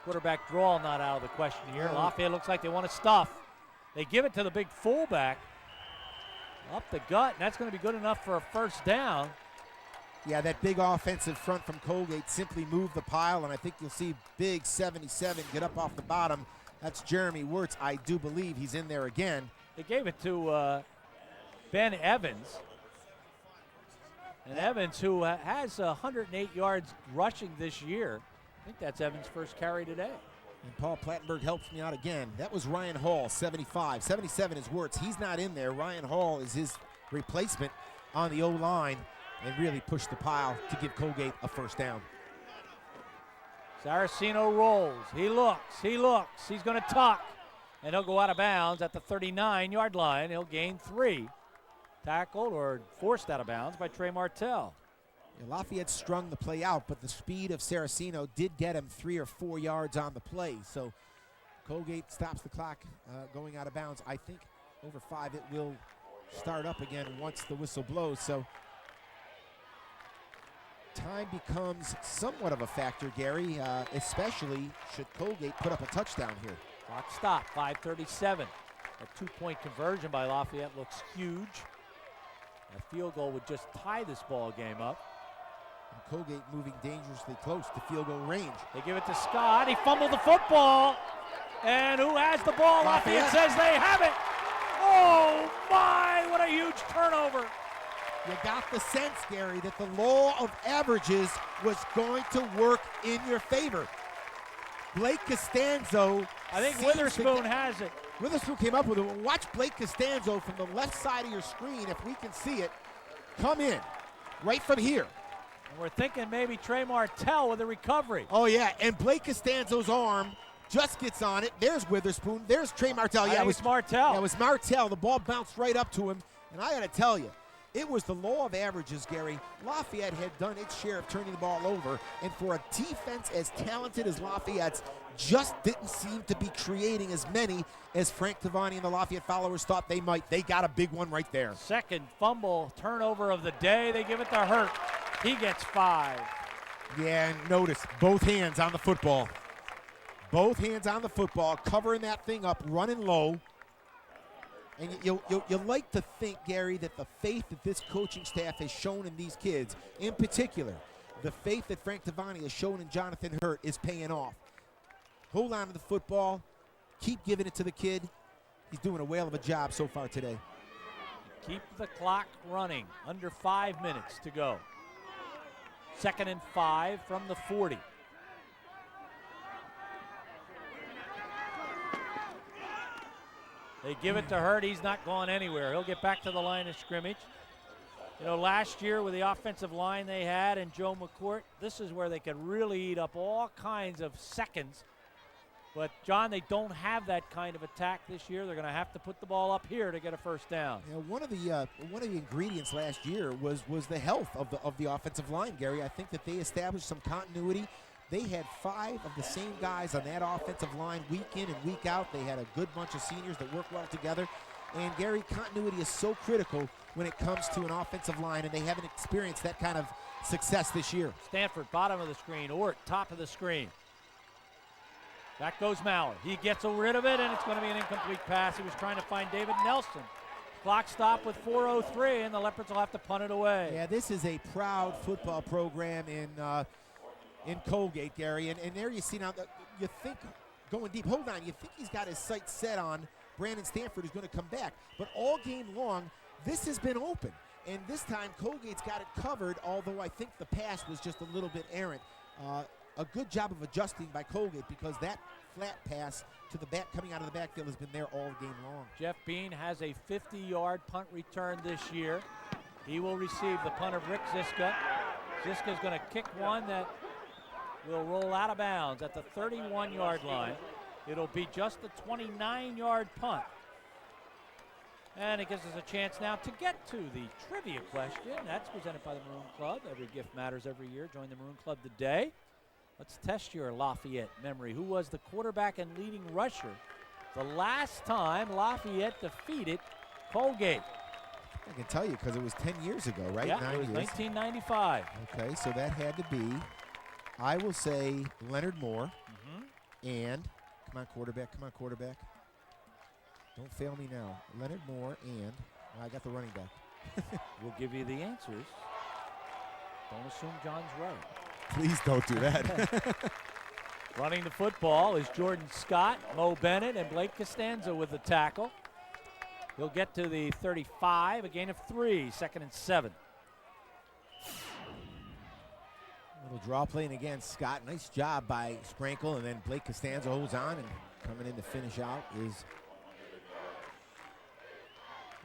quarterback draw not out of the question here. Lafayette looks like they want to stuff. They give it to the big fullback up the gut, and that's going to be good enough for a first down. Yeah, that big offensive front from Colgate simply moved the pile, and I think you'll see big 77 get up off the bottom. That's Jeremy Wirtz. I do believe he's in there again. They gave it to Ben Evans. And Evans, who has 108 yards rushing this year. I think that's Evans' first carry today. And Paul Plattenberg helps me out again. That was Ryan Hall, 75. 77 is Wirtz. He's not in there. Ryan Hall is his replacement on the O-line and really pushed the pile to give Colgate a first down. Saraceno rolls. He looks. He's going to tuck. And he'll go out of bounds at the 39-yard line. He'll gain 3. Tackled or forced out of bounds by Trey Martell. Yeah, Lafayette strung the play out, but the speed of Saraceno did get him 3 or 4 yards on the play. So Colgate stops the clock going out of bounds. I think over 5 it will start up again once the whistle blows. So time becomes somewhat of a factor, Gary, especially should Colgate put up a touchdown here. Clock stop, 5:37. A 2-point conversion by Lafayette looks huge. A field goal would just tie this ball game up. And Colgate moving dangerously close to field goal range. They give it to Scott. He fumbled the football. And who has the ball? Lafayette says they have it. Oh, my, what a huge turnover. You got the sense, Gary, that the law of averages was going to work in your favor. Blake Costanzo. I think Witherspoon has it. Witherspoon came up with it. Watch Blake Costanzo from the left side of your screen, if we can see it, come in right from here. And we're thinking maybe Trey Martell with a recovery. Oh, yeah, and Blake Costanzo's arm just gets on it. There's Witherspoon. There's Trey Martell. Yeah, it was Martell. Yeah, it was Martell. The ball bounced right up to him. And I got to tell you, it was the law of averages, Gary. Lafayette had done its share of turning the ball over, and for a defense as talented as Lafayette's, just didn't seem to be creating as many as Frank Tavani and the Lafayette followers thought they might. They got a big one right there. Second fumble turnover of the day. They give it to Hurt. He gets 5. Yeah, and notice both hands on the football. Both hands on the football, covering that thing up, running low. And you like to think, Gary, that the faith that this coaching staff has shown in these kids, in particular, the faith that Frank Tavani has shown in Jonathan Hurt is paying off. Hold on to the football. Keep giving it to the kid. He's doing a whale of a job so far today. Keep the clock running. Under 5 minutes to go. 2nd and 5 from the 40. They give it to Hurt. He's not going anywhere. He'll get back to the line of scrimmage. You know, last year with the offensive line they had and Joe McCourt, this is where they could really eat up all kinds of seconds. But, John, they don't have that kind of attack this year. They're going to have to put the ball up here to get a first down. You know, one of the ingredients last year was the health of the offensive line, Gary. I think that they established some continuity. They had 5 of the same guys on that offensive line week in and week out. They had a good bunch of seniors that work well together. And Gary, continuity is so critical when it comes to an offensive line, and they haven't experienced that kind of success this year. Stanford, bottom of the screen. Ort, top of the screen. Back goes Mauer. He gets rid of it, and it's going to be an incomplete pass. He was trying to find David Nelson. Clock stop with 4:03, and the Leopards will have to punt it away. Yeah, this is a proud football program in Colgate, Gary. And there you see now, you think going deep. Hold on, you think he's got his sights set on Brandon Stanford, who's going to come back. But all game long, this has been open. And this time, Colgate's got it covered, although I think the pass was just a little bit errant. A good job of adjusting by Colgate, because that flat pass to the back, coming out of the backfield, has been there all game long. Jeff Bean has a 50-yard punt return this year. He will receive the punt of Rick Ziska. Ziska's going to kick one that will roll out of bounds at the 31-yard line. It'll be just a 29-yard punt. And it gives us a chance now to get to the trivia question. That's presented by the Maroon Club. Every gift matters every year. Join the Maroon Club today. Let's test your Lafayette memory. Who was the quarterback and leading rusher the last time Lafayette defeated Colgate? I can tell you because it was 10 years ago, right? Yeah, 9 it was years. 1995. Okay, so that had to be, I will say, Leonard Moore. And, come on, quarterback. Don't fail me now. Leonard Moore and, I got the running back. We'll give you the answers. Don't assume John's right. Please don't do that. Running the football is Jordan Scott, Mo Bennett, and Blake Costanza with the tackle. He'll get to the 35, a gain of 3, 2nd and 7. Little draw play, and again, Scott, nice job by Sprankle, and then Blake Costanza holds on, and coming in to finish out is...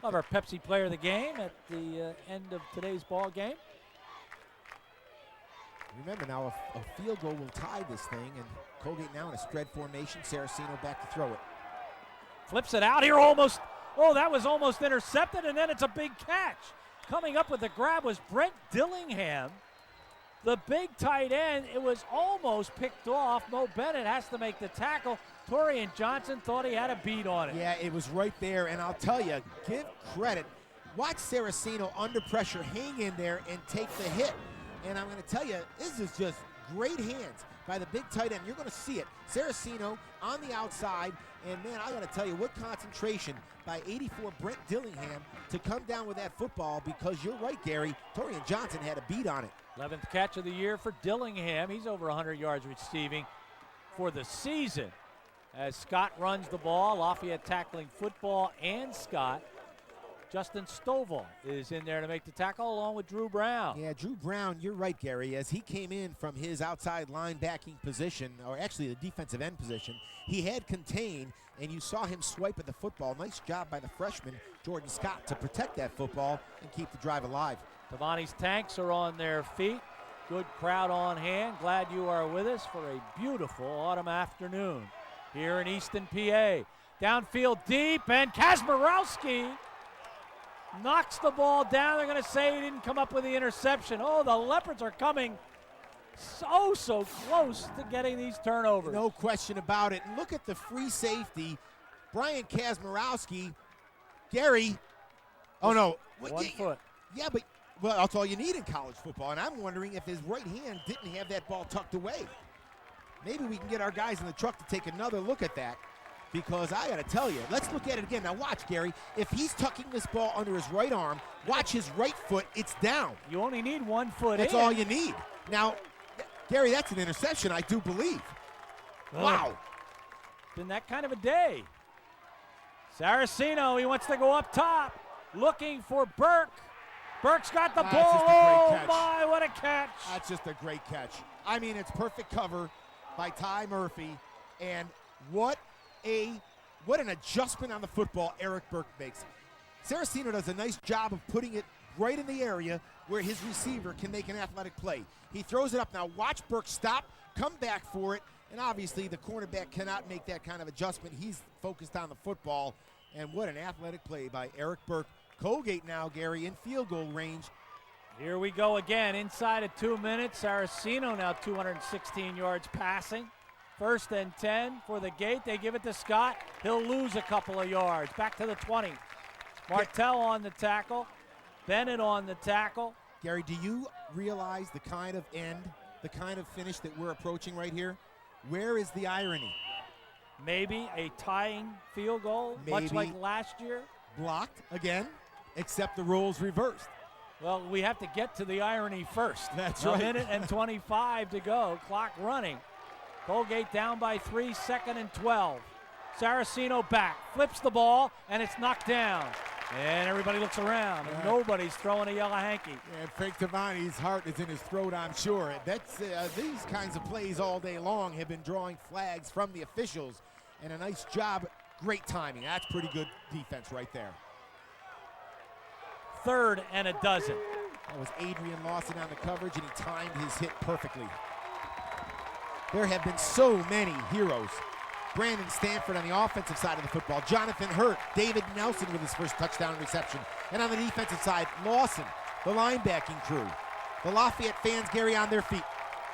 We'll have our Pepsi player of the game at the end of today's ball game. Remember now, a field goal will tie this thing, and Colgate now in a spread formation. Saraceno back to throw it. Flips it out here almost. Oh, that was almost intercepted, and then it's a big catch. Coming up with the grab was Brent Dillingham, the big tight end. It was almost picked off. Mo Bennett has to make the tackle. Torian Johnson thought he had a beat on it. Yeah, it was right there, and I'll tell you, give credit. Watch Saraceno under pressure, hang in there, and take the hit. And I'm going to tell you, this is just great hands by the big tight end. You're going to see it. Saraceno on the outside. And, man, I got to tell you, what concentration by 84 Brent Dillingham to come down with that football, because you're right, Gary. Torian Johnson had a beat on it. 11th catch of the year for Dillingham. He's over 100 yards receiving for the season. As Scott runs the ball, Lafayette tackling football and Scott. Justin Stovall is in there to make the tackle along with Drew Brown. Yeah, Drew Brown, you're right, Gary. As he came in from his outside linebacking position, or actually the defensive end position, he had contained, and you saw him swipe at the football. Nice job by the freshman, Jordan Scott, to protect that football and keep the drive alive. Tavani's Tanks are on their feet. Good crowd on hand. Glad you are with us for a beautiful autumn afternoon here in Easton, PA. Downfield deep, and Kazmarowski knocks the ball down. They're going to say he didn't come up with the interception. Oh, the Leopards are coming so close to getting these turnovers. No question about it. And look at the free safety, Brian Kazmarowski. Gary, oh no. One foot. Yeah, but well, that's all you need in college football. And I'm wondering if his right hand didn't have that ball tucked away. Maybe we can get our guys in the truck to take another look at that. Because I got to tell you, let's look at it again. Now watch, Gary. If he's tucking this ball under his right arm, watch his right foot. It's down. You only need 1 foot. That's all you need. Now, Gary, that's an interception, I do believe. Wow. Been that kind of a day. Saraceno, he wants to go up top. Looking for Burke. Burke's got the ball. Oh, my, what a catch. That's just a great catch. I mean, it's perfect cover by Ty Murphy. And what an adjustment on the football Eric Burke makes. Saraceno does a nice job of putting it right in the area where his receiver can make an athletic play. He throws it up. Now watch Burke stop, come back for it, and obviously the cornerback cannot make that kind of adjustment. He's focused on the football, and what an athletic play by Eric Burke. Colgate now, Gary, in field goal range. Here we go again, inside of 2 minutes. Saraceno now 216 yards passing. 1st and 10 for the Gate. They give it to Scott. He'll lose a couple of yards. Back to the 20. Martell on the tackle. Bennett on the tackle. Gary, do you realize the kind of end, the kind of finish that we're approaching right here? Where is the irony? Maybe a tying field goal, much Maybe. like last year. Blocked again, except the rules reversed. Well, we have to get to the irony first. That's A right. minute and 25 to go, clock running. Colgate down by 3, 2nd and 12. Saraceno back, flips the ball, and it's knocked down. And everybody looks around, and nobody's throwing a yellow hanky. And Frank Tavani's heart is in his throat, I'm sure. That's these kinds of plays all day long have been drawing flags from the officials. And a nice job, great timing. That's pretty good defense right there. 3rd and a dozen. That was Adrian Lawson on the coverage, and he timed his hit perfectly. There have been so many heroes. Brandon Stanford on the offensive side of the football. Jonathan Hurt, David Nelson with his first touchdown reception. And on the defensive side, Lawson, the linebacking crew. The Lafayette fans, Gary, on their feet.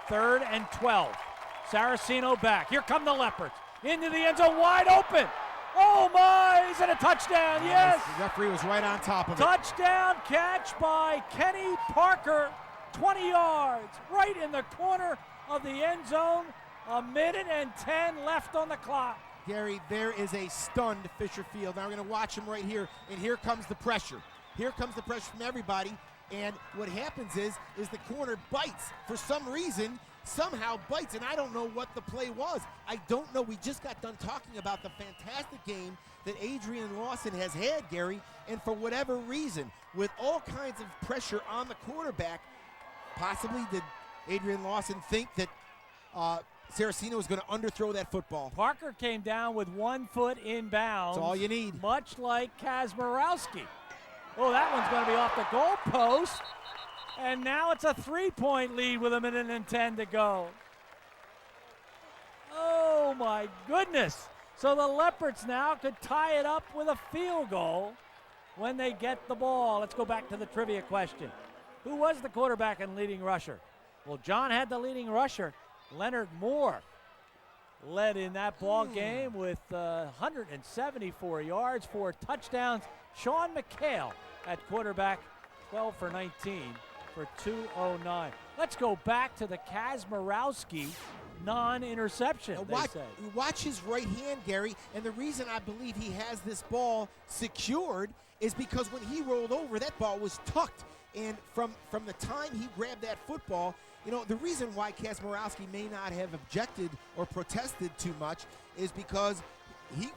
3rd and 12. Saraceno back. Here come the Leopards. Into the end zone, wide open. Oh my, is it a touchdown? Yes. The referee was right on top of it. Touchdown catch by Kenny Parker. 20 yards, right in the corner of the end zone. 1:10 left on the clock. Gary, there is a stunned Fisher Field. Now we're going to watch him right here, and here comes the pressure. Here comes the pressure from everybody, and what happens is the corner bites. For some reason, somehow bites, and I don't know what the play was. I don't know. We just got done talking about the fantastic game that Adrian Lawson has had, Gary, and for whatever reason, with all kinds of pressure on the quarterback, possibly did Adrian Lawson think that Saraceno was going to underthrow that football. Parker came down with 1 foot inbounds. That's all you need. Much like Kazmarowski. Oh, that one's going to be off the goalpost. And now it's a 3-point lead with 1:10 to go. Oh, my goodness. So the Leopards now could tie it up with a field goal when they get the ball. Let's go back to the trivia question. Who was the quarterback and leading rusher? Well, John had the leading rusher. Leonard Moore led in that ball game with 174 yards, 4 touchdowns. Sean McHale at quarterback, 12 for 19 for 209. Let's go back to the Kazmarowski non-interception. Watch his right hand, Gary, and the reason I believe he has this ball secured is because when he rolled over, that ball was tucked. And from the time he grabbed that football, you know, the reason why Kazmarowski may not have objected or protested too much is because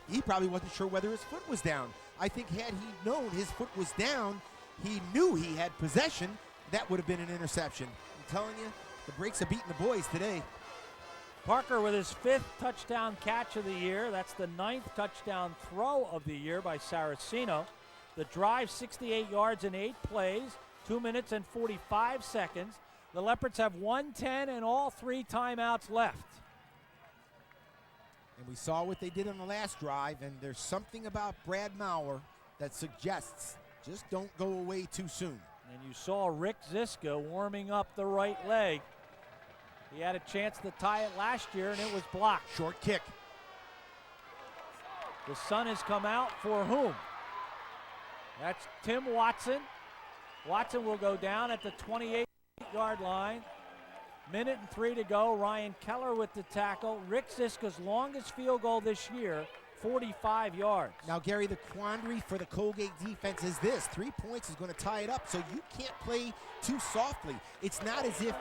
he probably wasn't sure whether his foot was down. I think had he known his foot was down, he knew he had possession, that would have been an interception. I'm telling you, the brakes are beating the boys today. Parker with his 5th touchdown catch of the year. That's the 9th touchdown throw of the year by Saraceno. The drive, 68 yards in 8 plays, 2 minutes and 45 seconds. The Leopards have 1:10 and all 3 timeouts left. And we saw what they did on the last drive, and there's something about Brad Maurer that suggests just don't go away too soon. And you saw Rick Ziska warming up the right leg. He had a chance to tie it last year, and it was blocked. Short kick. The sun has come out for whom? That's Tim Watson. Watson will go down at the 28-yard line. 1:03 to go. Ryan Keller with the tackle. Rick Ziska's longest field goal this year, 45 yards. Now, Gary, the quandary for the Colgate defense is this. 3 points is going to tie it up, so you can't play too softly. It's not as if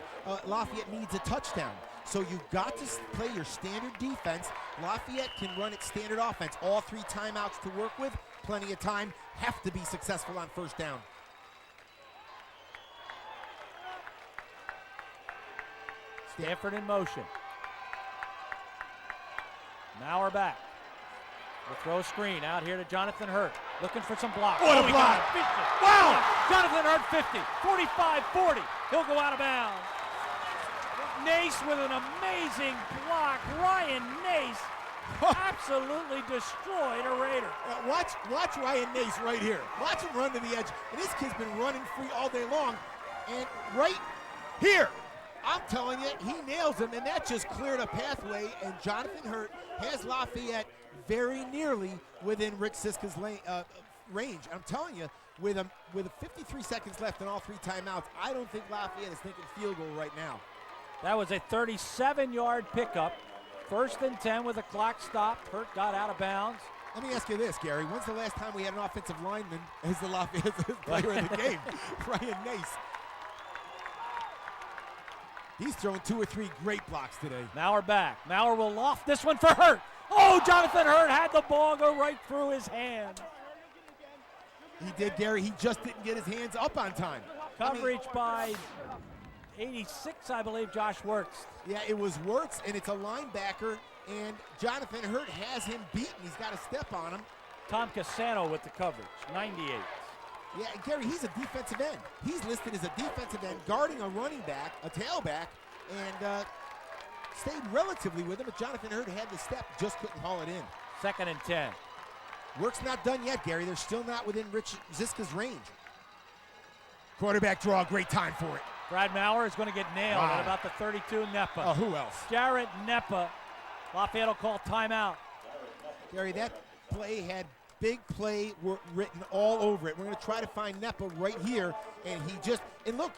Lafayette needs a touchdown. So you've got to play your standard defense. Lafayette can run its standard offense. All 3 timeouts to work with. Plenty of time. Have to be successful on first down. Stanford in motion. Maurer back. We'll throw a screen out here to Jonathan Hurt. Looking for some blocks. What a block! Wow! Jonathan Hurt 50, 45, 40. He'll go out of bounds. Nace with an amazing block. Ryan Nace absolutely destroyed a Raider. Watch Ryan Nace right here. Watch him run to the edge. And this kid's been running free all day long. And right here, I'm telling you, he nails him, and that just cleared a pathway, and Jonathan Hurt has Lafayette very nearly within Rick Ziska's range. I'm telling you, with 53 seconds left and all 3 timeouts, I don't think Lafayette is thinking field goal right now. That was a 37-yard pickup. 1st and 10 with the clock stopped. Hurt got out of bounds. Let me ask you this, Gary. When's the last time we had an offensive lineman as the Lafayette player of the game? Ryan Nace. He's thrown 2 or 3 great blocks today. Maurer back. Maurer will loft this one for Hurt. Oh, Jonathan Hurt had the ball go right through his hand. He did, Gary. He just didn't get his hands up on time. Coverage by 86, I believe, Josh Wirtz. Yeah, it was Wirtz, and it's a linebacker, and Jonathan Hurt has him beaten. He's got a step on him. Tom Casano with the coverage, 98. Yeah, Gary, he's a defensive end. He's listed as a defensive end, guarding a running back, a tailback, and stayed relatively with him, but Jonathan Hurt had the step, just couldn't haul it in. 2nd and 10. Work's not done yet, Gary. They're still not within Rich Ziska's range. Quarterback draw, great time for it. Brad Maurer is going to get nailed at about the 32, Nepa. Oh, who else? Jarrett Nepa. Lafayette will call timeout. Gary, that play had big play written all over it. We're going to try to find Nepa right here, and he just, and look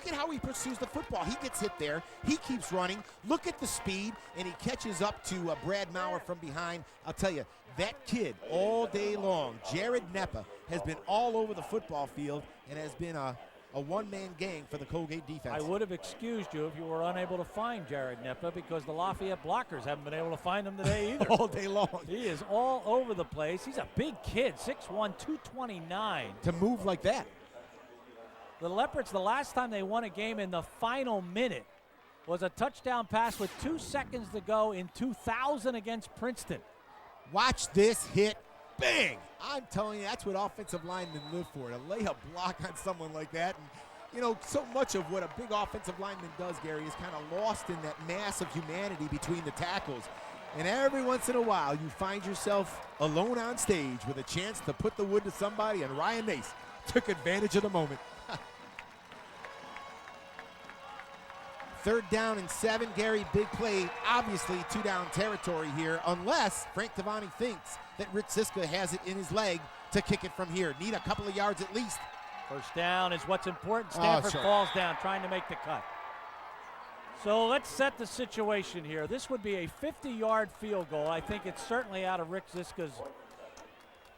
at how he pursues the football. He gets hit there. He keeps running. Look at the speed, and he catches up to Brad Maurer from behind. I'll tell you, that kid all day long, Jared Nepa, has been all over the football field and has been a one-man gang for the Colgate defense. I would have excused you if you were unable to find Jared Nepa because the Lafayette blockers haven't been able to find him today either. All day long. He is all over the place. He's a big kid, 6'1", 229. To move like that. The Leopards, the last time they won a game in the final minute was a touchdown pass with 2 seconds to go in 2000 against Princeton. Watch this hit. Bang! I'm telling you, that's what offensive linemen live for, to lay a block on someone like that. And, you know, so much of what a big offensive lineman does, Gary, is kind of lost in that mass of humanity between the tackles. And every once in a while, you find yourself alone on stage with a chance to put the wood to somebody, and Ryan Nace took advantage of the moment. 3rd down and 7, Gary, big play, obviously 2-down territory here, unless Frank Tavani thinks that Rich Ziska has it in his leg to kick it from here. Need a couple of yards at least. 1st down is what's important. Stanford falls down trying to make the cut. So let's set the situation here. This would be a 50-yard field goal. I think it's certainly out of Rich Ziska's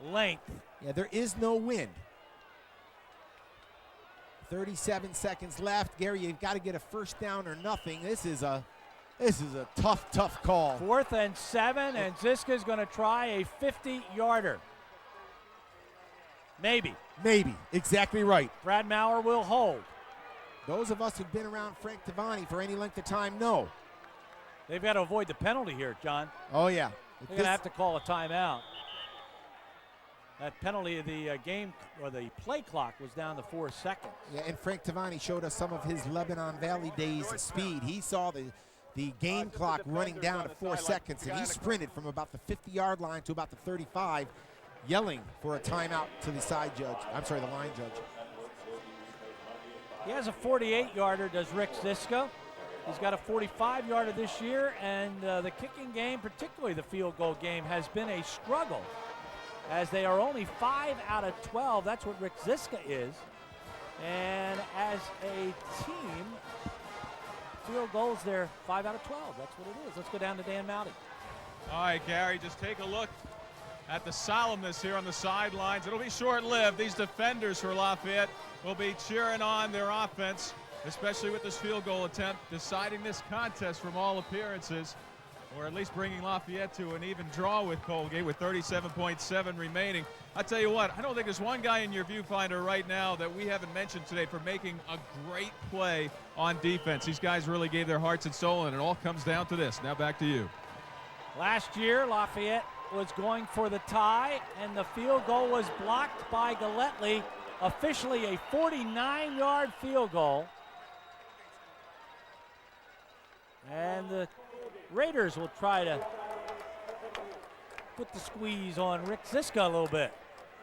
length. Yeah, there is no wind. 37 seconds left. Gary, you've got to get a 1st down or nothing. This is a tough call. 4th and 7, and Ziska's going to try a 50-yarder. Maybe. Exactly right. Brad Maurer will hold. Those of us who've been around Frank Tavani for any length of time know. They've got to avoid the penalty here, John. Oh, yeah. They're going to have to call a timeout. That penalty of the game, or the play clock, was down to 4 seconds. Yeah, and Frank Tavani showed us some of his Lebanon Valley days of speed. He saw the game clock running down to 4 seconds, and he sprinted from about the 50-yard line to about the 35, yelling for a timeout to the line judge. He has a 48-yarder, does Rick Ziska. He's got a 45-yarder this year, and the kicking game, particularly the field goal game, has been a struggle, as they are only 5 out of 12. That's what Rick Ziska is. And as a team, field goals, they're 5 out of 12. That's what it is. Let's go down to Dan Mowdy. All right, Gary, just take a look at the solemnness here on the sidelines. It'll be short-lived. These defenders for Lafayette will be cheering on their offense, especially with this field goal attempt, deciding this contest from all appearances, or at least bringing Lafayette to an even draw with Colgate with 37.7 remaining. I tell you what, I don't think there's one guy in your viewfinder right now that we haven't mentioned today for making a great play on defense. These guys really gave their hearts and soul, and it all comes down to this. Now back to you. Last year, Lafayette was going for the tie, and the field goal was blocked by Galletly. Officially a 49-yard field goal. And the Raiders will try to put the squeeze on Rick Ziska a little bit.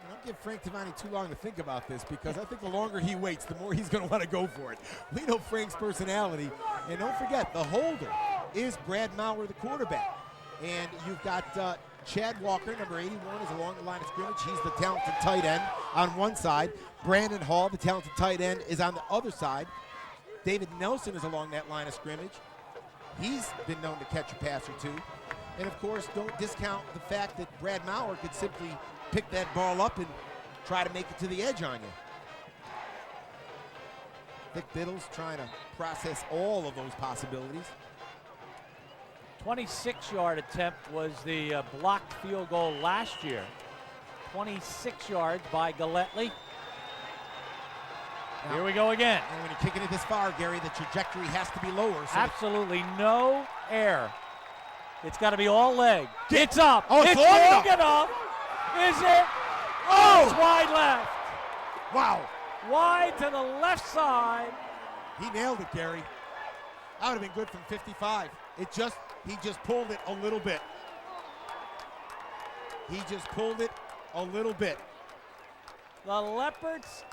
Don't give Frank Tavani too long to think about this, because I think the longer he waits, the more he's going to want to go for it. We know Frank's personality. And don't forget, the holder is Brad Maurer, the quarterback. And you've got Chad Walker, number 81, is along the line of scrimmage. He's the talented tight end on one side. Brandon Hall, the talented tight end, is on the other side. David Nelson is along that line of scrimmage. He's been known to catch a pass or two. And of course, don't discount the fact that Brad Maurer could simply pick that ball up and try to make it to the edge on you. Vic Biddle's trying to process all of those possibilities. 26-yard attempt was the blocked field goal last year. 26 yards by Galletly. Here we go again. And when you're kicking it this far, Gary, the trajectory has to be lower. So absolutely no air. It's got to be all leg. It's up. Oh, it's long enough. Is it? Oh, it's wide left. Wow. Wide to the left side. He nailed it, Gary. That would have been good from 55. He just pulled it a little bit. He just pulled it a little bit. The Leopards,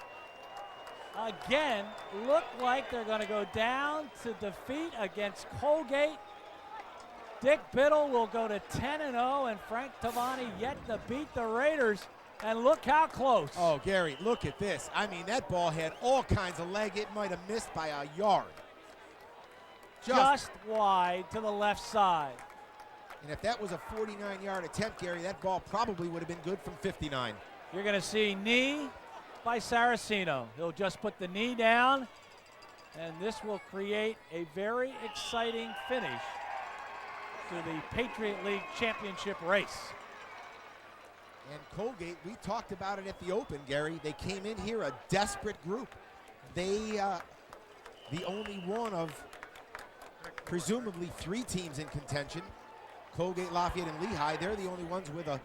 again, look like they're going to go down to defeat against Colgate. Dick Biddle will go to 10-0, and Frank Tavani yet to beat the Raiders. And look how close. Oh, Gary, look at this. I mean, that ball had all kinds of leg. It might have missed by a yard. Just wide to the left side. And if that was a 49-yard attempt, Gary, that ball probably would have been good from 59. You're going to see knee by Saraceno. He'll just put the knee down, and this will create a very exciting finish to the Patriot League championship race. And Colgate, we talked about it at the Open, Gary. They came in here a desperate group. They, the only one of presumably 3 teams in contention, Colgate, Lafayette, and Lehigh. They're the only ones with a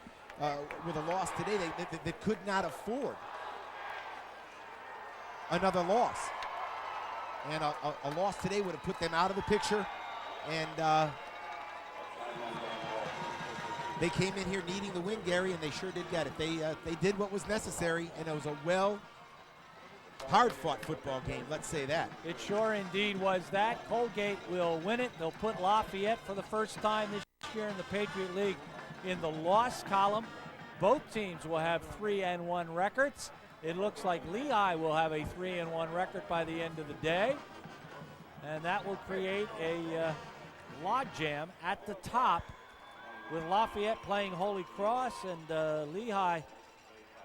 loss today that could not afford another loss. And a loss today would have put them out of the picture. And they came in here needing the win, Gary, and they sure did get it. They did what was necessary, and it was a hard-fought football game, let's say that. It sure indeed was that. Colgate will win it. They'll put Lafayette for the first time this year in the Patriot League in the loss column. Both teams will have 3-1 records. It looks like Lehigh will have a 3-1 record by the end of the day. And that will create a logjam at the top with Lafayette playing Holy Cross, and Lehigh,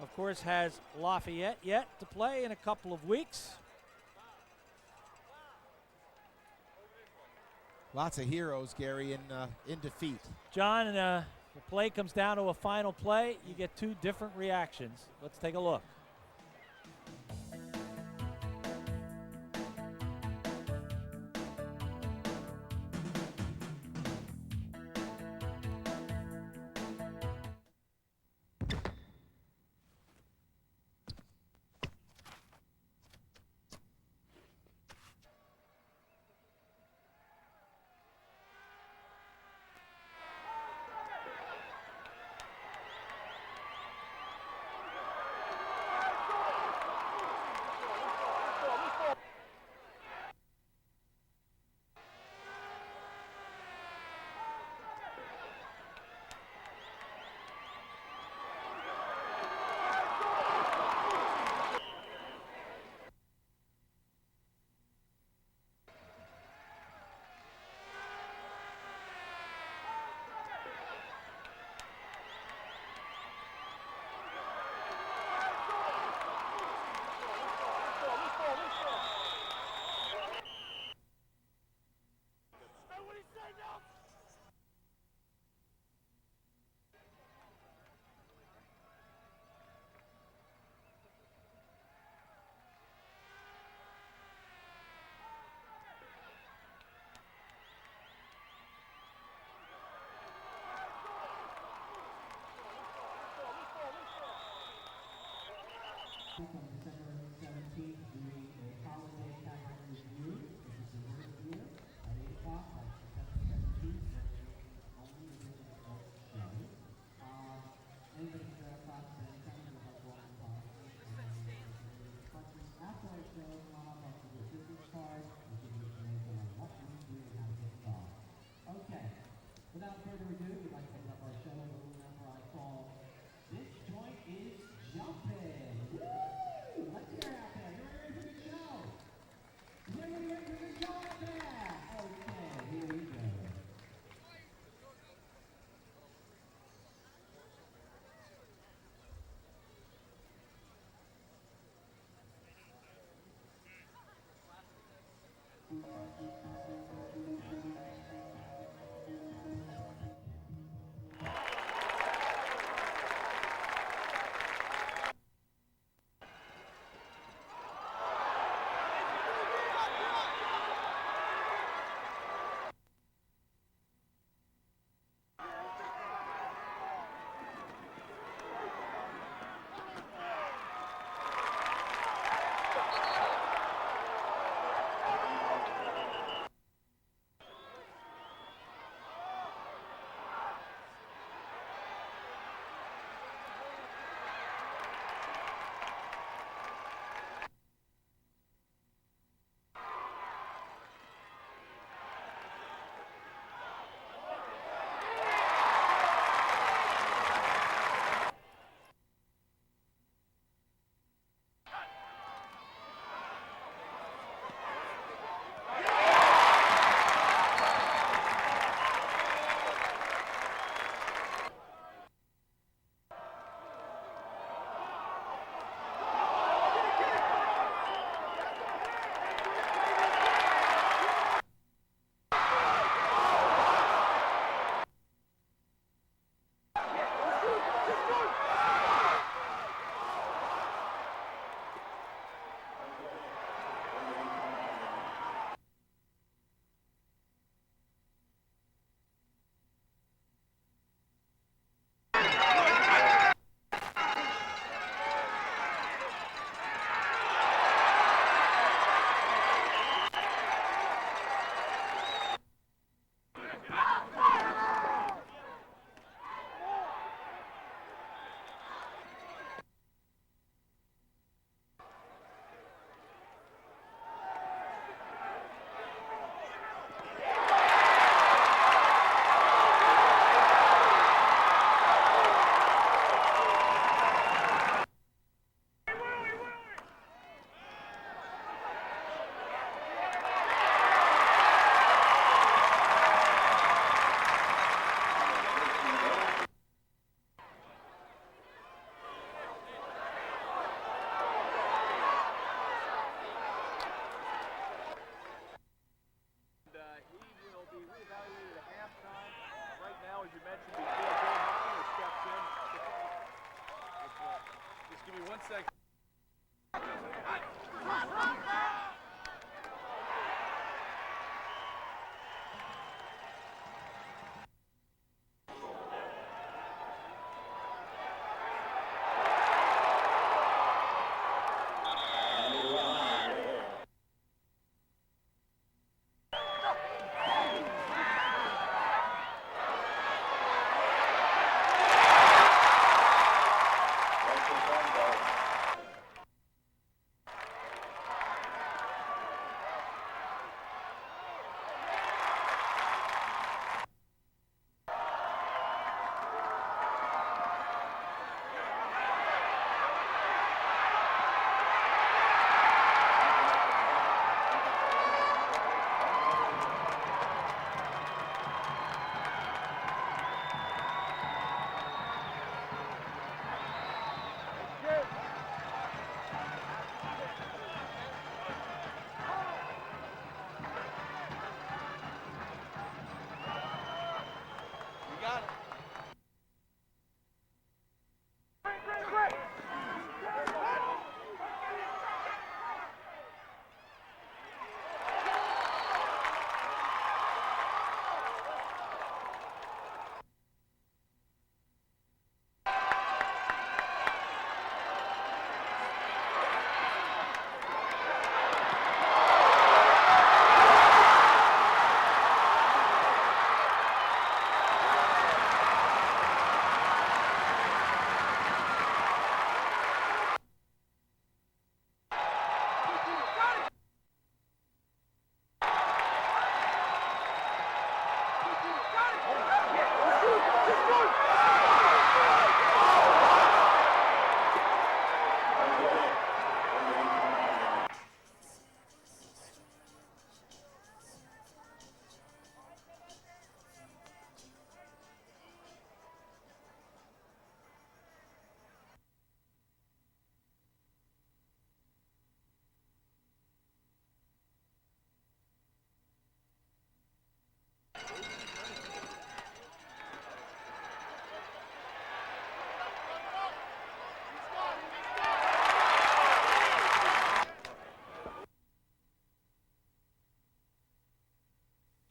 of course, has Lafayette yet to play in a couple of weeks. Lots of heroes, Gary, in defeat. John, the play comes down to a final play. You get 2 different reactions. Let's take a look. From December 17th, doing a holiday calendar review. This is the work here at 8 o'clock on December 17th. Only the show. Anything thoughts and comments about what we talked questions after our show, come on up to the business card, which is information on what we do and how to get involved. Okay, without further ado, we'd like to open up our show with a little we mentioned before, Joe Meyer steps in. Just give me 1 second.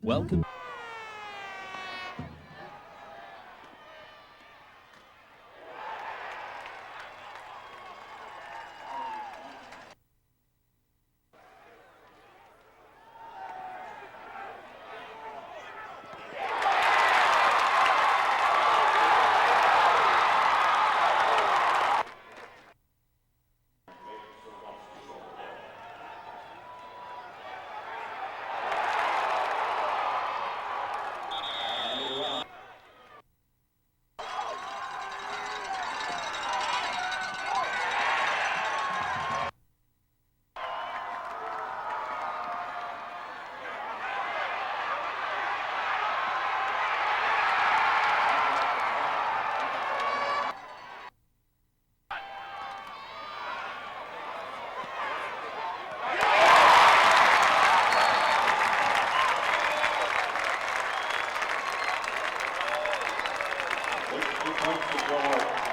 Welcome. Points to Joe.